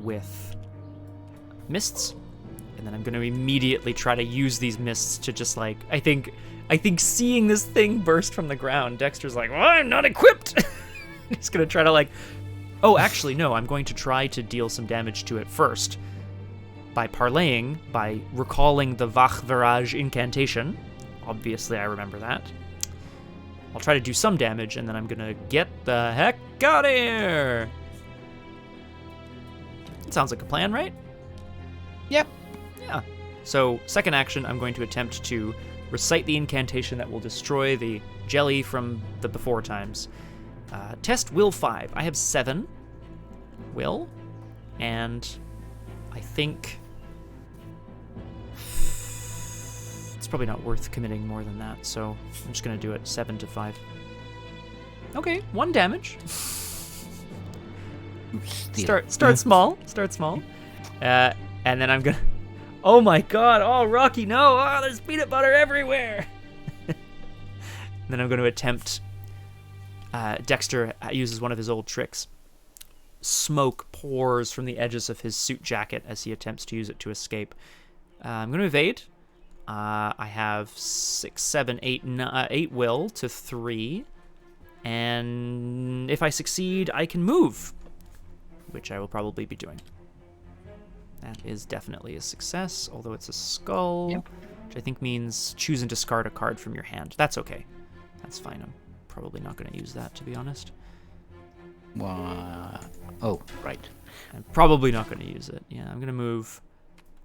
with mists. And then I'm going to immediately try to use these mists to just like... I think seeing this thing burst from the ground, Dexter's like, well, I'm not equipped! He's going to try to like... Oh, actually, no, I'm going to try to deal some damage to it first. By parlaying, by recalling the Vachvaraj incantation. Obviously, I remember that. I'll try to do some damage, and then I'm going to get the heck out of here! It sounds like a plan, right? Yep. Yeah. So, second action, I'm going to attempt to recite the incantation that will destroy the jelly from the before times. Test will 5. I have 7 will, and I think it's probably not worth committing more than that, so I'm just going to do it 7 to 5. Okay, 1 damage. Start small. Start small. And then I'm going to... Oh my god, oh Rocky, no! Oh, there's peanut butter everywhere! Then I'm going to attempt... Dexter uses one of his old tricks. Smoke pours from the edges of his suit jacket as he attempts to use it to escape. I'm going to evade. I have 6, 7, 8, 8 will to 3. And if I succeed, I can move. Which I will probably be doing. That is definitely a success, although it's a skull. Yep. Which I think means choose and discard a card from your hand. That's okay. That's fine. I'm probably not going to use that, to be honest. Oh, right. I'm probably not going to use it. Yeah, I'm going to move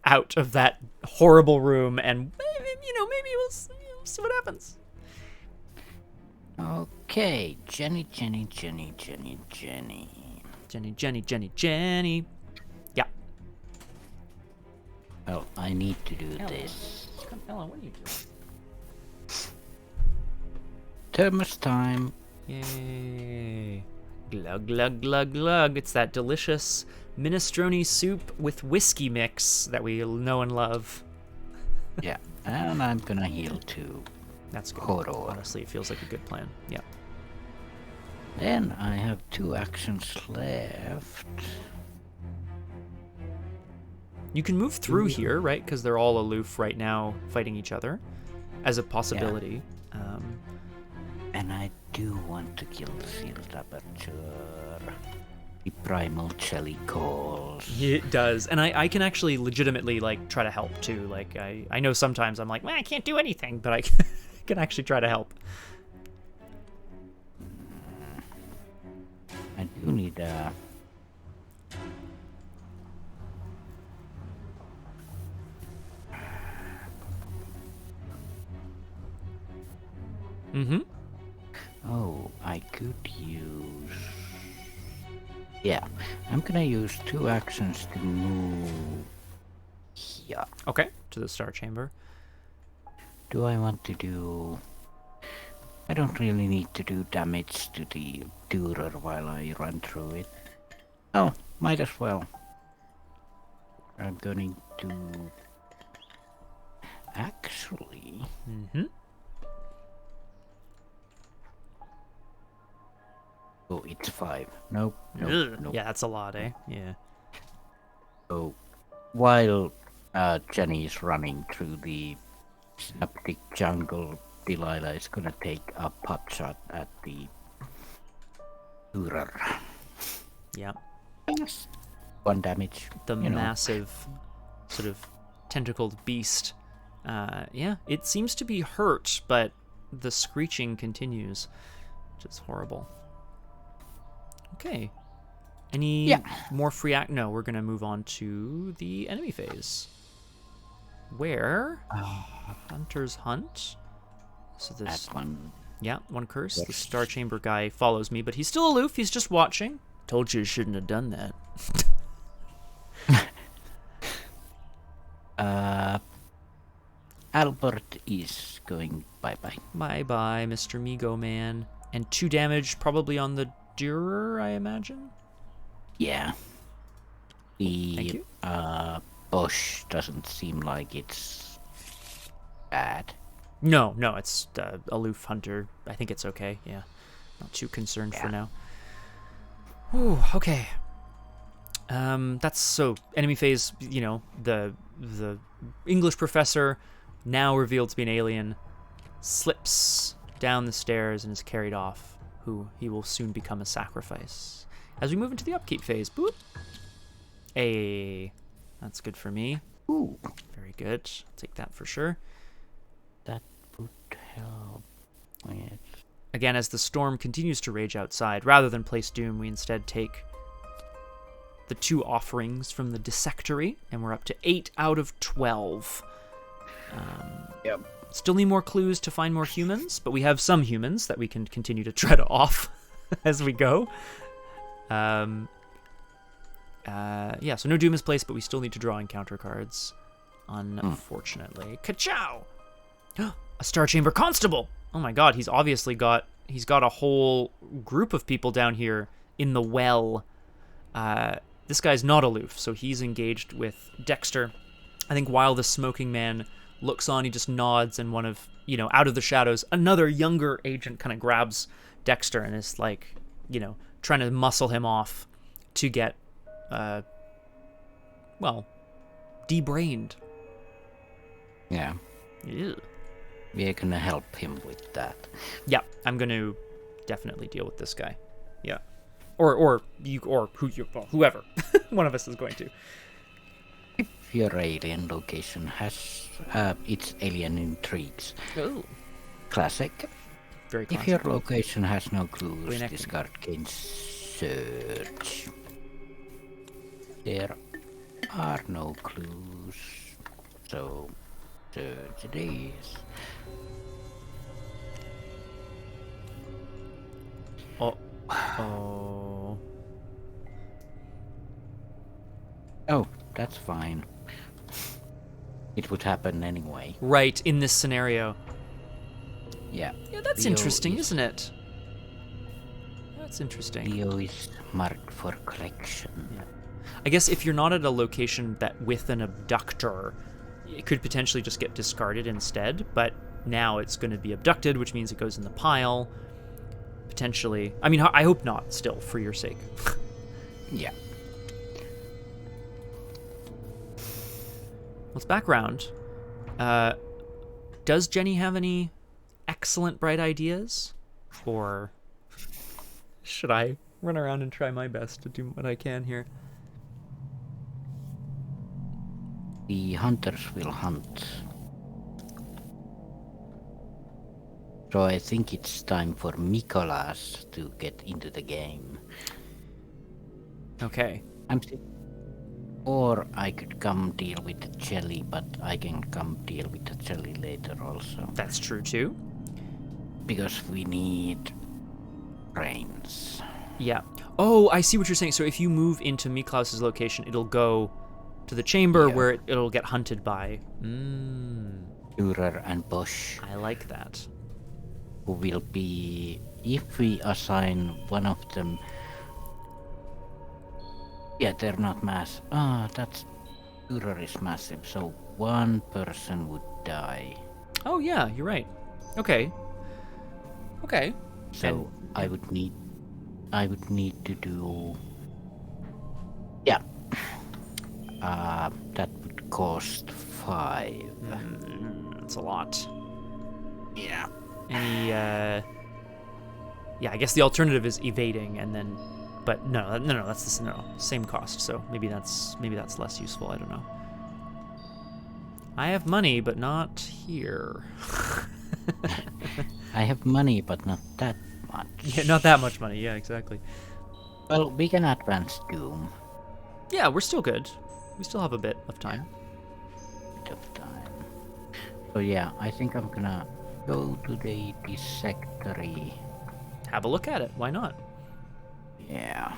out of that horrible room, and maybe we'll see what happens. Okay, Jenny. Jenny. Yeah. Well, I need to do this. Ella, what are you doing? Thermos time. Yay. Glug, glug, glug, glug. It's that delicious minestrone soup with whiskey mix that we know and love. Yeah, and I'm gonna heal too. That's good. Horror. Honestly, it feels like a good plan. Yeah. Then I have 2 actions left. You can move through here, right? Because they're all aloof right now, fighting each other, as a possibility. And do want to kill Sealed Aperture. The primal jelly calls. It does, and I can actually legitimately like try to help too. Like I know sometimes I'm like, well, I can't do anything, but I can actually try to help. I do need a... Mm-hmm. Oh, I could use... Yeah, I'm gonna use 2 actions to move here. Okay, to the Star Chamber. Do I want to do... I don't really need to do damage to the Durer while I run through it. Oh, might as well. I'm going to... Actually... Mm-hmm. Oh, it's 5. Nope, nope, nope. Yeah, that's a lot, eh? Yeah. So, while Jenny is running through the synaptic jungle, Delilah is gonna take a pot shot at the Durer. Yeah. Yes. 1 damage. The you know. massive, sort of tentacled beast. Yeah, it seems to be hurt, but the screeching continues, which is horrible. Okay. Any more free act? No, we're gonna move on to the enemy phase, where hunters hunt. So this That one. Yeah, 1 curse. Yes. The Star Chamber guy follows me, but he's still aloof. He's just watching. Told you shouldn't have done that. Albert is going bye-bye. Bye-bye, Mr. Migo Man. And 2 damage probably on the Durer, I imagine? Yeah. Thank The you. bush doesn't seem like it's bad. No, it's aloof hunter. I think it's okay, yeah. Not too concerned for now. Whew, okay. That's so enemy phase, you know, the English professor, now revealed to be an alien, slips down the stairs and is carried off. He will soon become a sacrifice. As we move into the upkeep phase, boop. Hey, that's good for me. Ooh, Very good. I'll take that for sure. that would help with... Again, as the storm continues to rage outside, rather than place doom, we instead take the 2 offerings from the dissectory, and we're up to 8 out of 12. Yep. Still need more clues to find more humans, but we have some humans that we can continue to tread off as we go. Yeah, so no doom is placed, but we still need to draw encounter cards, unfortunately. Ka-chow! A Star Chamber Constable! Oh my god, he's obviously got a whole group of people down here in the well. This guy's not aloof, so he's engaged with Dexter. I think while the smoking man looks on, he just nods, and one of, out of the shadows, another younger agent kind of grabs Dexter and is like, trying to muscle him off to get, debrained. Yeah. Ew. We're gonna help him with that. Yeah, I'm going to definitely deal with this guy. Yeah. Or whoever. One of us is going to. If your alien location has its alien intrigues. Oh. Classic. Very classic. If your location has no clues, Reenactment. this card can search. There are no clues, so search it is. Oh. Oh, that's fine. It would happen anyway. Right, in this scenario. Yeah. Yeah, that's Leo interesting, is- isn't it? That's interesting. Leo is marked for collection. Yeah. I guess if you're not at a location that with an abductor, it could potentially just get discarded instead, but now it's going to be abducted, which means it goes in the pile. Potentially. I mean, I hope not, still, for your sake. Yeah. Let's back around. Does Jenny have any excellent bright ideas? Or should I run around and try my best to do what I can here? The hunters will hunt. So I think it's time for Mikolas to get into the game. Okay. Or I could come deal with the jelly, but I can come deal with the jelly later also. That's true too. Because we need brains. Yeah. Oh, I see what you're saying. So if you move into Miklaus's location, it'll go to the chamber where it'll get hunted by. Dürer and Bosch. I like that. Who will be, if we assign one of them. Yeah, they're not mass. That's Dürer is massive, so one person would die. Oh yeah, you're right. Okay. Okay. So I would need to do. Yeah. That would cost 5. That's a lot. Yeah. Any yeah, I guess the alternative is evading and then, but no, that's the same cost. So maybe that's less useful. I don't know. I have money, but not here. I have money, but not that much. Yeah, not that much money. Yeah, exactly. Well, we can advance Doom. Yeah, we're still good. We still have a bit of time. Bit of time. So yeah, I think I'm gonna go to the dissectory. Have a look at it. Why not? Yeah.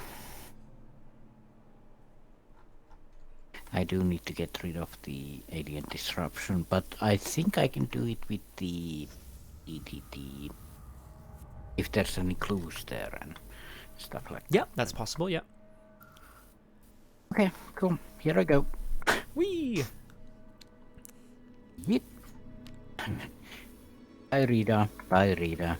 I do need to get rid of the alien disruption, but I think I can do it with the EDD. If there's any clues there and stuff like that. Yeah, that's possible. Yeah. Okay, cool. Here I go. Whee! Yep. Bye, Rita. Bye, Rita.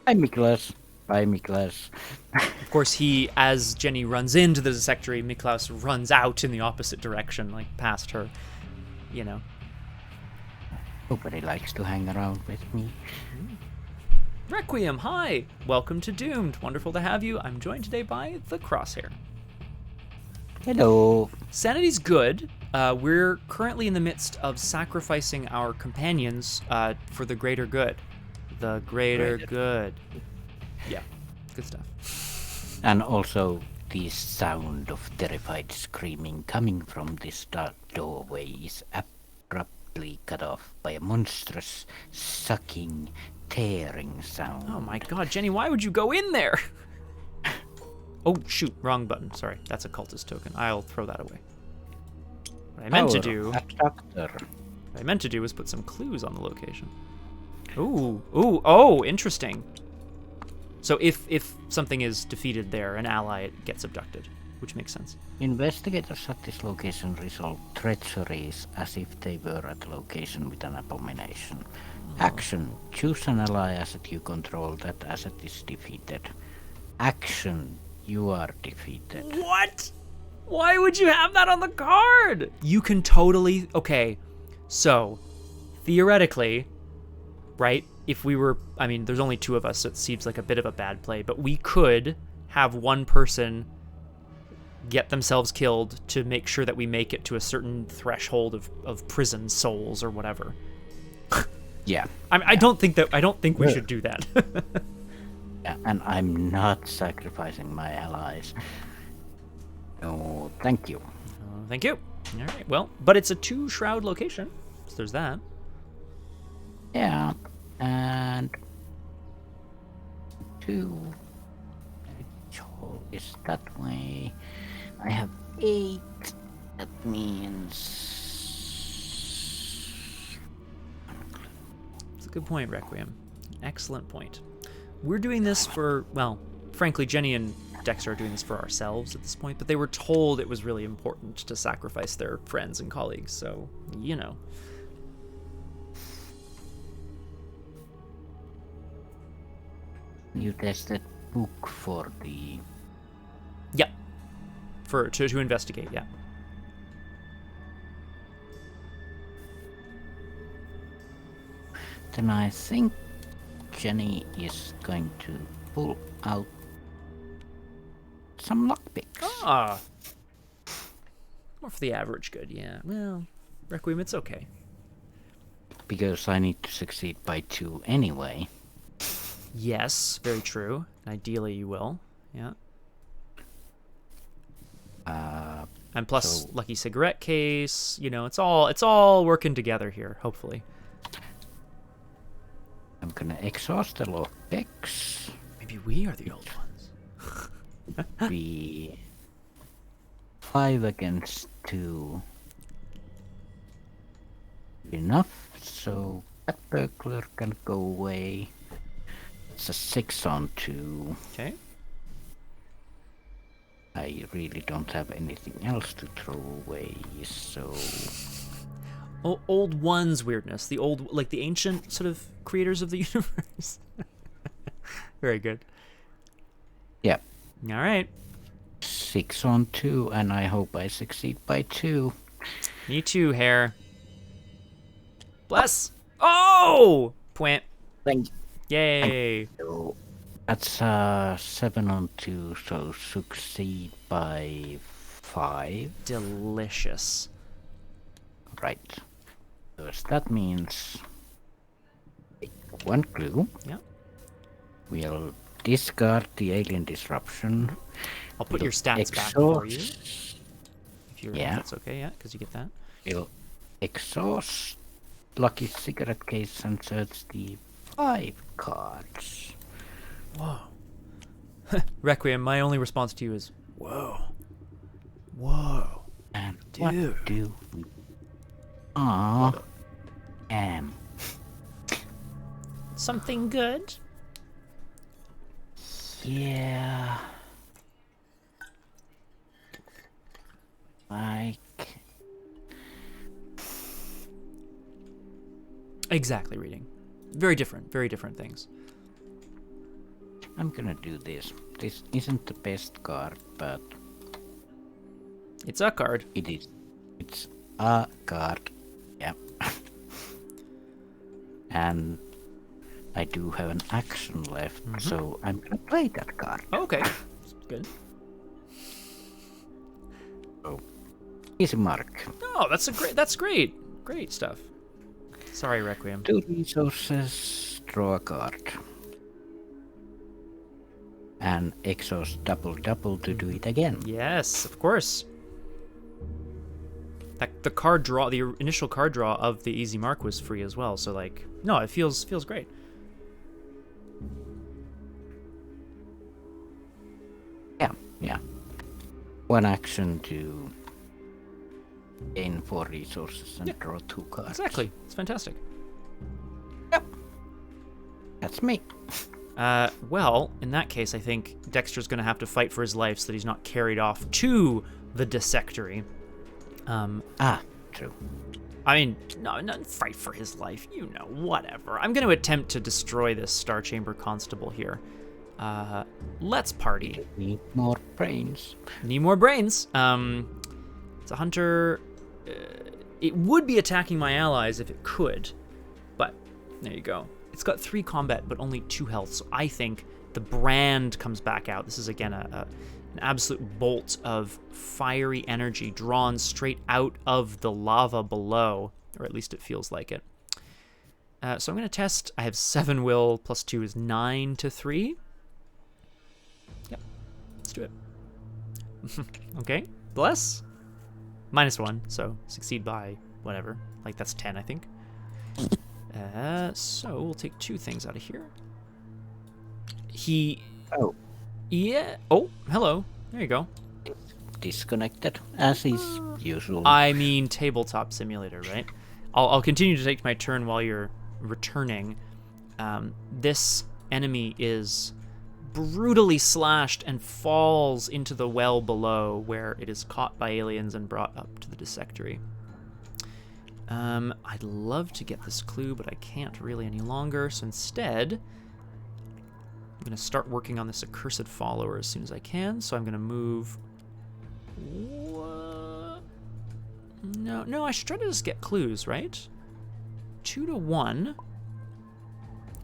Bye, Miklas. Bye, Miklas. Of course, he, as Jenny runs into the dissectory, Miklaus runs out in the opposite direction, like past her, you know. Nobody likes to hang around with me. Requiem, hi! Welcome to Doomed. Wonderful to have you. I'm joined today by the Crosshair. Hello. Sanity's good. We're currently in the midst of sacrificing our companions for the greater good. The greater good. Yeah, good stuff. And also the sound of terrified screaming coming from this dark doorway is abruptly cut off by a monstrous, sucking, tearing sound. Oh my god, Jenny, why would you go in there? Oh, shoot, wrong button. Sorry, that's a cultist token. I'll throw that away. What I meant to do... Abductor. What I meant to do was put some clues on the location. Ooh, oh, interesting. So if something is defeated there, an ally gets abducted, which makes sense. Investigators at this location resolve treacheries as if they were at the location with an abomination. Action. Choose an ally asset you control. That asset is defeated. Action. You are defeated. What? Why would you have that on the card? You can totally... Okay, so, theoretically, right, if we were... I mean, there's only 2 of us, so it seems like a bit of a bad play, but we could have one person get themselves killed to make sure that we make it to a certain threshold of prison souls or whatever. Yeah. I don't think we should do that. Yeah, and I'm not sacrificing my allies. No, thank you. Thank you. All right, well, but it's a 2-shroud location, so there's that. Yeah, and 2 is that way. I have 8. That means... It's a good point, Requiem. Excellent point. We're doing this for, well, frankly, Jenny and Dexter are doing this for ourselves at this point, but they were told it was really important to sacrifice their friends and colleagues, so, you know. You tested book for the... Yeah. To investigate, yeah. Then I think Jenny is going to pull out some lockpicks. Ah. More for the average good, yeah. Well, Requiem, it's okay. Because I need to succeed by 2 anyway. Yes, very true. Ideally, you will. Yeah. And plus, so- lucky cigarette case. You know, it's all working together here. Hopefully. I'm gonna exhaust the lockpicks. Maybe we are the old ones. Be 5 against 2. Enough, so that burglar can go away. It's a 6 on 2. Okay. I really don't have anything else to throw away, so Old ones weirdness. The old, like the ancient sort of creators of the universe. Very good. yeah, All right. 6 on 2, and I hope I succeed by 2. Me too, Hair. Bless. Oh! Point. Thank Yay. you. That's 7 on 2, so succeed by 5. Delicious. Right. So that means 1 clue. Yeah. We'll discard the alien disruption. I'll put your stats back for you. Exhaust. If Yeah. that's okay, yeah, because you get that. We'll exhaust lucky cigarette case and search the 5 cards. Whoa. Requiem, my only response to you is, whoa. Whoa. And Dude. what do we am? Something good? Yeah. Like, Exactly, reading. Very different things. I'm gonna do this. This isn't the best card, but It's a card. it is. It's a card. Yeah. And I do have an action left, so I'm gonna play that card. Oh, okay. Good. So, easy mark. Oh, that's great. Great stuff. Sorry, Requiem. 2 resources, draw a card. And exhaust double to do it again. Yes, of course. The card draw, the initial card draw of the easy mark was free as well. So like, no, it feels great. Yeah. 1 action to gain 4 resources and draw 2 cards. Exactly. It's fantastic. That's me. Well, in that case, I think Dexter's going to have to fight for his life so that he's not carried off to the dissectory. True. I mean, no, not fight for his life. You know, whatever. I'm going to attempt to destroy this Star Chamber Constable here. Let's party. Need more brains. Need more brains. It's a hunter. It would be attacking my allies if it could, but there you go. It's got 3 combat, but only 2 health, so I think the brand comes back out. This is, again, an absolute bolt of fiery energy drawn straight out of the lava below, or at least it feels like it. So I'm going to test. I have 7 will, plus 2 is 9 to 3. Yep, let's do it. Okay, bless. -1, so succeed by whatever. Like, that's 10, I think. So we'll take 2 things out of here. Oh. Yeah. Oh, hello. There you go. Disconnected, as is usual. I mean, tabletop simulator, right? I'll continue to take my turn while you're returning. This enemy is brutally slashed and falls into the well below, where it is caught by aliens and brought up to the dissectory. I'd love to get this clue, but I can't really any longer, so instead I'm going to start working on this accursed follower as soon as I can. So I'm going to move... No, I should try to just get clues, right? 2 to 1.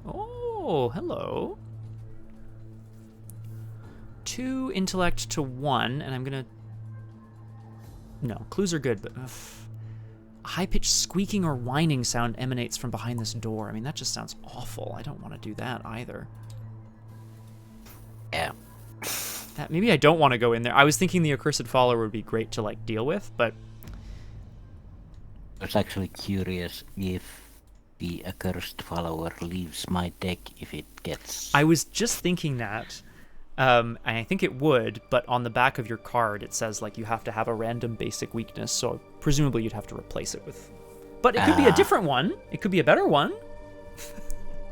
Oh, Oh, hello. 2 intellect to 1, and I'm gonna... No, clues are good, but... A high-pitched squeaking or whining sound emanates from behind this door. I mean, that just sounds awful. I don't want to do that either. Yeah. Maybe I don't want to go in there. I was thinking the accursed follower would be great to, like, deal with, but... I was actually curious if the accursed follower leaves my deck if it gets... I was just thinking that. And I think it would, but on the back of your card it says like you have to have a random basic weakness, so presumably you'd have to replace it with. But it could be a different one. It could be a better one.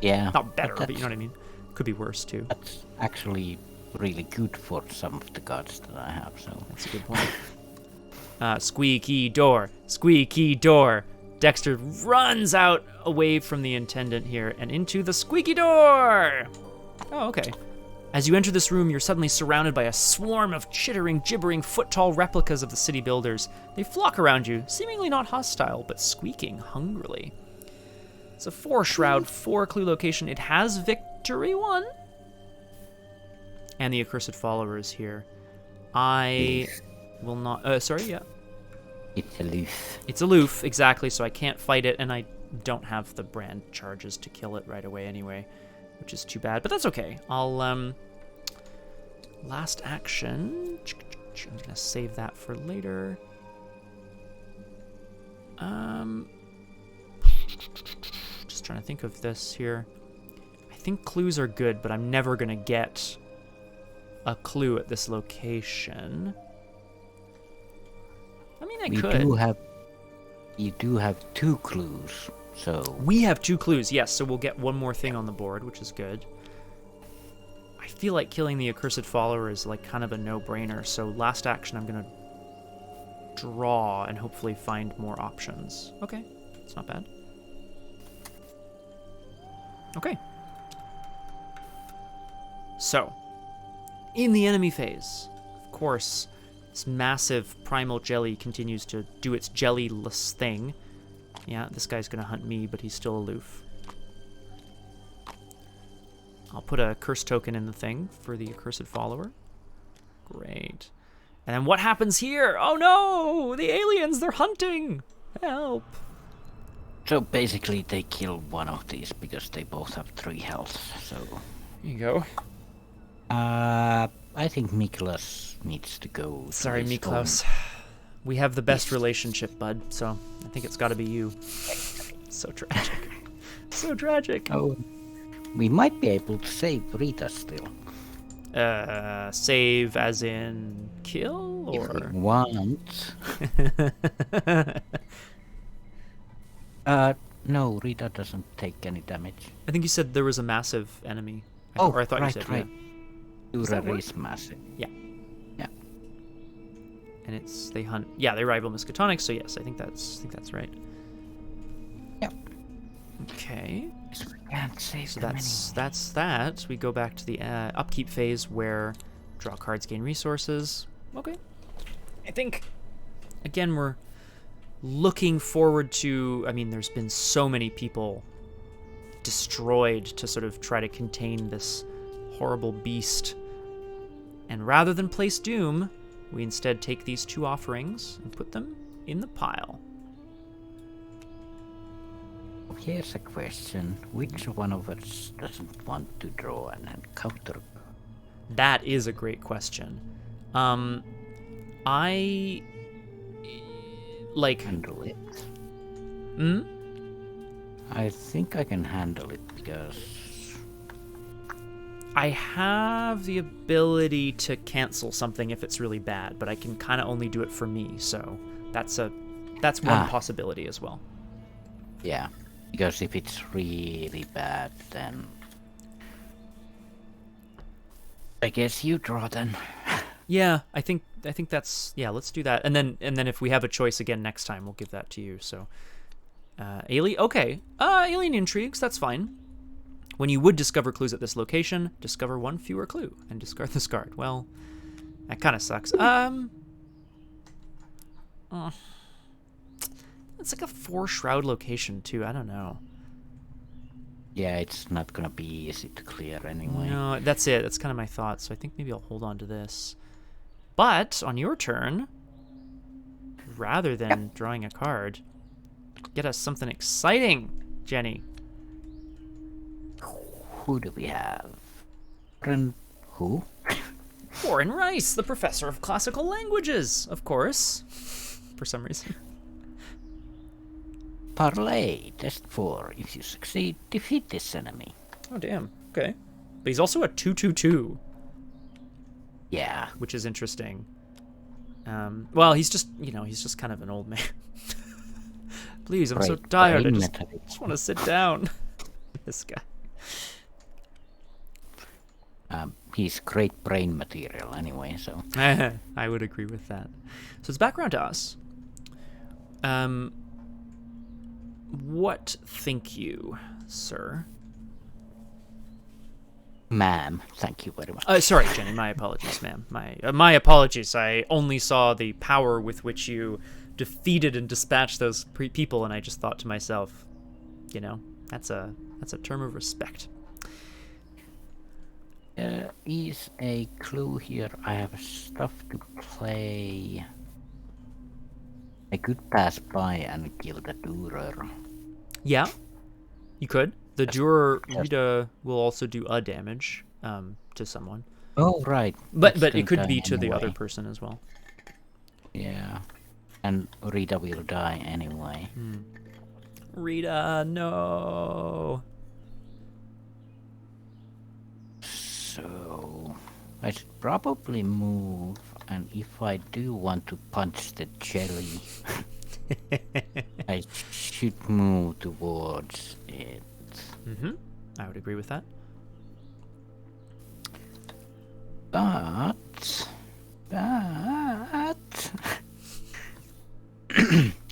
Yeah. Not better, but you know what I mean. Could be worse too. That's actually really good for some of the cards that I have, so... That's a good point. Squeaky door, squeaky door. Dexter runs out away from the intendant here and into the squeaky door. Oh, okay. As you enter this room, you're suddenly surrounded by a swarm of chittering, gibbering, foot-tall replicas of the city builders. They flock around you, seemingly not hostile, but squeaking hungrily. It's a 4-shroud, 4-clue location. It has victory 1. And the accursed follower is here. I will not... sorry, yeah. It's aloof. It's aloof, exactly, so I can't fight it, and I don't have the brand charges to kill it right away anyway, which is too bad, but that's okay. I'll, last action. I'm gonna save that for later. Just trying to think of this here. I think clues are good, but I'm never gonna get a clue at this location. I mean, I could. You do have 2 clues, so... We have 2 clues, yes, so we'll get one more thing on the board, which is good. I feel like killing the accursed follower is like kind of a no-brainer, so last action I'm gonna draw and hopefully find more options. Okay, it's not bad. Okay. So, in the enemy phase, of course, this massive primal jelly continues to do its jellyless thing. Yeah, this guy's gonna hunt me, but he's still aloof. I'll put a curse token in the thing for the accursed follower. Great. And then what happens here? Oh no! The aliens, they're hunting! Help! So basically they kill one of these because they both have 3 health, so... Here you go. I think Miklas needs to go. Sorry, Miklos. We have the best relationship, bud, so I think it's gotta be you. So tragic. So tragic. Oh, we might be able to save Rita still. Save as in kill, or? If we want. No, Rita doesn't take any damage. I think you said there was a massive enemy. I thought right, you said, right. Yeah. Ura is massive. Yeah. Yeah. And they hunt. Yeah, they rival Miskatonic. So yes, I think that's right. Yeah. Okay. So we can't save So them that's that. We go back to the upkeep phase where draw cards, gain resources. Okay. I think again we're looking forward to. I mean, there's been so many people destroyed to sort of try to contain this horrible beast. And rather than place doom, we instead take these 2 offerings and put them in the pile. Here's a question. Which one of us doesn't want to draw an encounter? That is a great question. I like handle it. Hmm? I think I can handle it because I have the ability to cancel something if it's really bad, but I can kind of only do it for me, so that's one possibility as well. Yeah, because if it's really bad, then I guess you draw then. Yeah, I think that's let's do that, and then if we have a choice again next time, we'll give that to you. So, alien intrigues, that's fine. When you would discover clues at this location, discover 1 fewer clue and discard this card. Well, that kind of sucks. It's like a 4-shroud location too. I don't know. Yeah, it's not gonna be easy to clear anyway. No, that's it. That's kind of my thought. So I think maybe I'll hold on to this. But on your turn, rather than drawing a card, get us something exciting, Jenny. Who do we have? Friend who? Warren Rice, the professor of classical languages, of course. For some reason. Parlay, test 4. If you succeed, defeat this enemy. Oh, damn. Okay. But he's also a 2/2/2, Yeah. which is interesting. Well, he's just, he's just kind of an old man. Please, I'm so Great tired. I brain just method. want to sit down. This guy. He's great brain material anyway, so. I would agree with that. So it's back around to us. What think you, sir? Ma'am, thank you very much. Sorry, Jenny. My apologies, ma'am. My apologies. I only saw the power with which you defeated and dispatched those people, and I just thought to myself, that's a term of respect. There is a clue here. I have stuff to play. I could pass by and kill the Durer. Yeah, you could. The Durer Rita will also do a damage to someone. Oh, right. But It's it could gonna be die to the other anyway. person as well. Yeah. And Rita will die anyway. Rita, no. So I should probably move, and if I do want to punch the jelly, I should move towards it. I would agree with that. But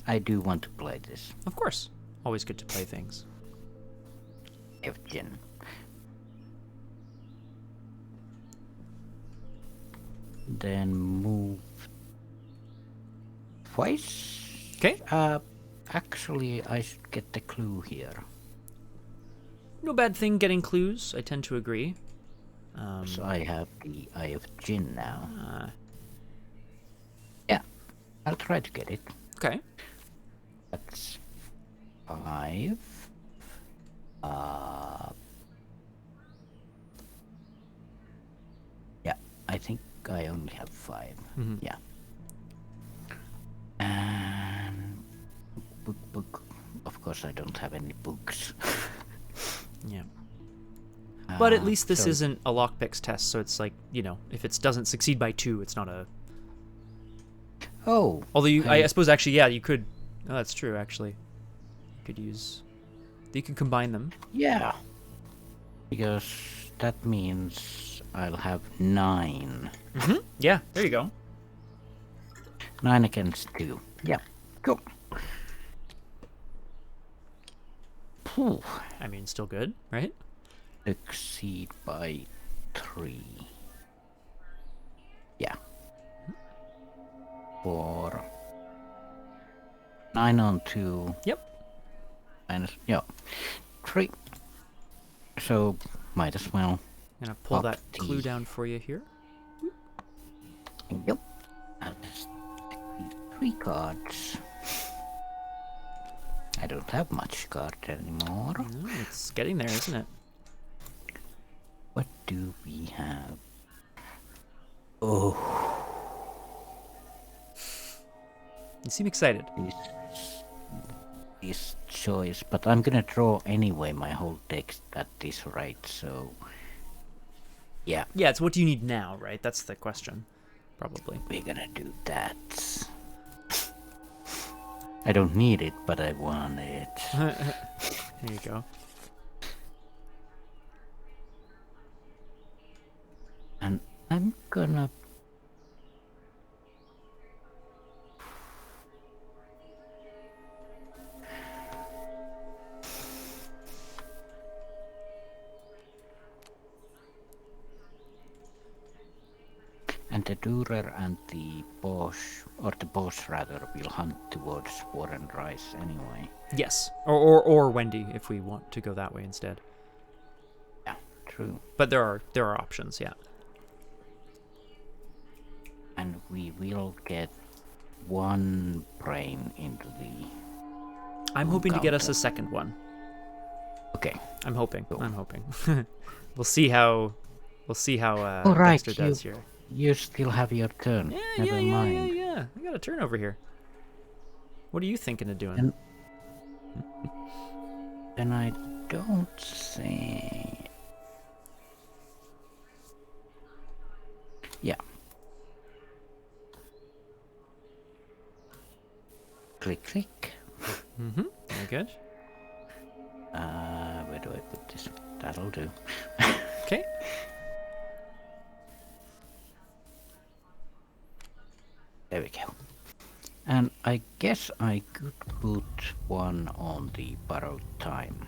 I do want to play this. Of course. Always good to play things. Evgen. Then move twice. Okay. Actually, I should get the clue here. No bad thing getting clues. I tend to agree. So I have the Eye of Jinn now. Uh, Yeah, I'll try to get it. okay. That's 5. Yeah, I think I only have 5. Yeah. And book. Of course, I don't have any books. Yeah. But at least this so- isn't a lockpicks test, so it's like, if it doesn't succeed by 2, it's not a... Oh. Although I suppose actually, yeah, you could... Oh, that's true, actually. You could use... You can combine them. Yeah. Because that means I'll have 9. Yeah, there you go. 9 against 2. Yeah. Cool. Phew. I mean, still good, right? Succeed by 3. Yeah. 4. 9 on 2. Yep. Minus, yeah. 3. So, might as well. I'm gonna pull Pop that clue the- down for you here. Yep. I'll just take these 3 cards. I don't have much card anymore. No, it's getting there, isn't it? What do we have? Oh, You seem excited. this choice, but I'm gonna draw anyway my whole text at this rate, so yeah, Yeah, it's what do you need now, right? That's the question, probably. we're gonna do that. I don't need it, but I want it. There you go. And I'm gonna... And And the Durer and the boss, or the boss rather, will hunt towards Warren Rice anyway. Yes, or Wendy if we want to go that way instead. Yeah, true. But there are options, yeah. And we will get one brain into the... I'm hoping to get us a second one. Okay. I'm hoping. Cool. I'm hoping. We'll see how Oh, right, Dexter does here. You still have your turn. Never mind. Yeah. I got a turn over here. What are you thinking of doing? Then I don't say... Yeah. Click, click. Mm-hmm. Very good. Where do I put this? That'll do. Okay. There we go. And I guess I could put one on the borrowed time.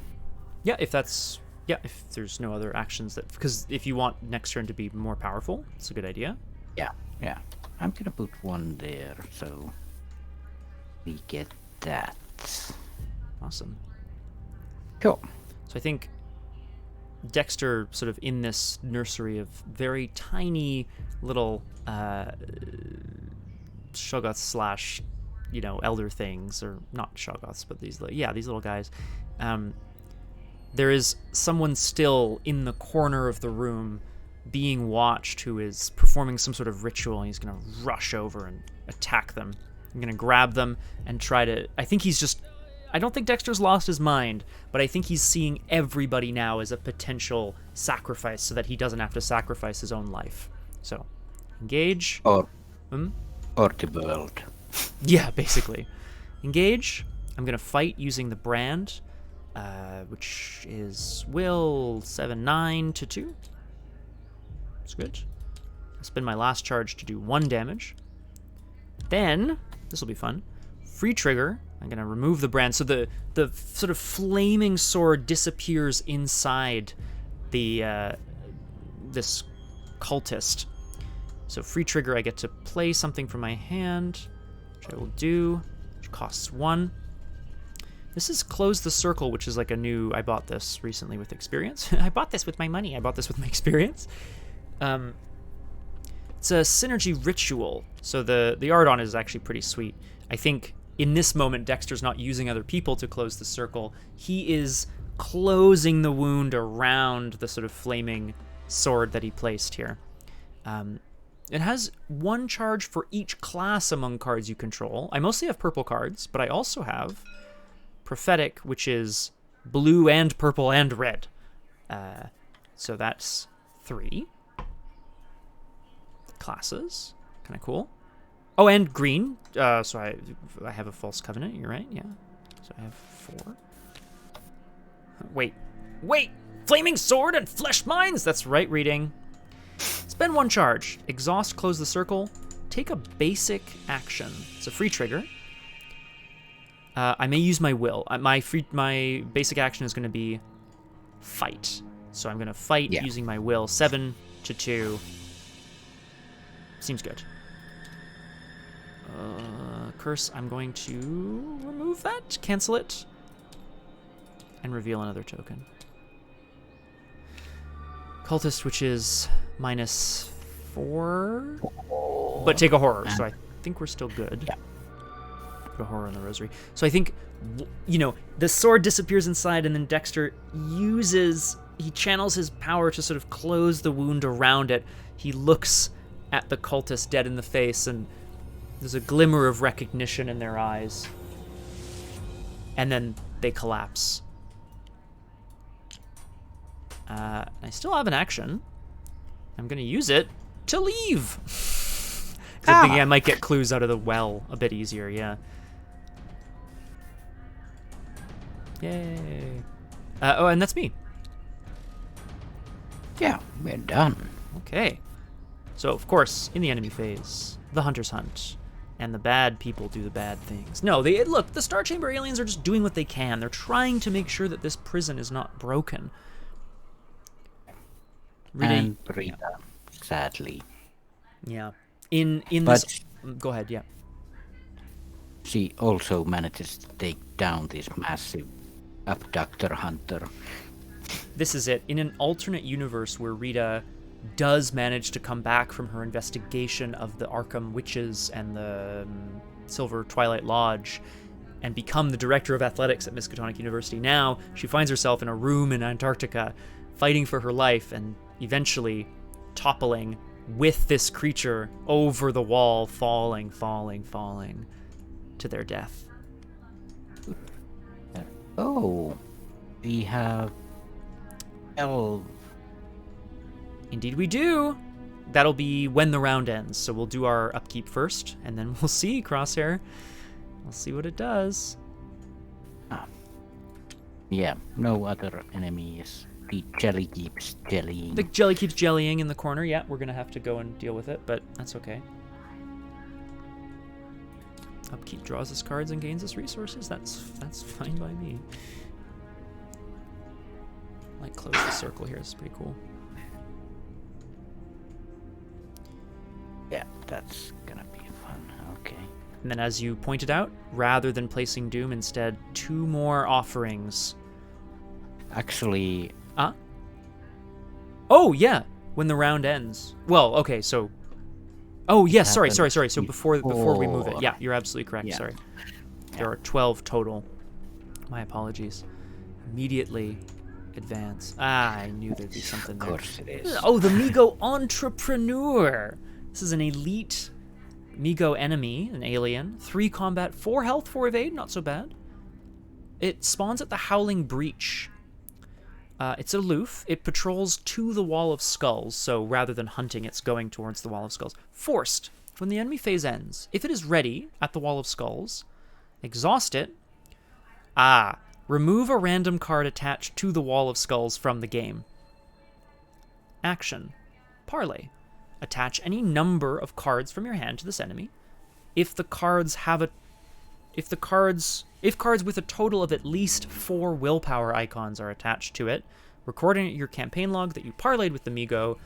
Yeah, if there's no other actions that, because if you want next turn to be more powerful, it's a good idea. Yeah. I'm gonna put one there, so we get that. Awesome. Cool. So I think Dexter, sort of in this nursery of very tiny little Shoggoths slash, elder things, or not Shoggoths, but these little guys. There is someone still in the corner of the room being watched who is performing some sort of ritual, and he's going to rush over and attack them. I'm going to grab them and try to... I don't think Dexter's lost his mind, but I think he's seeing everybody now as a potential sacrifice so that he doesn't have to sacrifice his own life. So, engage. Or the world. Yeah, basically. Engage. I'm going to fight using the brand, which is will 7-9 to 2. That's good. I spend my last charge to do 1 damage. Then, this will be fun. Free trigger. I'm going to remove the brand. So the sort of flaming sword disappears inside the this cultist. So free trigger, I get to play something from my hand, which I will do, which costs 1. This is Close the Circle, which is like a new... I bought this recently with experience. I bought this with my money. I bought this with my experience. It's a synergy ritual. So the art on it is actually pretty sweet. I think in this moment, Dexter's not using other people to close the circle. He is closing the wound around the sort of flaming sword that he placed here. It has 1 charge for each class among cards you control. I mostly have purple cards, but I also have Prophetic, which is blue and purple and red. So that's 3 classes. Kind of cool. Oh, and green. So I have a False Covenant. You're right. Yeah. So I have 4. Wait. Flaming Sword and Flesh Mines. That's right reading. Spend 1 charge. Exhaust, close the circle. Take a basic action. It's a free trigger. I may use my will. My basic action is going to be fight. So I'm going to fight using my will. 7 to 2. Seems good. Curse, I'm going to remove that, cancel it, and reveal another token. Cultist, which is -4, but take a horror, so I think we're still good. Yeah. Put a horror in the rosary. So I think, the sword disappears inside, and then Dexter he channels his power to sort of close the wound around it. He looks at the cultist dead in the face, and there's a glimmer of recognition in their eyes. And then they collapse. I still have an action. I'm going to use it to leave. 'Cause I'm thinking I might get clues out of the well a bit easier, yeah. Yay. And that's me. Yeah, we're done. Okay. So, of course, in the enemy phase, the hunters hunt, and the bad people do the bad things. No, look, the Star Chamber aliens are just doing what they can. They're trying to make sure that this prison is not broken. And Brita, sadly. Yeah. In But this... Go ahead, yeah. she also manages to take down this massive abductor hunter. This is it. In an alternate universe where Rita does manage to come back from her investigation of the Arkham Witches and the Silver Twilight Lodge and become the director of athletics at Miskatonic University, now she finds herself in a room in Antarctica fighting for her life and eventually toppling with this creature over the wall, falling to their death. Oh, we have 12. Indeed we do. That'll be when the round ends. So we'll do our upkeep first, and then we'll see, Crosshair. We'll see what it does. Yeah, no other enemies. The jelly keeps jellying. The jelly keeps jellying in the corner. Yeah, we're going to have to go and deal with it, but that's okay. Upkeep draws us cards and gains us resources. That's fine by me. Like close the circle here. This is pretty cool. Yeah, that's gonna be fun. Okay. And then as you pointed out, rather than placing Doom, instead 2 more offerings. Actually, Oh, yeah, when the round ends. Well, okay, so... Oh, yes, sorry. So before we move it. Yeah, you're absolutely correct, Yeah. sorry. There are 12 total. My apologies. Immediately advance. I knew there'd be something there. of course it is. Oh, the Migo Entrepreneur. This is an elite Migo enemy, an alien. 3 combat, 4 health, 4 evade, not so bad. It spawns at the Howling Breach. It's aloof. It patrols to the Wall of Skulls, so rather than hunting, it's going towards the Wall of Skulls. Forced. When the enemy phase ends, if it is ready at the Wall of Skulls, exhaust it. Remove a random card attached to the Wall of Skulls from the game. Action. Parlay. Attach any number of cards from your hand to this enemy. If cards with a total of at least 4 willpower icons are attached to it, record in your campaign log that you parlayed with the Migo,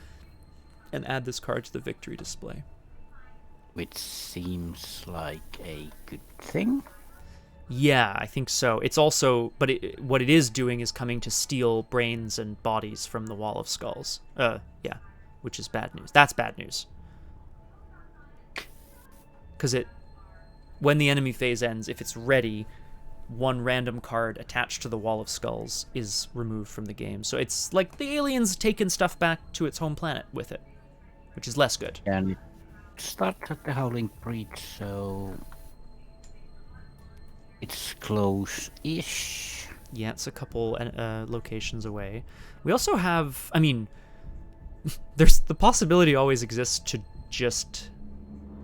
and add this card to the victory display. Which seems like a good thing. Yeah, I think so. It's also, but what it is doing is coming to steal brains and bodies from the Wall of Skulls. Yeah, which is bad news. That's bad news. Because when the enemy phase ends, if it's ready, 1 random card attached to the Wall of Skulls is removed from the game. So it's like the alien's taken stuff back to its home planet with it, which is less good. And it starts at the Howling Breach, so it's close-ish. Yeah, it's a couple locations away. We also have, I mean, there's the possibility always exists to just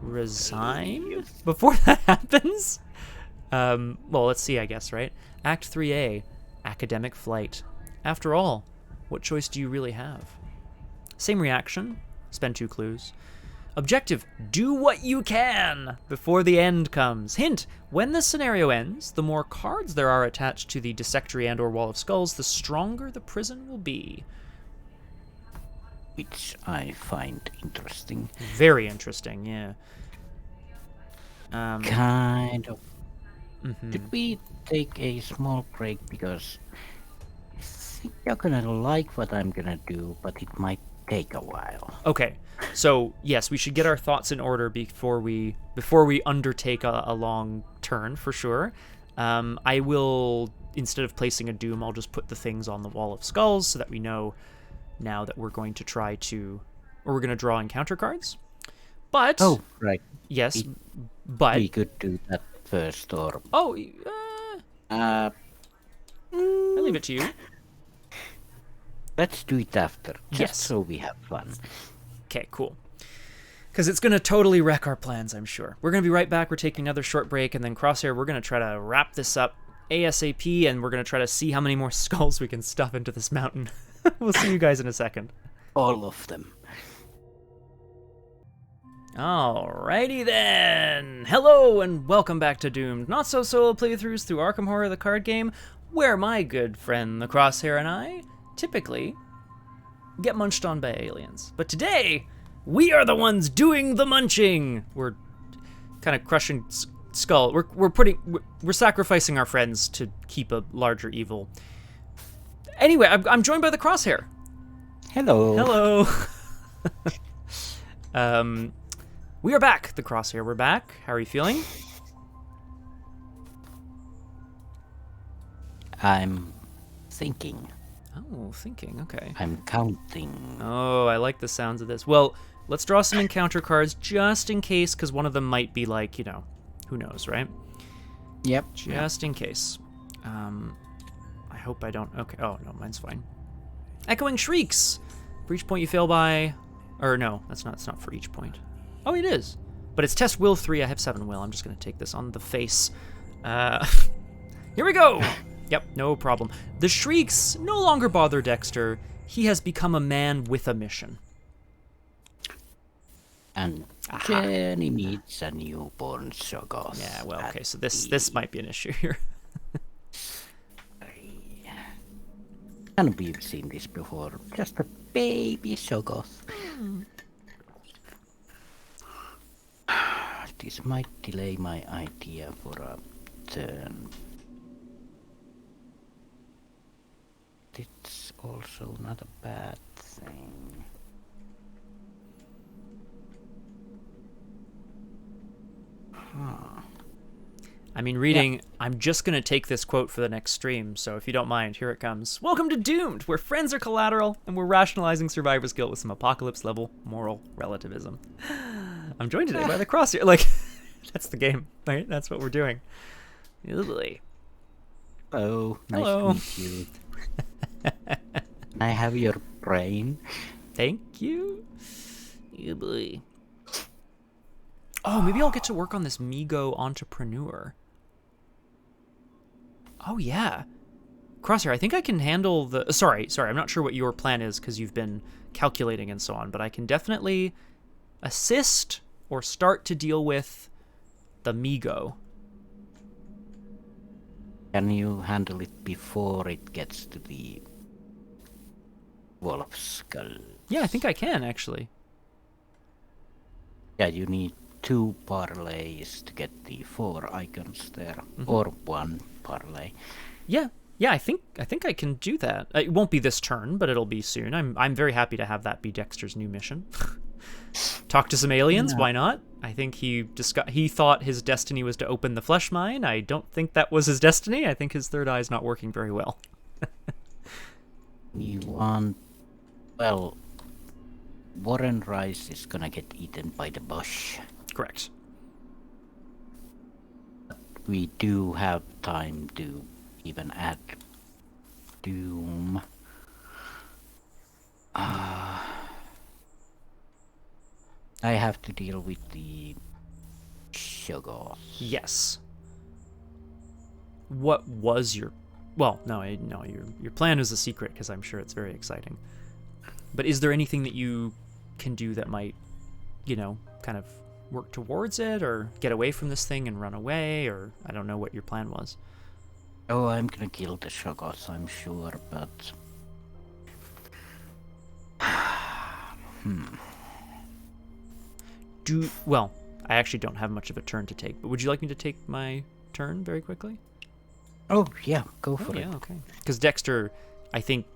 resign before that happens. Well, let's see, I guess, right? Act 3A, Academic Flight. After all, what choice do you really have? Same reaction, spend 2 clues. Objective, do what you can before the end comes. Hint, when the scenario ends, the more cards there are attached to the Dissectory and or Wall of Skulls, the stronger the prison will be. Which I find interesting. Very interesting, yeah. Kind of. Mm-hmm. Did we take a small break, because I think you're gonna like what I'm gonna do, but it might take a while. Okay, so yes, we should get our thoughts in order before we undertake a long turn, for sure. I will, instead of placing a Doom, I'll just put the things on the Wall of Skulls so that we know now that we're going to we're going to draw encounter cards. But Oh, right. yes, but We could do that first, or I leave it to you. let's do it after. Just Yes. so we have fun. Okay, cool. Because it's going to totally wreck our plans, I'm sure. We're going to be right back. We're taking another short break, and then Crosshair, we're going to try to wrap this up ASAP, and we're going to try to see how many more skulls we can stuff into this mountain. We'll see you guys in a second. All of them. Alrighty then! Hello and welcome back to Doomed Not So Solo playthroughs through Arkham Horror the card game, where my good friend the Crosshair and I typically get munched on by aliens. But today, We are the ones doing the munching. We're kind of crushing skull. We're sacrificing our friends to keep a larger evil. Anyway, I'm joined by the Crosshair. Hello. Hello. We are back. The Crosshair. We're back. How are you feeling? I'm thinking. Oh, thinking. Okay. I'm counting. Oh, I like the sounds of this. Well, let's draw some encounter cards just in case, because one of them might be like, who knows, right? Yep. Just in case. I hope I don't... Okay. Oh, no, mine's fine. Echoing Shrieks. For each point you fail by... Or no, it's not for each point. Oh, it is. But it's test will 3. I have 7 will. I'm just going to take this on the face. Here we go. Yep, no problem. The Shrieks no longer bother Dexter. He has become a man with a mission. And Jenny meets a newborn Shoggoth. Yeah, well, okay, so this might be an issue here. And we've seen this before. Just a baby Shoggoth. This might delay my idea for a turn. It's also not a bad thing. I mean, reading, I'm just going to take this quote for the next stream, so if you don't mind, here it comes. Welcome to Doomed, where friends are collateral, and we're rationalizing survivor's guilt with some apocalypse-level moral relativism. I'm joined today by the Crosshair. Like, that's the game, right? That's what we're doing. Ugly. Hello, Hello. nice to meet you. I have your brain. Thank you. Ugly. Oh, maybe I'll get to work on this Migo entrepreneur. Oh, yeah. Crosshair, I think I can handle the... Sorry, I'm not sure what your plan is because you've been calculating and so on, but I can definitely assist or start to deal with the Migo. Can you handle it before it gets to the wolf skull? Yeah, I think I can, actually. Yeah, you need 2 parlays to get the 4 icons there, or 1 parlay. Yeah, I think I can do that. It won't be this turn, but it'll be soon. I'm very happy to have that be Dexter's new mission. Talk to some aliens, why not? I think he thought his destiny was to open the flesh mine. I don't think that was his destiny. I think his third eye is not working very well. You want... Well, Warren Rice is gonna get eaten by the bush. Correct. We do have time to even add Doom. I have to deal with the Shoggoth. Yes. What was your... Well, no, your plan is a secret because I'm sure it's very exciting. But is there anything that you can do that might, kind of work towards it or get away from this thing and run away, or I don't know what your plan was. Oh, I'm gonna kill the Shoggoth, I'm sure, but... Well, I actually don't have much of a turn to take, but would you like me to take my turn very quickly? Oh, yeah, go for it. Yeah, okay. Because Dexter, I think,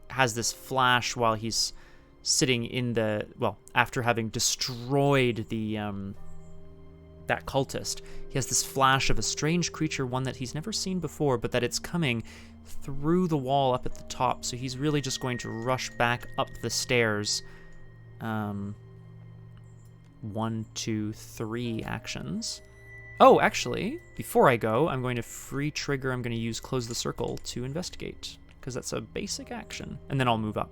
has this flash while he's sitting in the... Well, after having destroyed the... that cultist, he has this flash of a strange creature, one that he's never seen before, but that it's coming through the wall up at the top, so he's really just going to rush back up the stairs. 1, 2, 3 actions. Oh, actually, before I go, I'm going to free trigger, I'm going to use Close the Circle to investigate, because that's a basic action, and then I'll move up.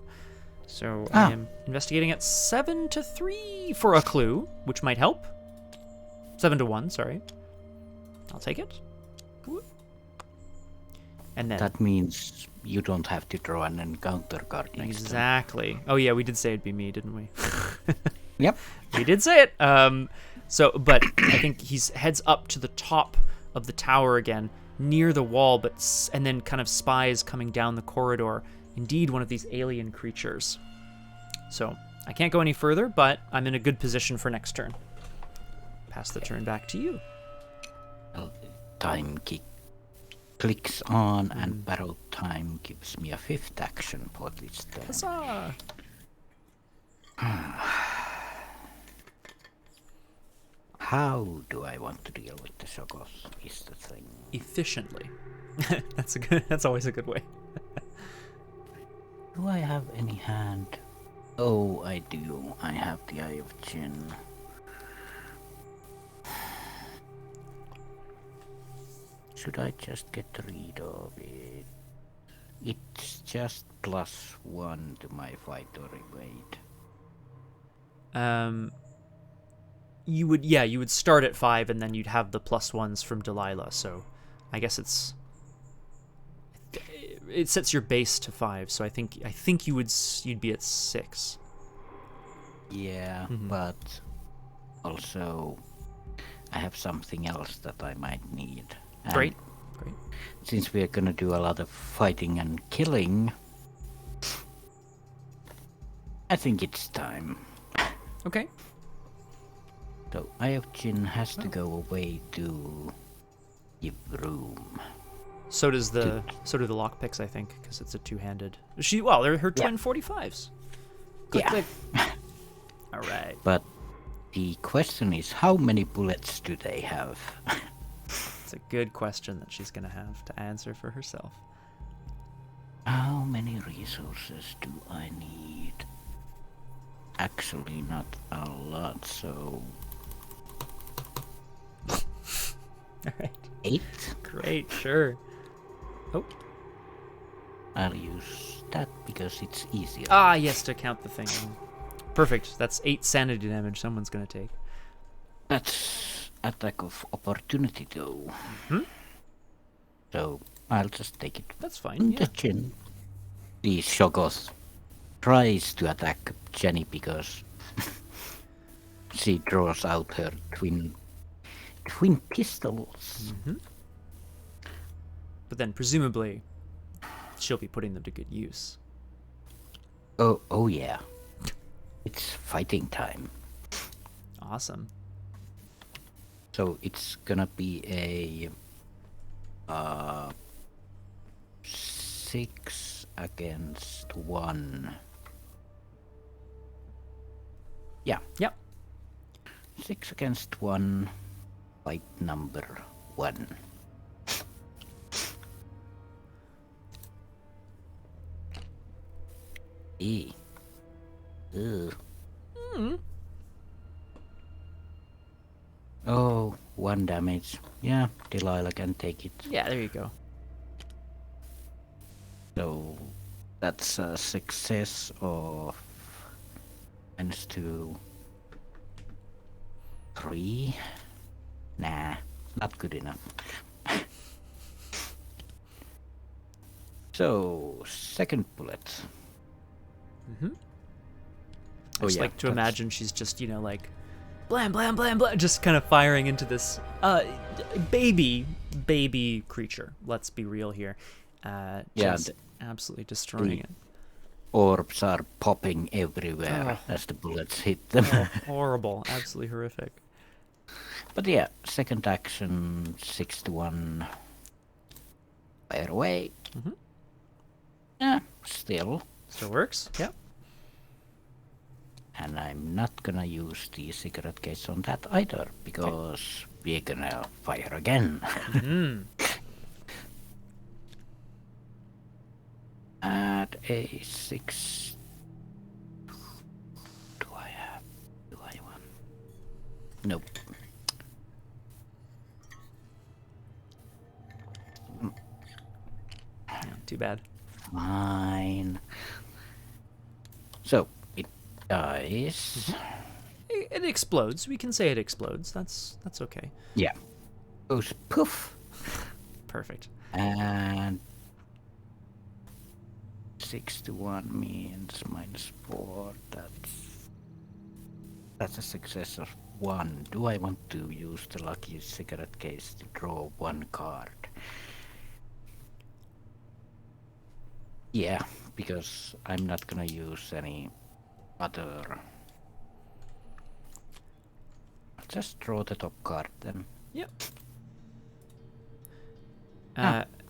So I am investigating at 7 to 3 for a clue, which might help. 7 to 1, sorry. I'll take it. And then... That means you don't have to draw an encounter card next time. Exactly. Oh yeah, we did say it'd be me, didn't we? Yep. We did say it. But I think he's heads up to the top of the tower again, near the wall, and then kind of spies coming down the corridor. Indeed, one of these alien creatures. So I can't go any further, but I'm in a good position for next turn. Pass the turn back to you. Well, time clicks on, and battle time gives me a 5th action for this turn. Huzzah! How do I want to deal with the Shoggoth is the thing. Efficiently. That's always a good way. Do I have any hand? Oh, I do. I have the Eye of Jinn. Should I just get rid of it? It's just +1 to my fight or evade. You would start at 5 and then you'd have the +1s from Delilah, so I guess it sets your base to 5, so I think you'd be at 6. Yeah, but also I have something else that I might need. And Great. since we're gonna do a lot of fighting and killing, I think it's time. Okay. So Eye of Jinn has to go away to give room. So do the lockpicks, I think, because it's a two-handed. They're her twin 45s. Click, Yeah. click. All right. But the question is, how many bullets do they have? It's a good question that she's gonna have to answer for herself. How many resources do I need? Actually, not a lot, so All right. 8? Great. Sure. Oh. I'll use that because it's easier. Ah, yes, to count the thing. Perfect. That's 8 sanity damage someone's gonna take. That's attack of opportunity, though. So I'll just take it. That's In fine. the Yeah. chin. The Shoggoth tries to attack Jenny because she draws out her twin pistols. But then presumably she'll be putting them to good use. Oh yeah. It's fighting time. Awesome. So it's gonna be a 6 against 1. Yeah, Yep. 6 against 1. Fight number 1. E. Ugh. Oh, 1 damage. Yeah, Delilah can take it. Yeah, there you go. So that's a success of -2, 3. Nah, not good enough. So, second bullet. I just like to imagine she's just, like, blam, blam, blam, blam, just kind of firing into this baby creature. Let's be real here. Just absolutely destroying it. Orbs are popping everywhere as the bullets hit them. Horrible. Absolutely horrific. But yeah, second action, 6 to 1. Fire away. Yeah, still. Still works? Yep. And I'm not gonna use the cigarette case on that either, because we're gonna fire again. At a 6. Do I want? Nope. Too bad. Fine. So, it dies. It explodes. We can say it explodes. That's okay. Yeah. Goes poof. Perfect. And 6 to 1 means -4. That's a success of 1. Do I want to use the lucky cigarette case to draw 1 card? Yeah, because I'm not gonna use any other. I'll just draw the top card then. Yep.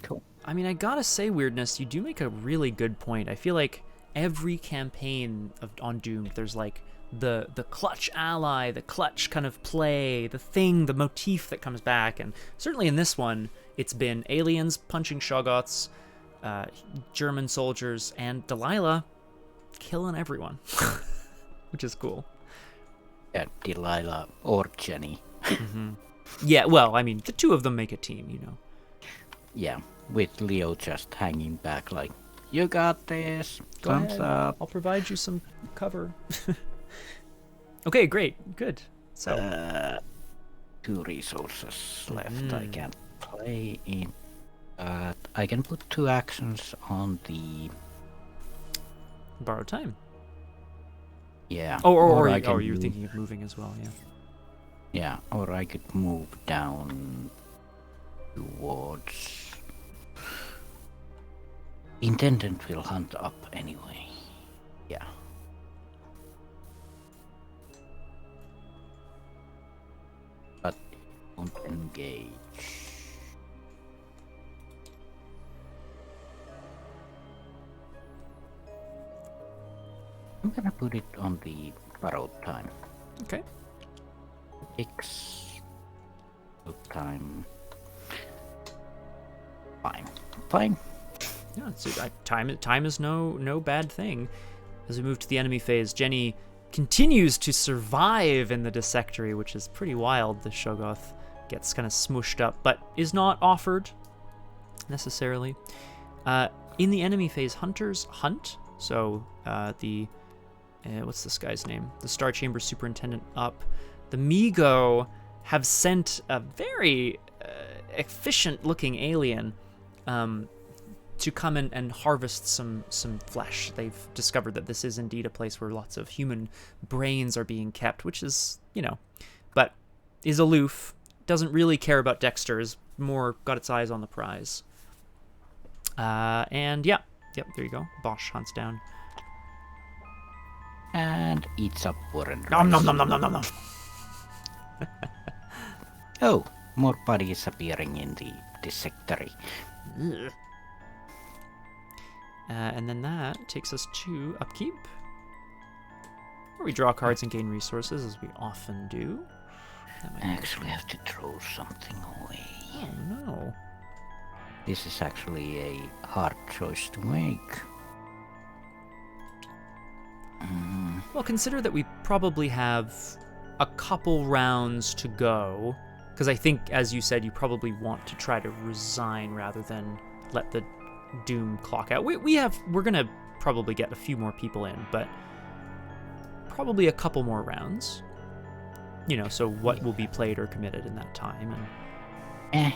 Cool. I mean, I gotta say, Weirdness, you do make a really good point. I feel like every campaign on Doomed, there's like the clutch ally, the clutch kind of play, the thing, the motif that comes back, and certainly in this one, it's been aliens punching Shoggoths, German soldiers, and Delilah killing everyone, which is cool. Yeah, Delilah or Jenny. Yeah, well, I mean, the two of them make a team, you know. Yeah, with Leo just hanging back like, you got this, Go thumbs ahead. up. I'll provide you some cover. Okay, great, good. So 2 resources left I can play in. I can put 2 actions on the... borrow time. Yeah. Or I can you're move- thinking of moving as well, yeah. Yeah, or I could move down towards... Intendant will hunt up anyway. Yeah. But won't engage. I'm gonna put it on the borrowed time. Okay. X time. Fine. Yeah, so time is no bad thing. As we move to the enemy phase, Jenny continues to survive in the dissectory, which is pretty wild. The Shoggoth gets kind of smooshed up, but is not offered necessarily. In the enemy phase, hunters hunt. So what's this guy's name? The Star Chamber Superintendent up. The Migo have sent a very efficient-looking alien to come and harvest some flesh. They've discovered that this is indeed a place where lots of human brains are being kept, which is, but is aloof, doesn't really care about Dexter, is more got its eyes on the prize. And yep, there you go. Bosch hunts down. And eats up Warren. Nom nom nom nom nom nom nom. Oh, more bodies appearing in the dissectory. Ugh. And then that takes us to upkeep, where we draw cards and gain resources, as we often do. I actually have to throw something away. Oh no. This is actually a hard choice to make. Well, consider that we probably have a couple rounds to go, because I think, as you said, you probably want to try to resign rather than let the Doom clock out. We're gonna probably get a few more people in, but probably a couple more rounds. So what will be played or committed in that time, and yeah,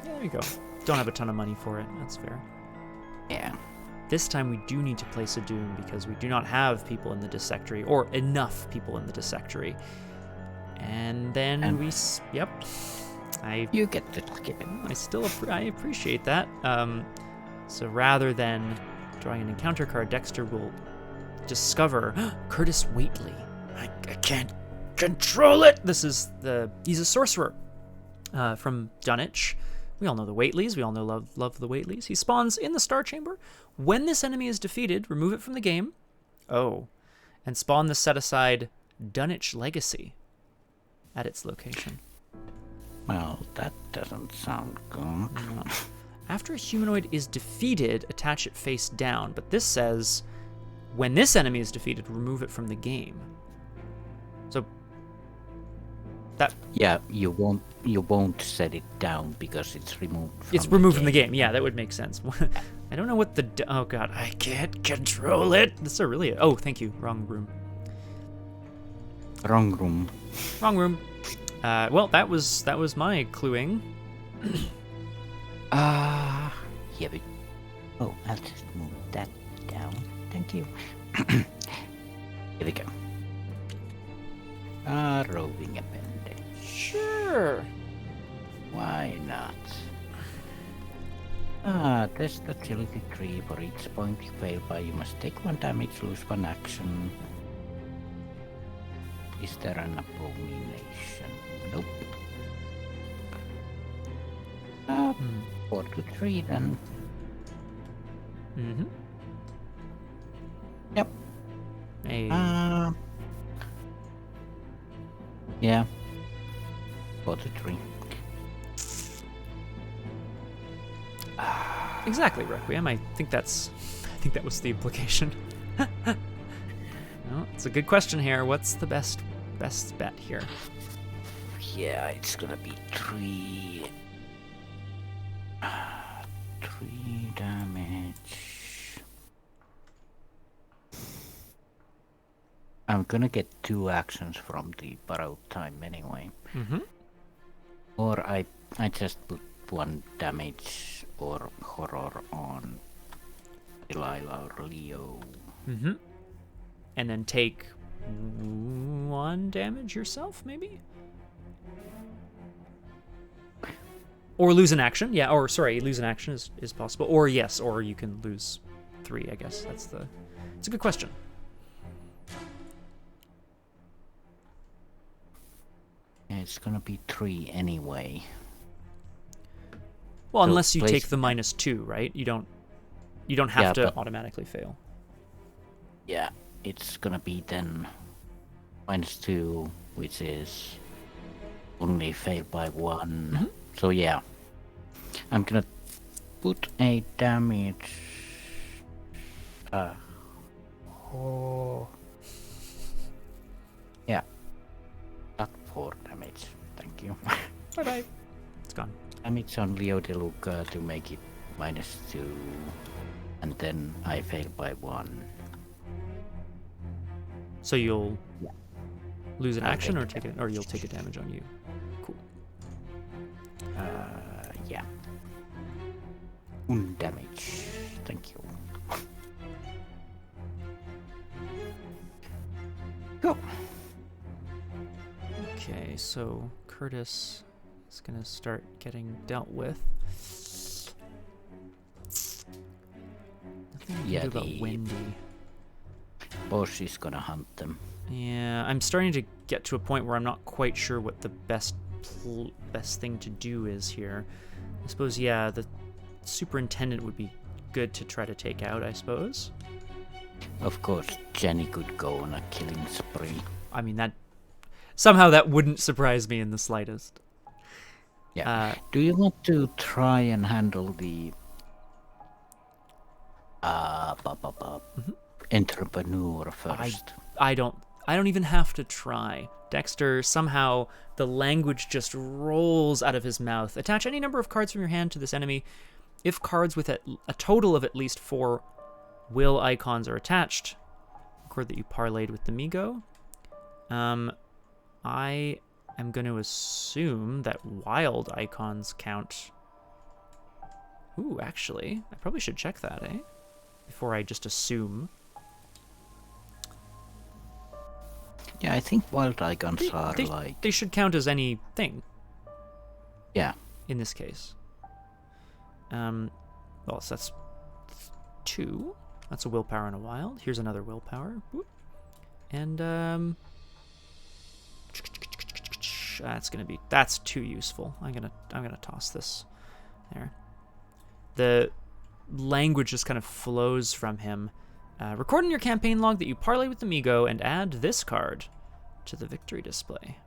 there you go. Don't have a ton of money for it. That's fair. Yeah. This time we do need to place a Doom because we do not have people in the dissectory, or enough people in the dissectory. And then yep. You get to skip it. I appreciate that. So rather than drawing an encounter card, Dexter will discover Curtis Waitley. I can't control it. He's a sorcerer from Dunwich. We all know the Waitleys. We all know love the Waitleys. He spawns in the Star Chamber. When this enemy is defeated, remove it from the game. Oh, and spawn the set-aside Dunwich Legacy at its location. Well, that doesn't sound good. No. After a humanoid is defeated, attach it face down. But this says, when this enemy is defeated, remove it from the game. So that you won't set it down because it's removed. It's removed from the game. Yeah, that would make sense. I don't know what oh god, I can't control it. This is oh, thank you. Wrong room. Wrong room. Wrong room. Well, that was my cluing. Here we. Oh, I'll just move that down. Thank you. Here we go. Roving appendage. Sure. Why not? Test agility 3. For each point you fail by, you must take 1 damage, lose 1 action. Is there an abomination? Nope. 4 to 3 then. Mm-hmm. Yep. Hey. Yeah. 4 to 3. Exactly, Requiem. I think that was the implication. Well, it's a good question here. What's the best bet here? Yeah, it's gonna be 3. 3 damage. I'm gonna get 2 actions from the borrowed time anyway. Mm-hmm. Or I just put 1 damage or horror on Delilah or Leo. Mm-hmm. And then take 1 damage yourself, maybe? Or lose an action. Yeah, or sorry, lose an action is possible. Or yes, or you can lose 3, I guess. It's a good question. Yeah, it's gonna be 3 anyway. Well, So unless you place- take the -2, right? You don't have Yeah, to but- automatically fail. Yeah, it's gonna be then -2, which is only failed by 1. Mm-hmm. So yeah, I'm gonna put a damage. Yeah, not 4 damage. Thank you. Bye bye. It's gone. Damage on Leo De Luca to make it -2, and then I fail by 1. So you'll Yeah. lose an I'll action, take or the take it, or you'll take a damage on you. Cool. Yeah. 1 damage. Thank you. Go. Okay, so Curtis is gonna start getting dealt with. Nothing I can Yeah, do about the- Wendy. Boss is gonna hunt them. Yeah, I'm starting to get to a point where I'm not quite sure what the best thing to do is here. I suppose, yeah, the superintendent would be good to try to take out, I suppose. Of course, Jenny could go on a killing spree. I mean, that wouldn't surprise me in the slightest. Yeah. Do you want to try and handle the entrepreneur first? I don't even have to try. Dexter, somehow the language just rolls out of his mouth. Attach any number of cards from your hand to this enemy. If cards with a total of at least 4 will icons are attached, record that you parlayed with the Migo. I am going to assume that wild icons count. Ooh, actually, I probably should check that, eh? Before I just assume. Yeah, I think wild icons are like... They should count as anything Yeah. in this case. Well, so that's 2. That's a willpower and a wild. Here's another willpower. Whoop. And that's too useful. I'm gonna toss this there. The language just kind of flows from him. Record in your campaign log that you parlay with the Migo and add this card to the victory display.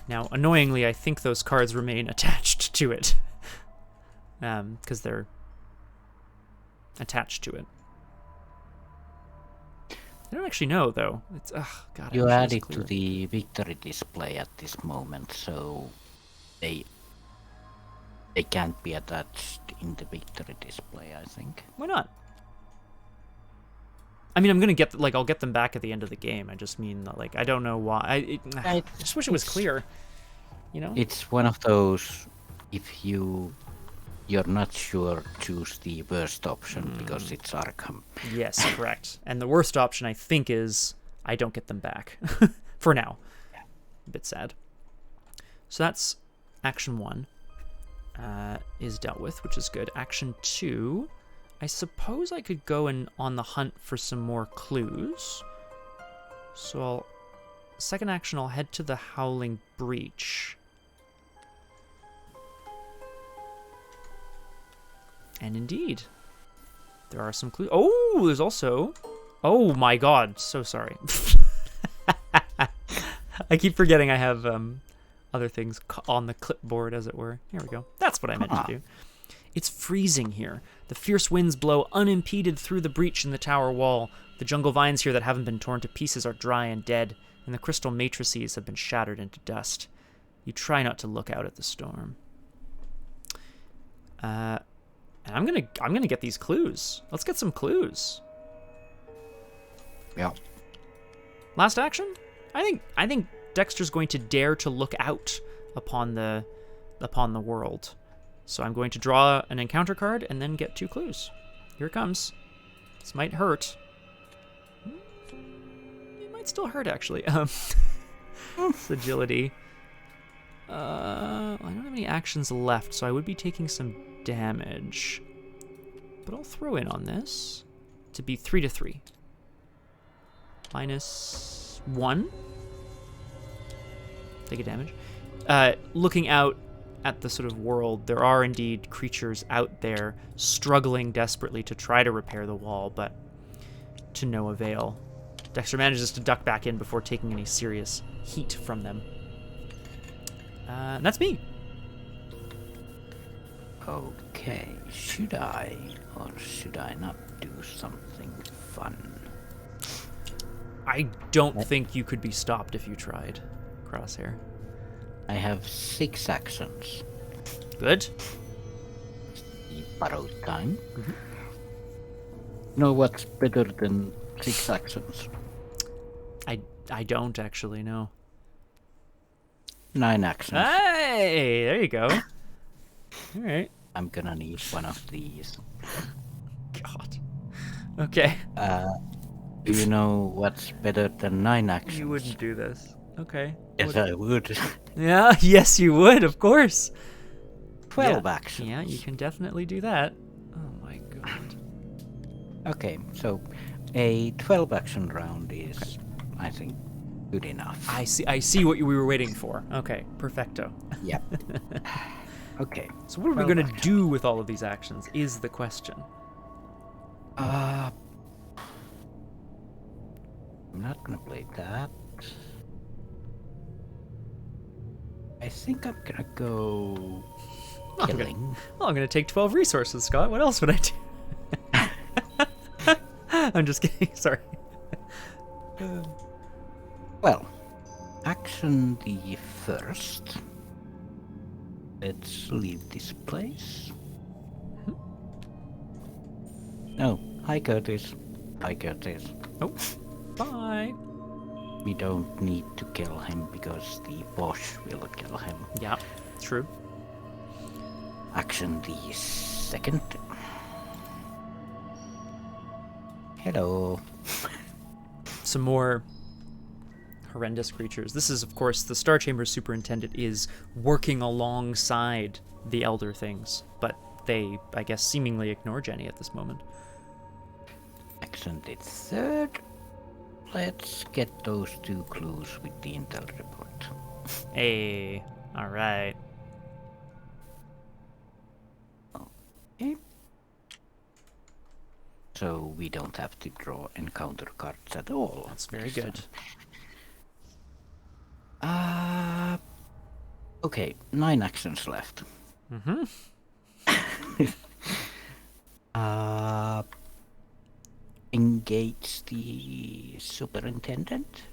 Now, annoyingly, I think those cards remain attached to it. Because they're attached to it. I don't actually know, though. It's, God. You I wish add was it to clear. the victory display at this moment, so they can't be attached in the victory display, I think. Why not? I mean, I'm gonna get I'll get them back at the end of the game. I just mean that, I don't know why. I just wish it was clear. You know. It's one of those, if you're not sure, choose the worst option because it's Arkham. Yes, correct. And the worst option, I think, is I don't get them back for now. A bit sad. So that's action 1 is dealt with, which is good. Action 2, I suppose I could go on the hunt for some more clues. So second action, I'll head to the Howling Breach. And indeed, there are some clues. Oh, there's also... Oh my god, so sorry. I keep forgetting I have other things on the clipboard, as it were. Here we go. That's what I meant to do. It's freezing here. The fierce winds blow unimpeded through the breach in the tower wall. The jungle vines here that haven't been torn to pieces are dry and dead, and the crystal matrices have been shattered into dust. You try not to look out at the storm. And I'm gonna get these clues. Let's get some clues. Yeah. Last action? I think Dexter's going to dare to look out upon the world. So I'm going to draw an encounter card and then get 2 clues. Here it comes. This might hurt. It might still hurt, actually. It's agility. I don't have any actions left, so I would be taking some damage. But I'll throw in on this to be 3/3. -1. Take a damage. Looking out at the sort of world, there are indeed creatures out there struggling desperately to try to repair the wall, but to no avail. Dexter manages to duck back in before taking any serious heat from them. And that's me. Okay, should I or should I not do something fun? I don't think you could be stopped if you tried, Crosshair. I have 6 actions. Good. The borrowed time. Know what's better than 6 actions? I don't actually know. 9 actions. Hey, there you go. All right. I'm gonna need one of these. God. Okay. Do you know what's better than 9 actions? You wouldn't do this. Okay. Yes, I would. Yeah, yes, you would, of course. 12 yeah. actions. Yeah, you can definitely do that. Oh my god. Okay, so a 12 action round is, I think, good enough. I see what we were waiting for. Okay, perfecto. Yep. Okay. So what are we going to do with all of these actions is the question. I'm not gonna play that. I think I'm gonna go killing. I'm going to take 12 resources, Scott. What else would I do? I'm just kidding. Sorry. Well, action the first. Let's leave this place. No, hi Curtis. Hi Curtis. Oh, bye. We don't need to kill him because the boss will kill him. Yeah, true. Action the second. Hello. Some more horrendous creatures. This is, of course, the Star Chamber Superintendent is working alongside the Elder Things, but they, I guess, seemingly ignore Jenny at this moment. Action the third. Let's get those 2 clues with the intel report. Hey, all right. Okay. So we don't have to draw encounter cards at all. That's very good. Okay, 9 actions left. Mm-hmm. Engage the superintendent.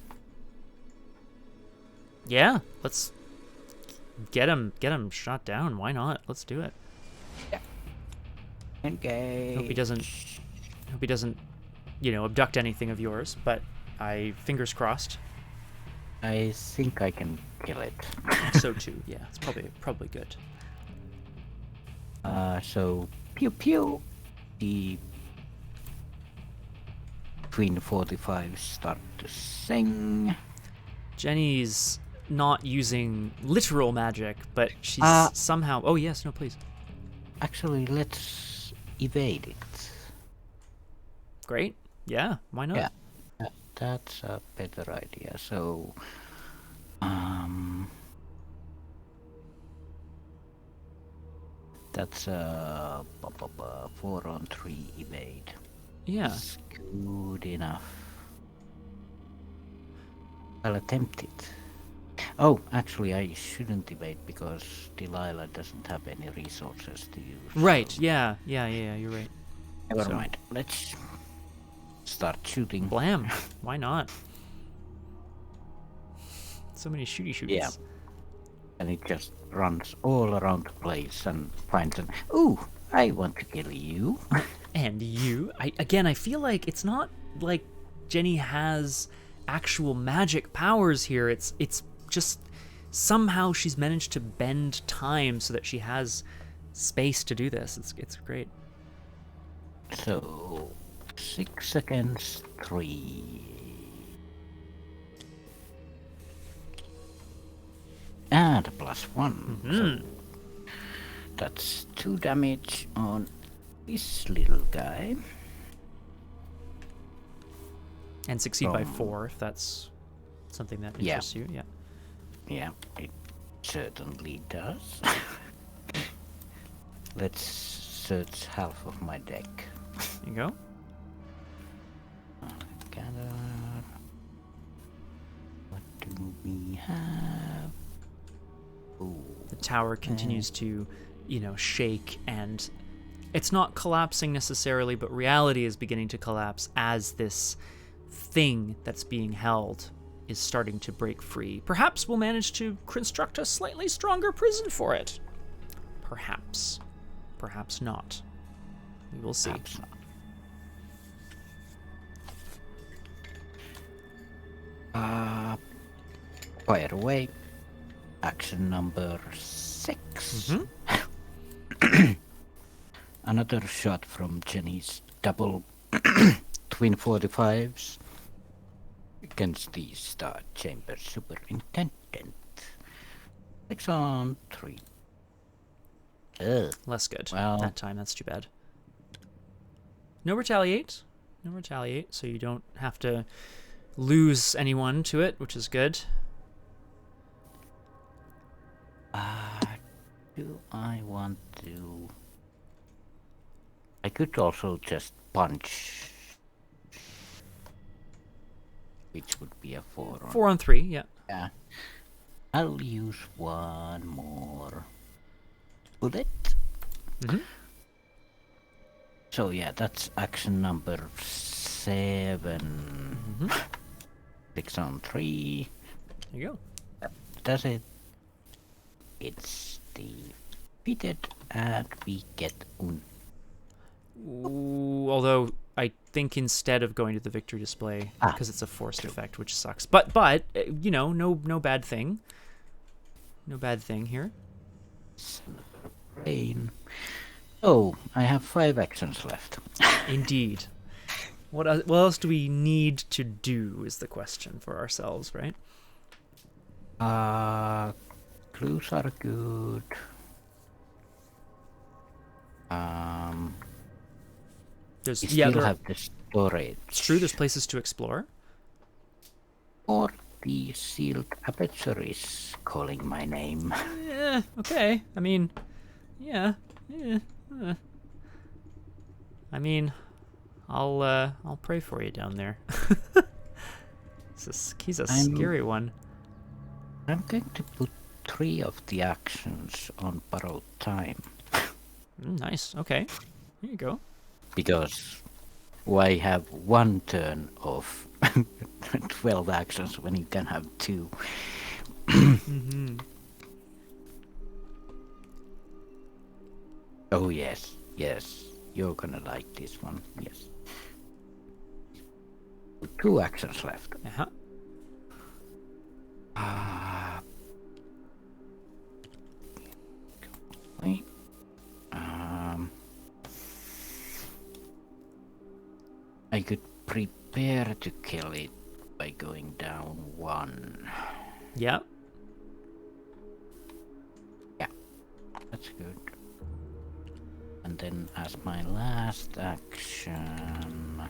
Yeah, let's get him shot down. Why not? Let's do it. Yeah. Engage. Hope he doesn't, abduct anything of yours, but fingers crossed. I think I can kill it. So too, yeah. It's probably good. So pew pew. The Queen 45 start to sing. Jenny's not using literal magic, but she's somehow... Oh, yes, no, please. Actually, let's evade it. Great. Yeah, why not? Yeah. That's a better idea. So, that's a 4-on-3 evade. Yeah. It's good enough. I'll attempt it. Oh, actually, I shouldn't evade because Delilah doesn't have any resources to use. Right. So Yeah. You're right. never So- mind. Let's start shooting. Blam. Why not? So many shoots. Yeah. And it just runs all around the place and finds an. Ooh, I want to kill you. And you, I feel like it's not like Jenny has actual magic powers here. It's just somehow she's managed to bend time so that she has space to do this. It's great. So 6 against 3. And a +1. So that's 2 damage on this little guy. And succeed by 4 if that's something that Yeah. interests you. Yeah. Yeah, it certainly does. Let's search half of my deck. There you go. Gather. What do we have? Ooh. The tower continues to, shake, and it's not collapsing necessarily, but reality is beginning to collapse as this thing that's being held is starting to break free. Perhaps we'll manage to construct a slightly stronger prison for it. Perhaps. Perhaps not. We will see. Perhaps not. Fire away. Action number 6. Another shot from Jenny's double twin 45s against the Star Chamber Superintendent. 6 on 3. Ugh. Less good. Well- That time, that's too bad. No retaliate. No retaliate, so you don't have to lose anyone to it, which is good. Do I want to... I could also just punch, which would be a 4 on. 4 on 3, yeah. Yeah. I'll use one more bullet. So yeah, that's action number 7. 6 on 3. There you go. Does it? It's defeated, and we get un. Ooh, although I think instead of going to the victory display, Ah, because it's a forced effect, which sucks. But no bad thing. No bad thing here. Pain. Oh, I have 5 actions left. Indeed. What else do we need to do is the question for ourselves, right? Clues are good. There's We still there, have the storage. it's true. There's places to explore. Or the sealed aperture is calling my name. Yeah. Okay. I mean, yeah. I mean, I'll pray for you down there. He's a scary one. I'm going to put 3 of the actions on borrowed time. Nice. Okay. There you go. Because why have 1 turn of 12 actions when you can have 2? Oh yes, you're gonna like this one, yes. 2 actions left. Uh-huh. Wait. I could prepare to kill it by going down 1. Yeah. Yeah, that's good. And then as my last action,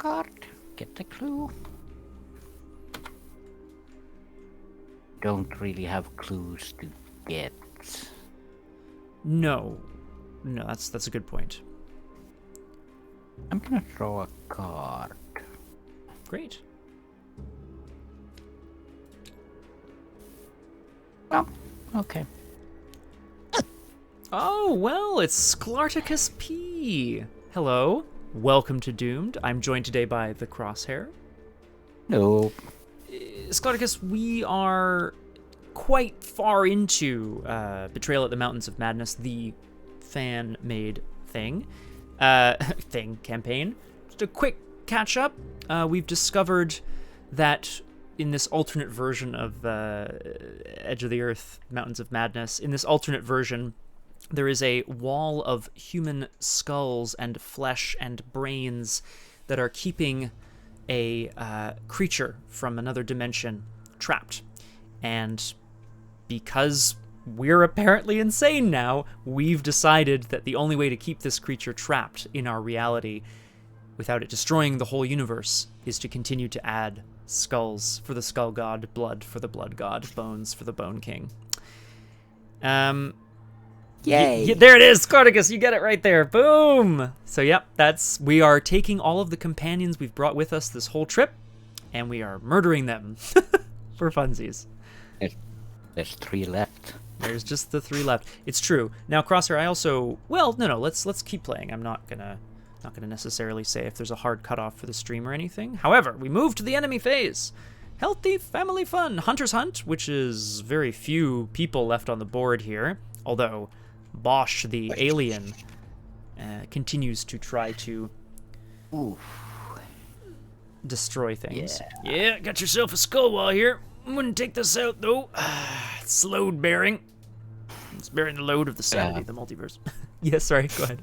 card. Get the clue. Don't really have clues to get. No, that's a good point. I'm gonna draw a card. Great. Oh, okay. Oh, well, it's Sklarticus P. Hello. Welcome to Doomed. I'm joined today by the Crosshair. No. Sklarticus, we are quite far into Betrayal at the Mountains of Madness, the fan-made campaign. Just a quick catch-up. We've discovered that in this alternate version of Edge of the Earth, Mountains of Madness, in this alternate version, there is a wall of human skulls and flesh and brains that are keeping a creature from another dimension trapped. And because we're apparently insane now, we've decided that the only way to keep this creature trapped in our reality without it destroying the whole universe is to continue to add skulls for the skull god, blood for the blood god, bones for the bone king. Yay! There it is, Sklarticus, you get it right there. Boom! So yep, we are taking all of the companions we've brought with us this whole trip, and we are murdering them for funsies. There's 3 left. There's just the 3 left. It's true. Now, Crosshair, I also... Well, no, let's keep playing. I'm not gonna necessarily say if there's a hard cutoff for the stream or anything. However, we move to the enemy phase. Healthy family fun. Hunter's Hunt, which is very few people left on the board here. Although Bosch, the alien, continues to try to destroy things. Yeah, got yourself a skull wall here. I'm gonna take this out, though. It's load bearing. It's bearing the load of the sanity of the multiverse. Yes, sorry, go ahead.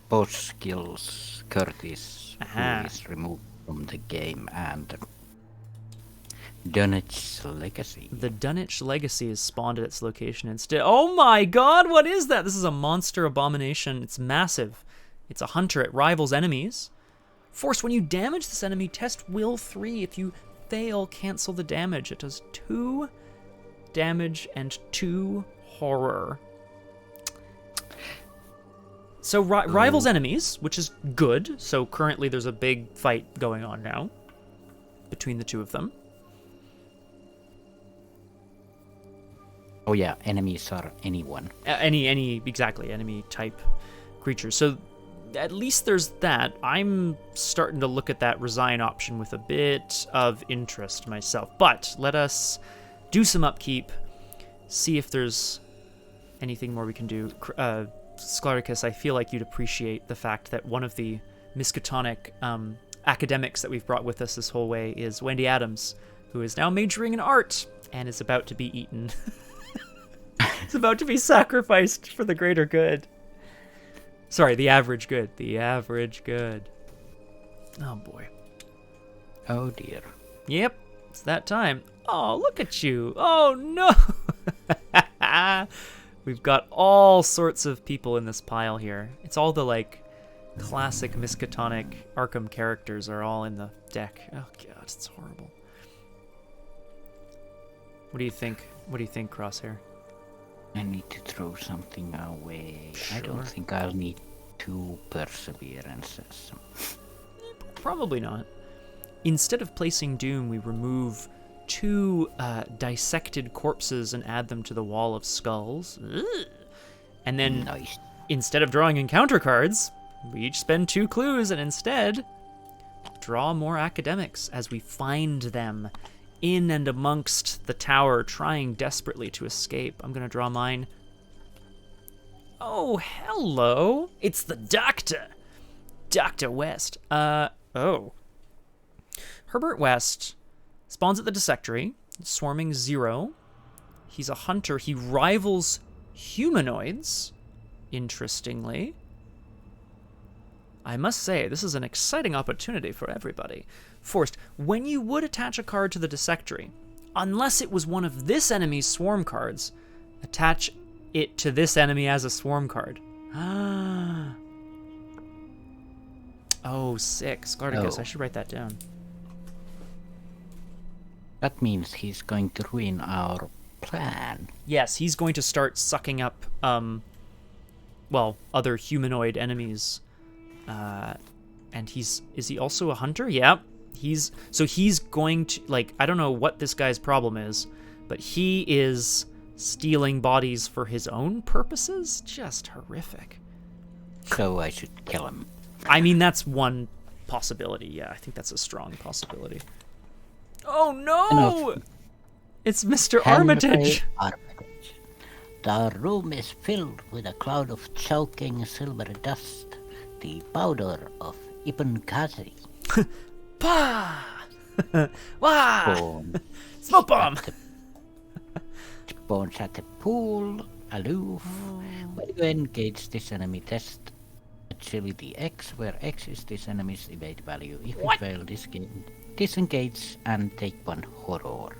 Both skills, Curtis, who is removed from the game, and Dunwich Legacy. The Dunwich Legacy is spawned at its location instead. Oh my god, what is that? This is a monster abomination. It's massive. It's a hunter. It rivals enemies. Force, when you damage this enemy, test Will 3. If you fail, cancel the damage. It does 2 damage and 2 horror. So rivals enemies, which is good. So currently there's a big fight going on now between the two of them. Oh yeah, enemies are anyone. Exactly, enemy type creatures. So at least there's that. I'm starting to look at that resign option with a bit of interest myself. But let us do some upkeep, see if there's anything more we can do. Sklarticus, I feel like you'd appreciate the fact that one of the Miskatonic academics that we've brought with us this whole way is Wendy Adams, who is now majoring in art and is about to be eaten. It's about to be sacrificed for the greater good. Sorry, the average good. The average good. Oh, boy. Oh, dear. Yep, it's that time. Oh, look at you. Oh, no. We've got all sorts of people in this pile here. It's all the, like, classic Miskatonic Arkham characters are all in the deck. Oh, God, it's horrible. What do you think? What do you think, Crosshair? I need to throw something away. Sure. I don't think I'll need 2 perseverances. Probably not. Instead of placing Doom, we remove 2 dissected corpses and add them to the wall of skulls. Ugh. And then, nice. Instead of drawing encounter cards, we each spend 2 clues and instead draw more academics as we find them in and amongst the tower, trying desperately to escape. I'm going to draw mine. Oh, hello. It's the Doctor. Dr. West. Oh. Herbert West spawns at the Dissectory, swarming 0. He's a hunter. He rivals humanoids, interestingly. I must say, this is an exciting opportunity for everybody. Forced, when you would attach a card to the Dissectory, unless it was one of this enemy's swarm cards, attach it to this enemy as a swarm card. Oh, sick. Sklardicus, Oh. I should write that down. That means he's going to ruin our plan. Yes, he's going to start sucking up, well, other humanoid enemies. And is he also a hunter? Yeah. He's going to, like, I don't know what this guy's problem is, but he is stealing bodies for his own purposes? Just horrific. So I should kill him. I mean, that's one possibility. Yeah, I think that's a strong possibility. Oh no! It's Mr. Armitage! Armitage. The room is filled with a cloud of choking silver dust, the powder of Ibn Ghazi. Pah! Wah! Spawn. Smoke bomb! Spawns at the pool, aloof. When you engage this enemy, test agility X, where X is this enemy's evade value. If you fail this game, disengage and take 1 horror.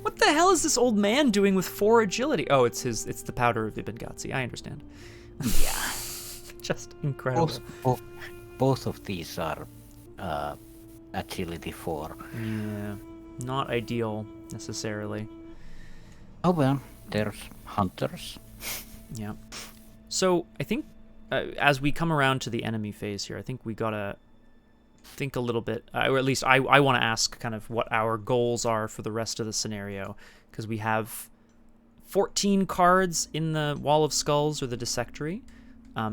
What the hell is this old man doing with 4 agility? Oh, it's the powder of Ibn Ghazi. I understand. Yeah. Just incredible. Both of these are agility 4. Yeah. Not ideal, necessarily. Oh well, there's hunters. Yeah. So, I think as we come around to the enemy phase here, I think we gotta think a little bit, or at least I want to ask kind of what our goals are for the rest of the scenario, because we have 14 cards in the Wall of Skulls or the Dissectory.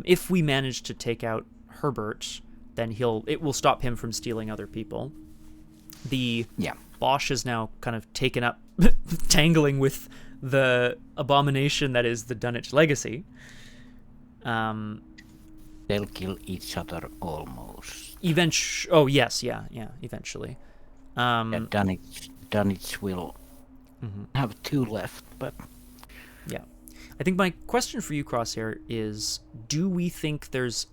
If we manage to take out Herbert, then it will stop him from stealing other people. The Bosch is now kind of taken up tangling with the abomination that is the Dunwich Legacy. They'll kill each other almost. Eventually. Dunwich will have 2 left, but... Yeah. I think my question for you, Crosshair, is do we think there's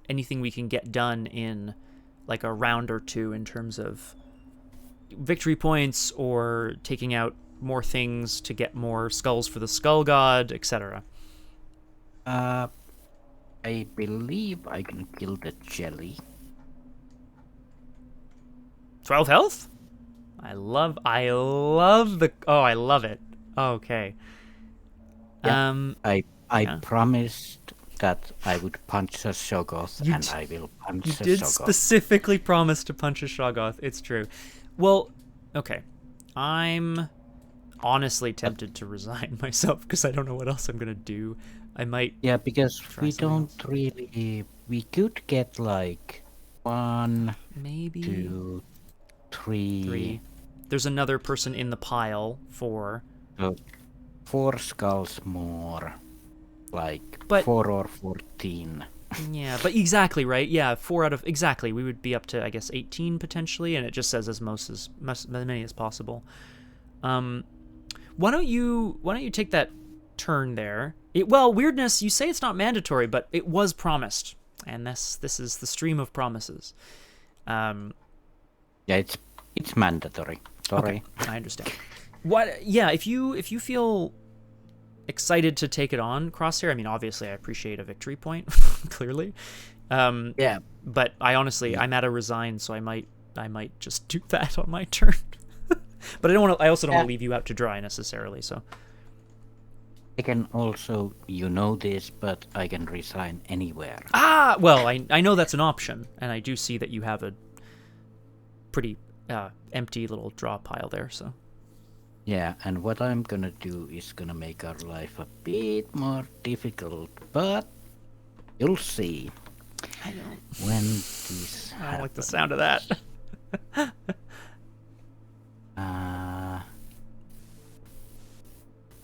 anything we can get done in like a round or 2 in terms of victory points or taking out more things to get more skulls for the Skull God, etc.? I believe I can kill the jelly. 12 health? I love I love it. Okay. Yeah, I promised that I would punch a Shoggoth, and I will punch a Shoggoth. You did specifically promise to punch a Shoggoth. It's true. Well, okay. I'm honestly tempted to resign myself because I don't know what else I'm gonna do. I might. Yeah, because we don't really. We could get like 1, maybe 2, 3. There's another person in the pile for 4 skulls more, like but, 4 or 14. Yeah, but exactly right. Yeah, 4 out of exactly. We would be up to 18 potentially, and it just says as many as possible. Why don't you take that turn there? Weirdness. You say it's not mandatory, but it was promised, and this is the stream of promises. Yeah, it's mandatory. Sorry. Okay, I understand. What? Yeah, if you feel excited to take it on, Crosshair. I mean, obviously, I appreciate a victory point, clearly. Yeah. But I honestly, I'm at a resign, so I might just do that on my turn. But I also don't want to leave you out to dry necessarily. So I can also, this, but I can resign anywhere. Well, I know that's an option, and I do see that you have a pretty empty little draw pile there. So. Yeah, and what I'm gonna do is gonna make our life a bit more difficult, but you'll see. I don't. When this happens. I don't like the sound of that.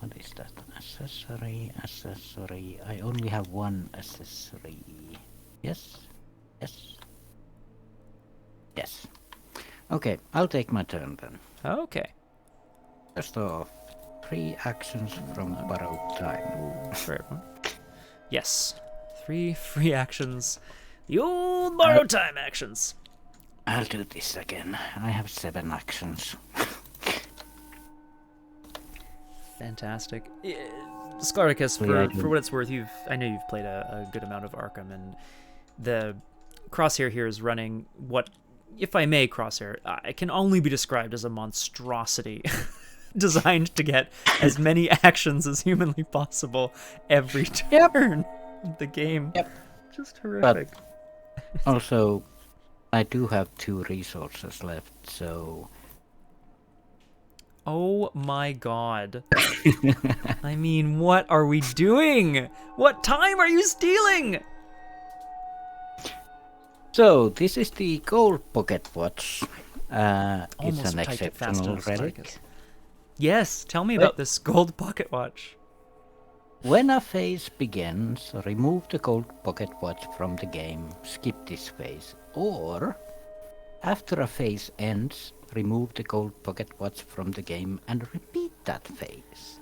What is that? Accessory. I only have 1 accessory. Yes. Okay, I'll take my turn then. Okay. First off, 3 actions from borrowed time. For everyone. Yes. 3 free actions. The old borrowed time actions. I'll do this again. I have 7 actions. Fantastic. Sklardicus, for what it's worth, I know you've played a good amount of Arkham, and Crosshair here is running what, if I may, Crosshair, it can only be described as a monstrosity designed to get as many actions as humanly possible every turn of the game. Yep. Just horrific. But also, I do have 2 resources left, so... Oh my god. I mean, what are we doing? What time are you stealing? So, this is the gold pocket watch. It's Almost an typed it fast exceptional enough, relic. Spartacus. Yes, tell me about this gold pocket watch. When a phase begins, remove the gold pocket watch from the game, skip this phase. Or, after a phase ends, remove the gold pocket watch from the game and repeat that phase.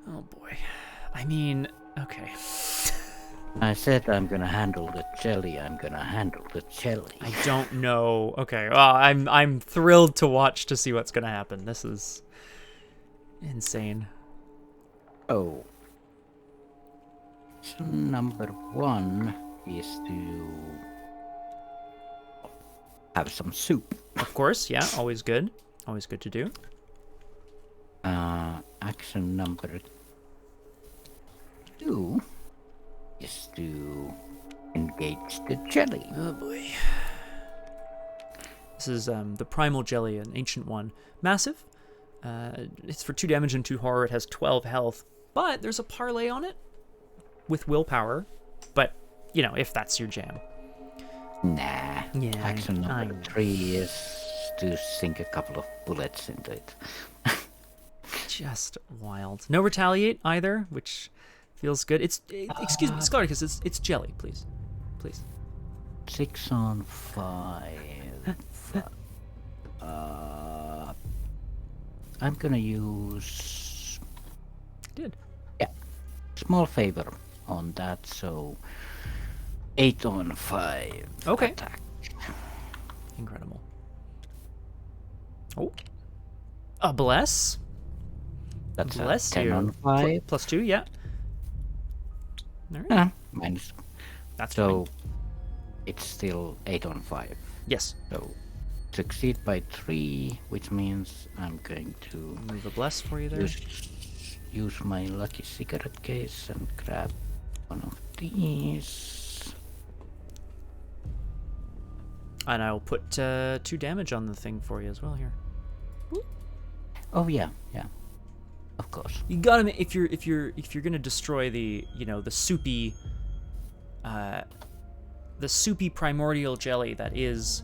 Oh boy. I mean, okay. I said I'm gonna handle the jelly, I'm gonna handle the jelly. I don't know. Okay, well, I'm thrilled to watch to see what's gonna happen. This is insane. Oh. So number 1 is to have some soup. Of course, yeah, always good. Always good to do. Action number 2 is to engage the jelly. Oh boy. This is the primal jelly, an ancient one. Massive. It's for 2 damage and 2 horror. It has 12 health, but there's a parlay on it with willpower. But, you know, if that's your jam. Nah. Yeah, Action I number know. 3 is to sink a couple of bullets into it. Just wild. No retaliate either, which feels good. Excuse me, Spartacus, it's jelly, please. Please. 6 on 5. I'm gonna use Did. small favor on that, so 8 on 5. Okay. Attack. Incredible. Oh. A bless. That's a Bless 10 you. on 5. Plus 2, yeah. All right. Minus. That's So fine. it's still 8 on 5. Yes. So succeed by 3, which means I'm going to Move a bless for you there. use my lucky cigarette case and grab one of these. And I'll put 2 damage on the thing for you as well here. Oh yeah, of course. You gotta if you're gonna destroy the the soupy primordial jelly that is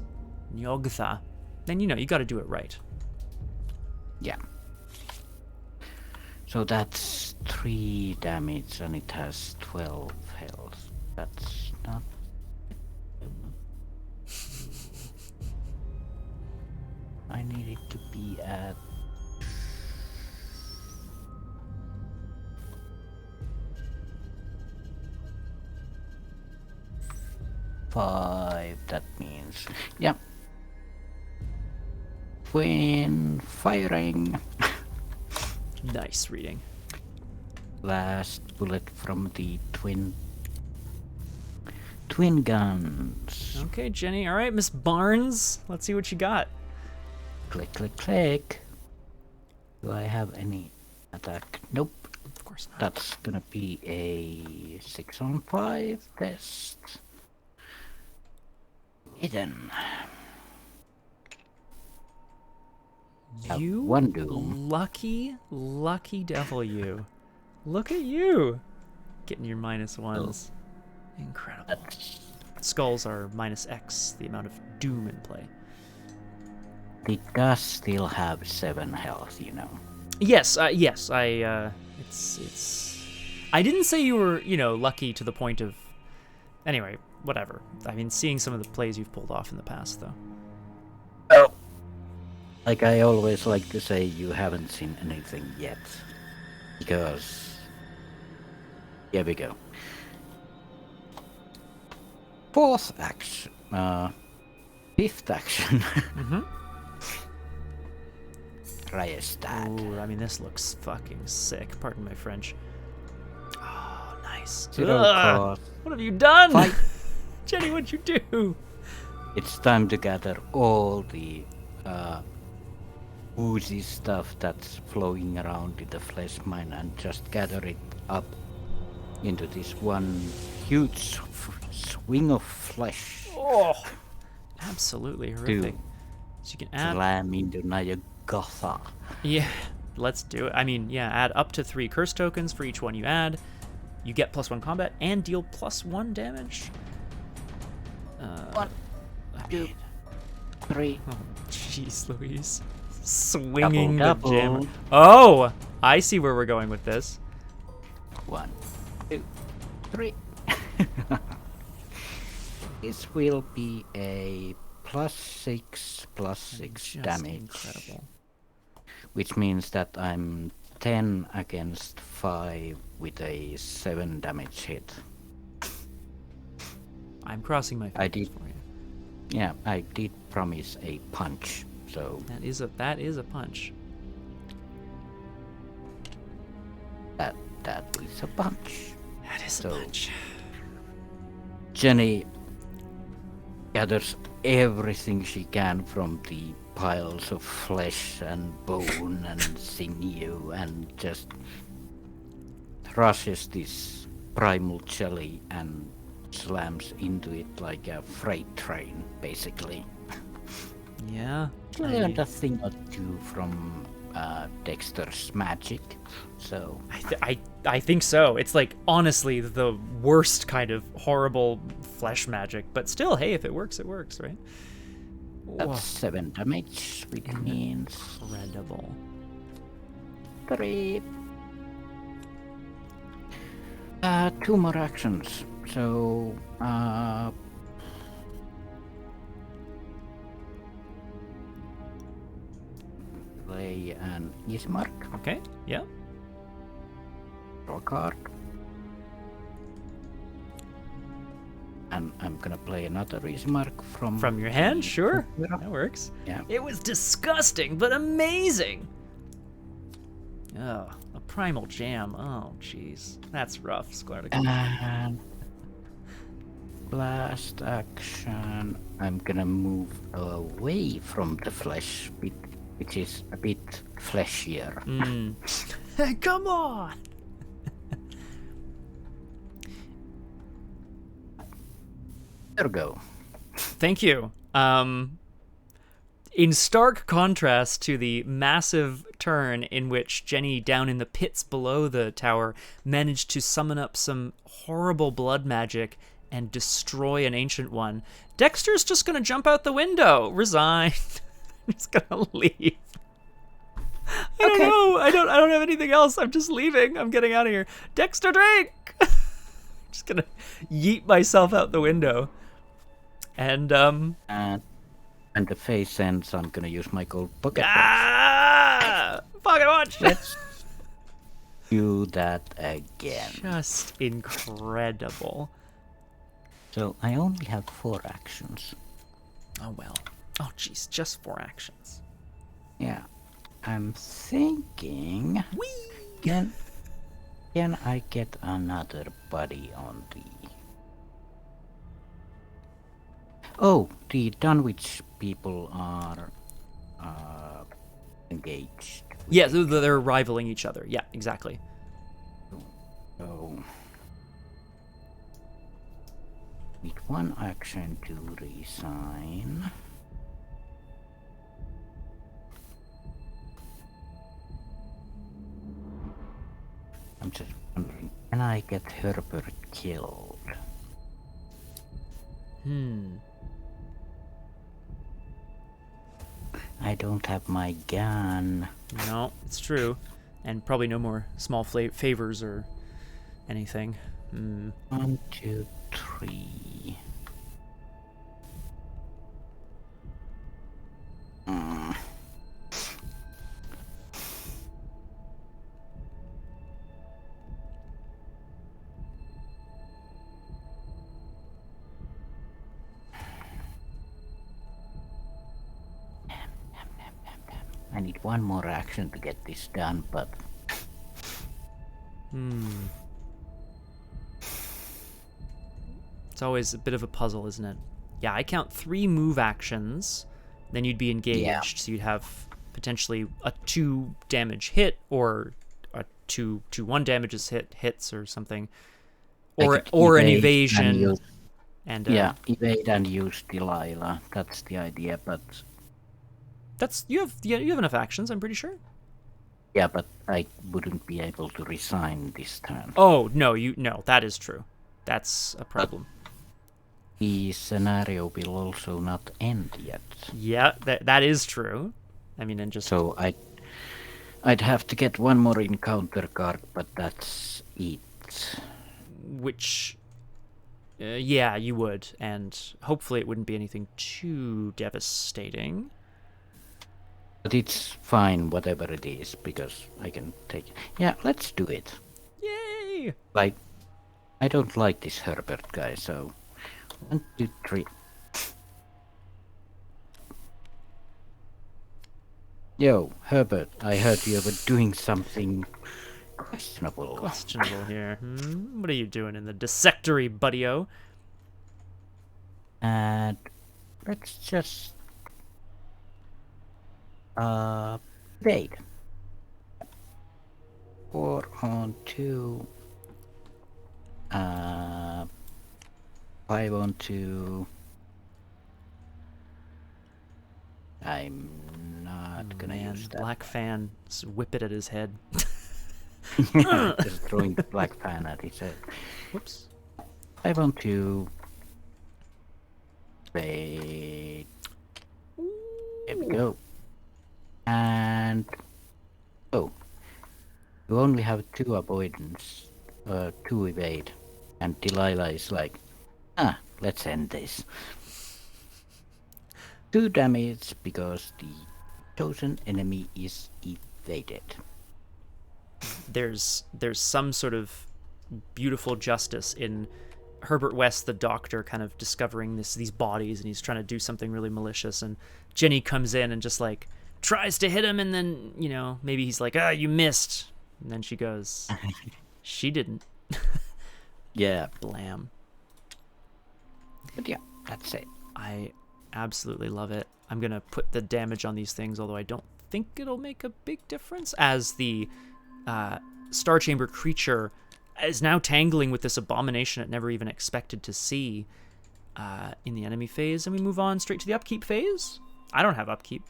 Nyogtha, then you gotta do it right. Yeah. So that's 3 damage and it has 12 health. That's not. I need it to be at. Five, that means, yeah. When firing, Nice reading. last bullet from the twin guns. Okay, Jenny. All right, Miss Barnes. Let's see what you got. Click, click, click. Do I have any attack? Nope. Of course not. That's gonna be a 6 on 5 test. Hidden. Have You 1 doom. lucky devil, you. Look at you, getting your -1s. Incredible. That's, Skulls are -X, the amount of doom in play. it does still have 7 health, you know. Yes, yes. It's. I didn't say you were, lucky to the point of. Anyway, whatever. I mean, seeing some of the plays you've pulled off in the past, though. Oh. Like I always like to say, you haven't seen anything yet. Because... here we go. 4th action. 5th action. Mm-hmm. Try a stab. Ooh, I mean, this looks fucking sick. Pardon my French. Oh, nice. 0 Ugh, cost. what have you done? Fight. Jenny, what'd you do? It's time to gather all the oozy stuff that's flowing around in the flesh mine and just gather it up into this one huge swing of flesh. Oh, absolutely horrific. So you can add. Slam into Nayagotha. Yeah, let's do it. I mean, yeah, add up to 3 curse tokens for each one you add. You get +1 combat and deal +1 damage. 1, 2, 3. Oh, jeez, Louise. Swinging the Double. jammer. Oh, I see where we're going with this. 1, 2, 3. This will be a +6 Just damage. incredible. Which means that I'm 10 against 5 with a 7 damage hit. I'm crossing my I fingers did. for you. Yeah, I did promise a punch, so That is a punch. that is a punch. That is So- a punch. Jenny gathers everything she can from the piles of flesh and bone and sinew and just crushes this primal jelly and slams into it like a freight train, basically. Yeah. I learned a thing or two from Dexter's magic, so I think so. It's like honestly the worst kind of horrible flesh magic, but still, hey, if it works, right? that's 7 damage, which means Incredible. 3. 2 more actions. So, play an easy mark, Okay. Yeah. draw a card. And I'm gonna play another easy mark From your hand, sure. Yeah. That works. Yeah. It was disgusting, but amazing. Oh, a primal jam. Oh, jeez. That's rough, Sklartic. And last action, I'm gonna move away from the flesh, which is a bit fleshier. Come on. There we go. Thank you. In stark contrast to the massive turn in which Jenny, down in the pits below the tower, managed to summon up some horrible blood magic and destroy an ancient one, Dexter's just gonna jump out the window, resign. Just gonna leave. I don't know. I don't have anything else. I'm just leaving. I'm getting out of here. Dexter, drink. Just gonna yeet myself out the window. And And when the face ends, I'm gonna use my gold pocket watch. Fucking watch. Let's do that again. Just incredible. So I only have 4 actions. Oh well. Oh jeez, just 4 actions. Yeah. I'm thinking... Can I get another buddy on the... Oh, the Dunwich people are engaged. Yeah, they're rivaling each other. Yeah, exactly. So... Need 1 action to resign. I'm just wondering, can I get Herbert killed? I don't have my gun. No, it's true. And probably no more small favors or anything. 1, 2, 3. I need 1 more action to get this done, but... It's always a bit of a puzzle, isn't it? Yeah, I count 3 move actions, then you'd be engaged, so you'd have potentially a 2 damage hit, or a 2-1 damages hits or something, or an evasion. And evade and use Delilah. That's the idea, but you have enough actions, I'm pretty sure. Yeah, but I wouldn't be able to resign this turn. Oh no, that is true. That's a problem. But the scenario will also not end yet. Yeah, that is true. I mean, and just so I'd have to get one more encounter card, but that's it. Which, yeah, you would, and hopefully it wouldn't be anything too devastating. But it's fine, whatever it is, because I can take it. Yeah, let's do it. Yay! Like, I don't like this Herbert guy, so 1, 2, 3. Yo, Herbert, I heard you were doing something questionable. Questionable here. What are you doing in the dissectory, buddy-o? And let's just evade. 4 on 2. 5 on 2. I'm not gonna use that. Black fan, whip it at his head. Just throwing the black fan at his head. Whoops. 5 on 2. Wait. Here we go. And you only have 2 avoidance, 2 evade, and Delilah is like, let's end this. 2 damage because the chosen enemy is evaded. There's some sort of beautiful justice in Herbert West, the doctor, kind of discovering these bodies, and he's trying to do something really malicious, and Jenny comes in and just like tries to hit him, and then, maybe he's like, you missed, and then she goes, she didn't. Yeah. Blam. But yeah, that's it. I absolutely love it. I'm gonna put the damage on these things, although I don't think it'll make a big difference, as the Star Chamber creature is now tangling with this abomination it never even expected to see in the enemy phase, and we move on straight to the upkeep phase. I don't have upkeep,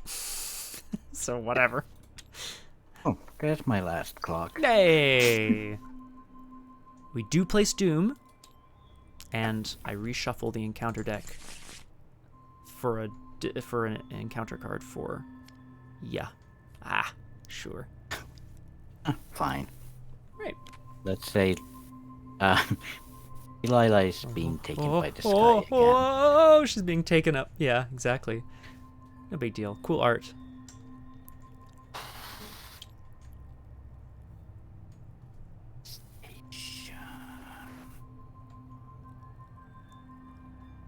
so whatever. Oh, there's my last clock. Hey! We do place Doom, and I reshuffle the encounter deck for an encounter card for, sure. Fine. Right. Let's say Delilah is being taken by the sky again. Oh, she's being taken up. Yeah, exactly. No big deal. Cool art.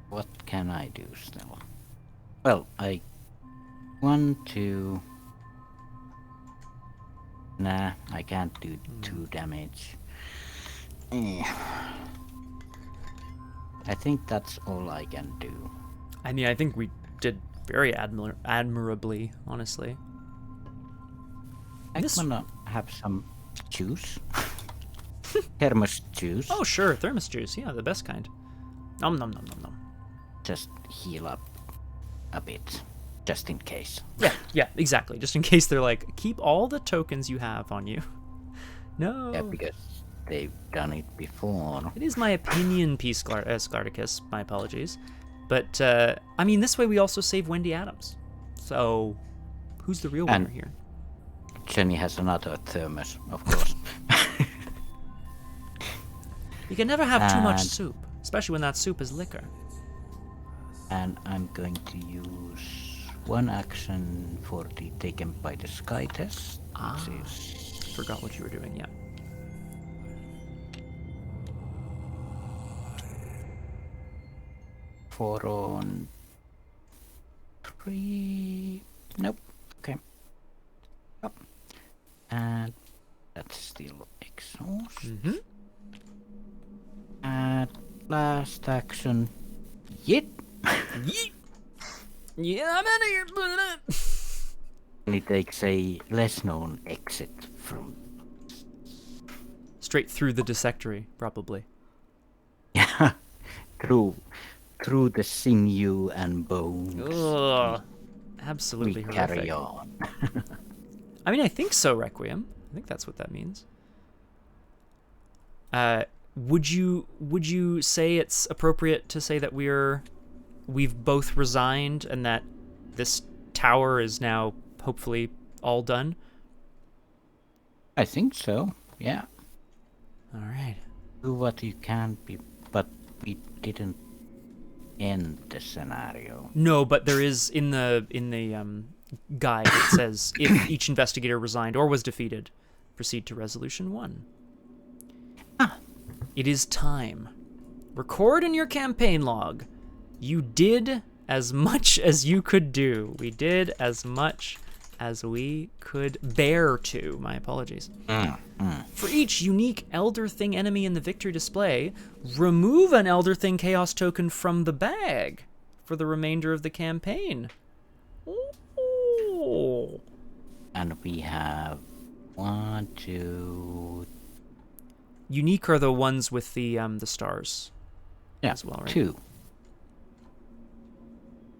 What can I do still? Well, I want to... Nah, I can't do 2 damage. I think that's all I can do. I mean, I think we did very admirably, honestly. I wanna have some juice. Thermos juice. Oh, sure, thermos juice. Yeah, the best kind. Nom nom nom nom nom. Just heal up a bit, just in case. Yeah, exactly. Just in case they're like, keep all the tokens you have on you. No. Yeah, because they've done it before. It is my opinion piece, Sklardicus. My apologies. But, I mean, this way we also save Wendy Adams. So, who's the real winner here? Jenny has another thermos, of course. You can never have too much soup, especially when that soup is liquor. And I'm going to use 1 action for the taken by the sky test. Forgot what you were doing, yeah. Four on 3. Nope. Okay. Yep. And that's still exhaust. Mm-hmm. And last action. Yet. Yeet. Yeah, I'm out of here. And he takes a less known exit from. Straight through the dissectory, probably. Yeah. Through the sinew and bones. Ugh. Absolutely We horrific. carry on. I mean, I think so, Requiem. I think that's what that means. Would you say it's appropriate to say that we've both resigned and that this tower is now hopefully all done? I think so, yeah. All right. Do what you can be, but we didn't end the scenario. No, but there is in the guide it says if each investigator resigned or was defeated, proceed to resolution 1. It is time. Record in your campaign log. You did as much as you could do. We did as much as we could bear to. My apologies. For each unique Elder Thing enemy in the victory display, remove an Elder Thing Chaos token from the bag for the remainder of the campaign. Ooh. And we have 1, 2... Unique are the ones with the stars. Yeah, as well, right? 2.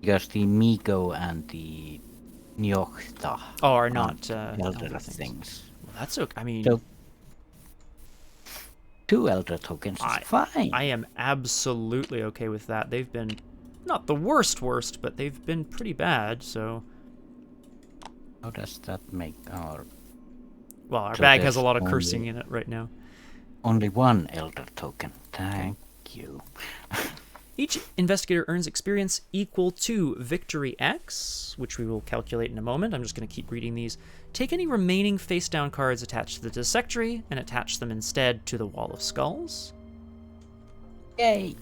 Because the Migo and the Nyochta are not Elder Elder things. Well, that's okay. I mean, So 2 Elder tokens is fine. I am absolutely okay with that. They've been not the worst, but they've been pretty bad. So, How does that make our... well, our So bag has a there's lot of only- cursing in it right now. Only 1 Elder token. Thank you. Each investigator earns experience equal to Victory X, which we will calculate in a moment. I'm just going to keep reading these. Take any remaining face-down cards attached to the dissectory and attach them instead to the Wall of Skulls. Yay!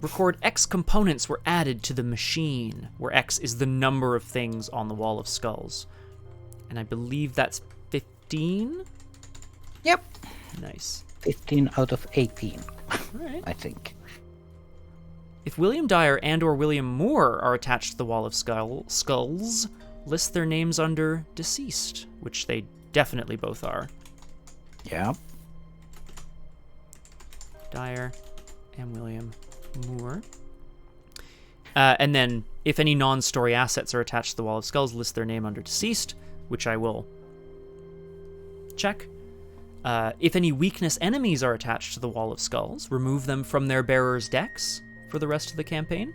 Record X components were added to the machine, where X is the number of things on the Wall of Skulls. And I believe that's 15? Yep. Nice. 15 out of 18, All right. I think. If William Dyer and or William Moore are attached to the Wall of Skulls, list their names under deceased, which they definitely both are. Yeah. Dyer and William Moore. And then, if any non-story assets are attached to the Wall of Skulls, list their name under deceased, which I will check. If any weakness enemies are attached to the Wall of Skulls, remove them from their bearers' decks for the rest of the campaign.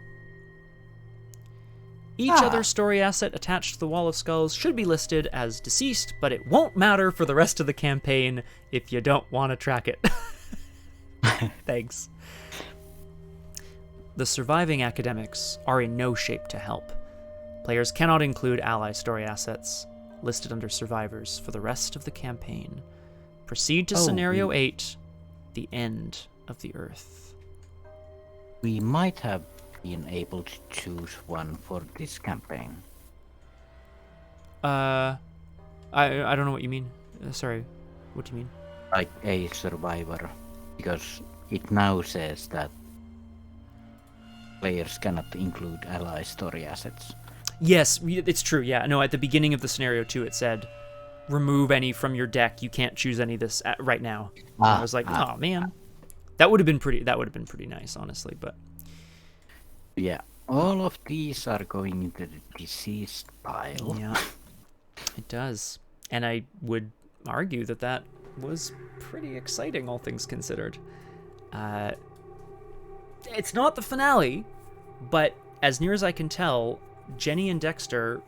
Each other story asset attached to the Wall of Skulls should be listed as deceased, but it won't matter for the rest of the campaign if you don't want to track it. Thanks. The surviving academics are in no shape to help. Players cannot include ally story assets listed under survivors for the rest of the campaign. Proceed to Scenario 8, the end of the Earth. We might have been able to choose one for this campaign. I don't know what you mean. Sorry, what do you mean? Like a survivor. Because it now says that players cannot include ally story assets. Yes, it's true. Yeah, no. At the beginning of the scenario 2, it said, "Remove any from your deck. You can't choose any this right now." And I was like, "Oh man, that would have been pretty. That would have been pretty nice, honestly." But Yeah, all of these are going into the deceased pile. yeah, it does. And I would argue that that was pretty exciting, all things considered. It's not the finale, but as near as I can tell, Jenny and Dexter,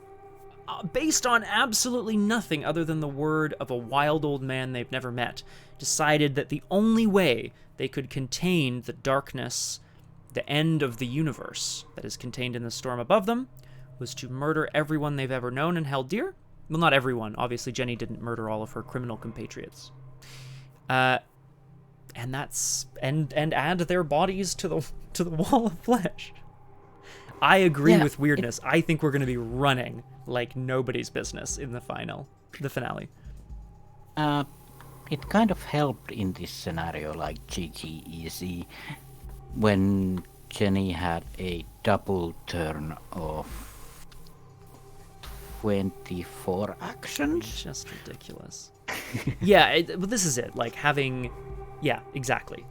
based on absolutely nothing other than the word of a wild old man they've never met, decided that the only way they could contain the darkness, the end of the universe that is contained in the storm above them, was to murder everyone they've ever known and held dear. Well, not everyone. Obviously, Jenny didn't murder all of her criminal compatriots. And add their bodies to the wall of flesh. I agree with weirdness. I think we're going to be running like nobody's business in the finale. It kind of helped in this scenario, like GG Easy, when Jenny had a double turn of 24 actions. Just ridiculous. Yeah, but this is it. Like having, yeah, exactly.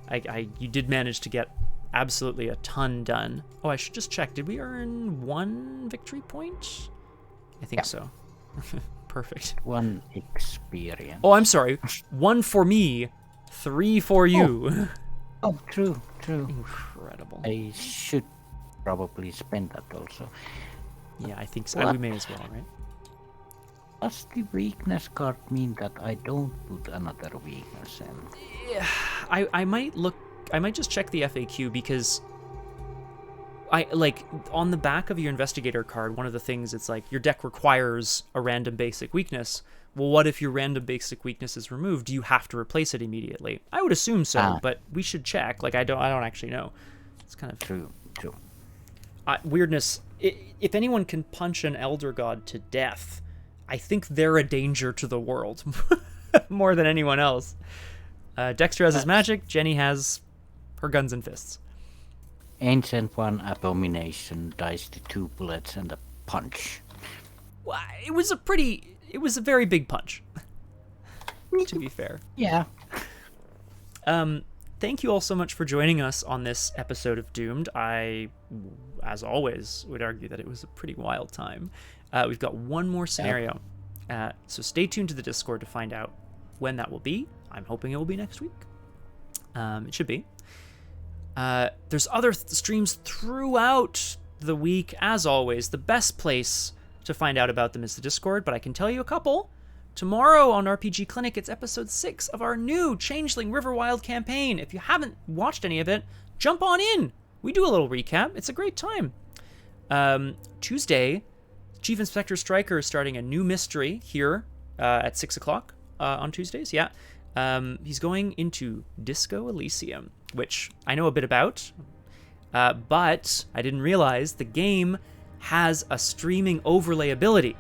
You did manage to get absolutely a ton done. Oh, I should just check. Did we earn 1 victory point? I think so. Perfect. 1 experience. Oh, I'm sorry. 1 for me, 3 for you. Oh, true. Incredible. I should probably spend that also. Yeah, I think so. What? We may as well, right? Does the weakness card mean that I don't put another weakness in? Yeah, I might just check the FAQ because on the back of your investigator card, one of the things it's like your deck requires a random basic weakness. Well, what if your random basic weakness is removed? Do you have to replace it immediately? I would assume so, but we should check. Like I don't actually know. It's kind of True. weirdness. If anyone can punch an elder god to death, I think they're a danger to the world more than anyone else. Dexter has his magic. Jenny has her guns and fists. Ancient One Abomination dies to 2 bullets and a punch. Well, it was a very big punch, to be fair. Yeah. Thank you all so much for joining us on this episode of Doomed. I, as always, would argue that it was a pretty wild time. We've got one more scenario, so stay tuned to the Discord to find out when that will be. I'm hoping it will be next week. It should be. There's other streams throughout the week. As always, the best place to find out about them is the Discord, but I can tell you a couple. Tomorrow on RPG Clinic, it's episode 6 of our new Changeling Riverwild campaign. If you haven't watched any of it, jump on in. We do a little recap. It's a great time. Tuesday, Chief Inspector Stryker is starting a new mystery here at 6 o'clock on Tuesdays. Yeah. He's going into Disco Elysium, which I know a bit about, but I didn't realize the game has a streaming overlay ability.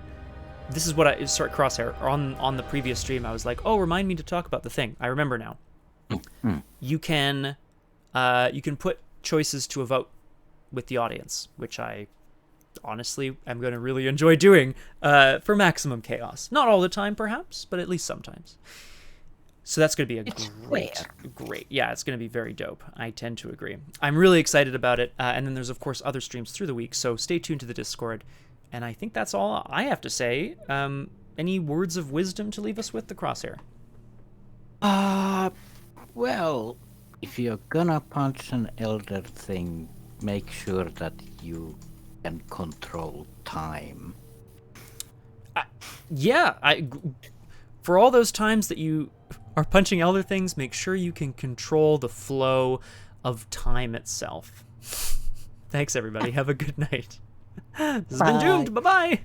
This is what I start Crosshair on the previous stream. I was like, "Oh, remind me to talk about the thing." I remember now. You can put choices to a vote with the audience, which I honestly am going to really enjoy doing for maximum chaos. Not all the time, perhaps, but at least sometimes. So that's going to be a great. Yeah, it's going to be very dope. I tend to agree. I'm really excited about it. And then there's, of course, other streams through the week. So stay tuned to the Discord. And I think that's all I have to say. Any words of wisdom to leave us with, the Crosshair? Well, if you're gonna punch an elder thing, make sure that you can control time. For all those times that you are punching elder things, make sure you can control the flow of time itself. Thanks, everybody. Have a good night. This has been Doomed. Bye-bye.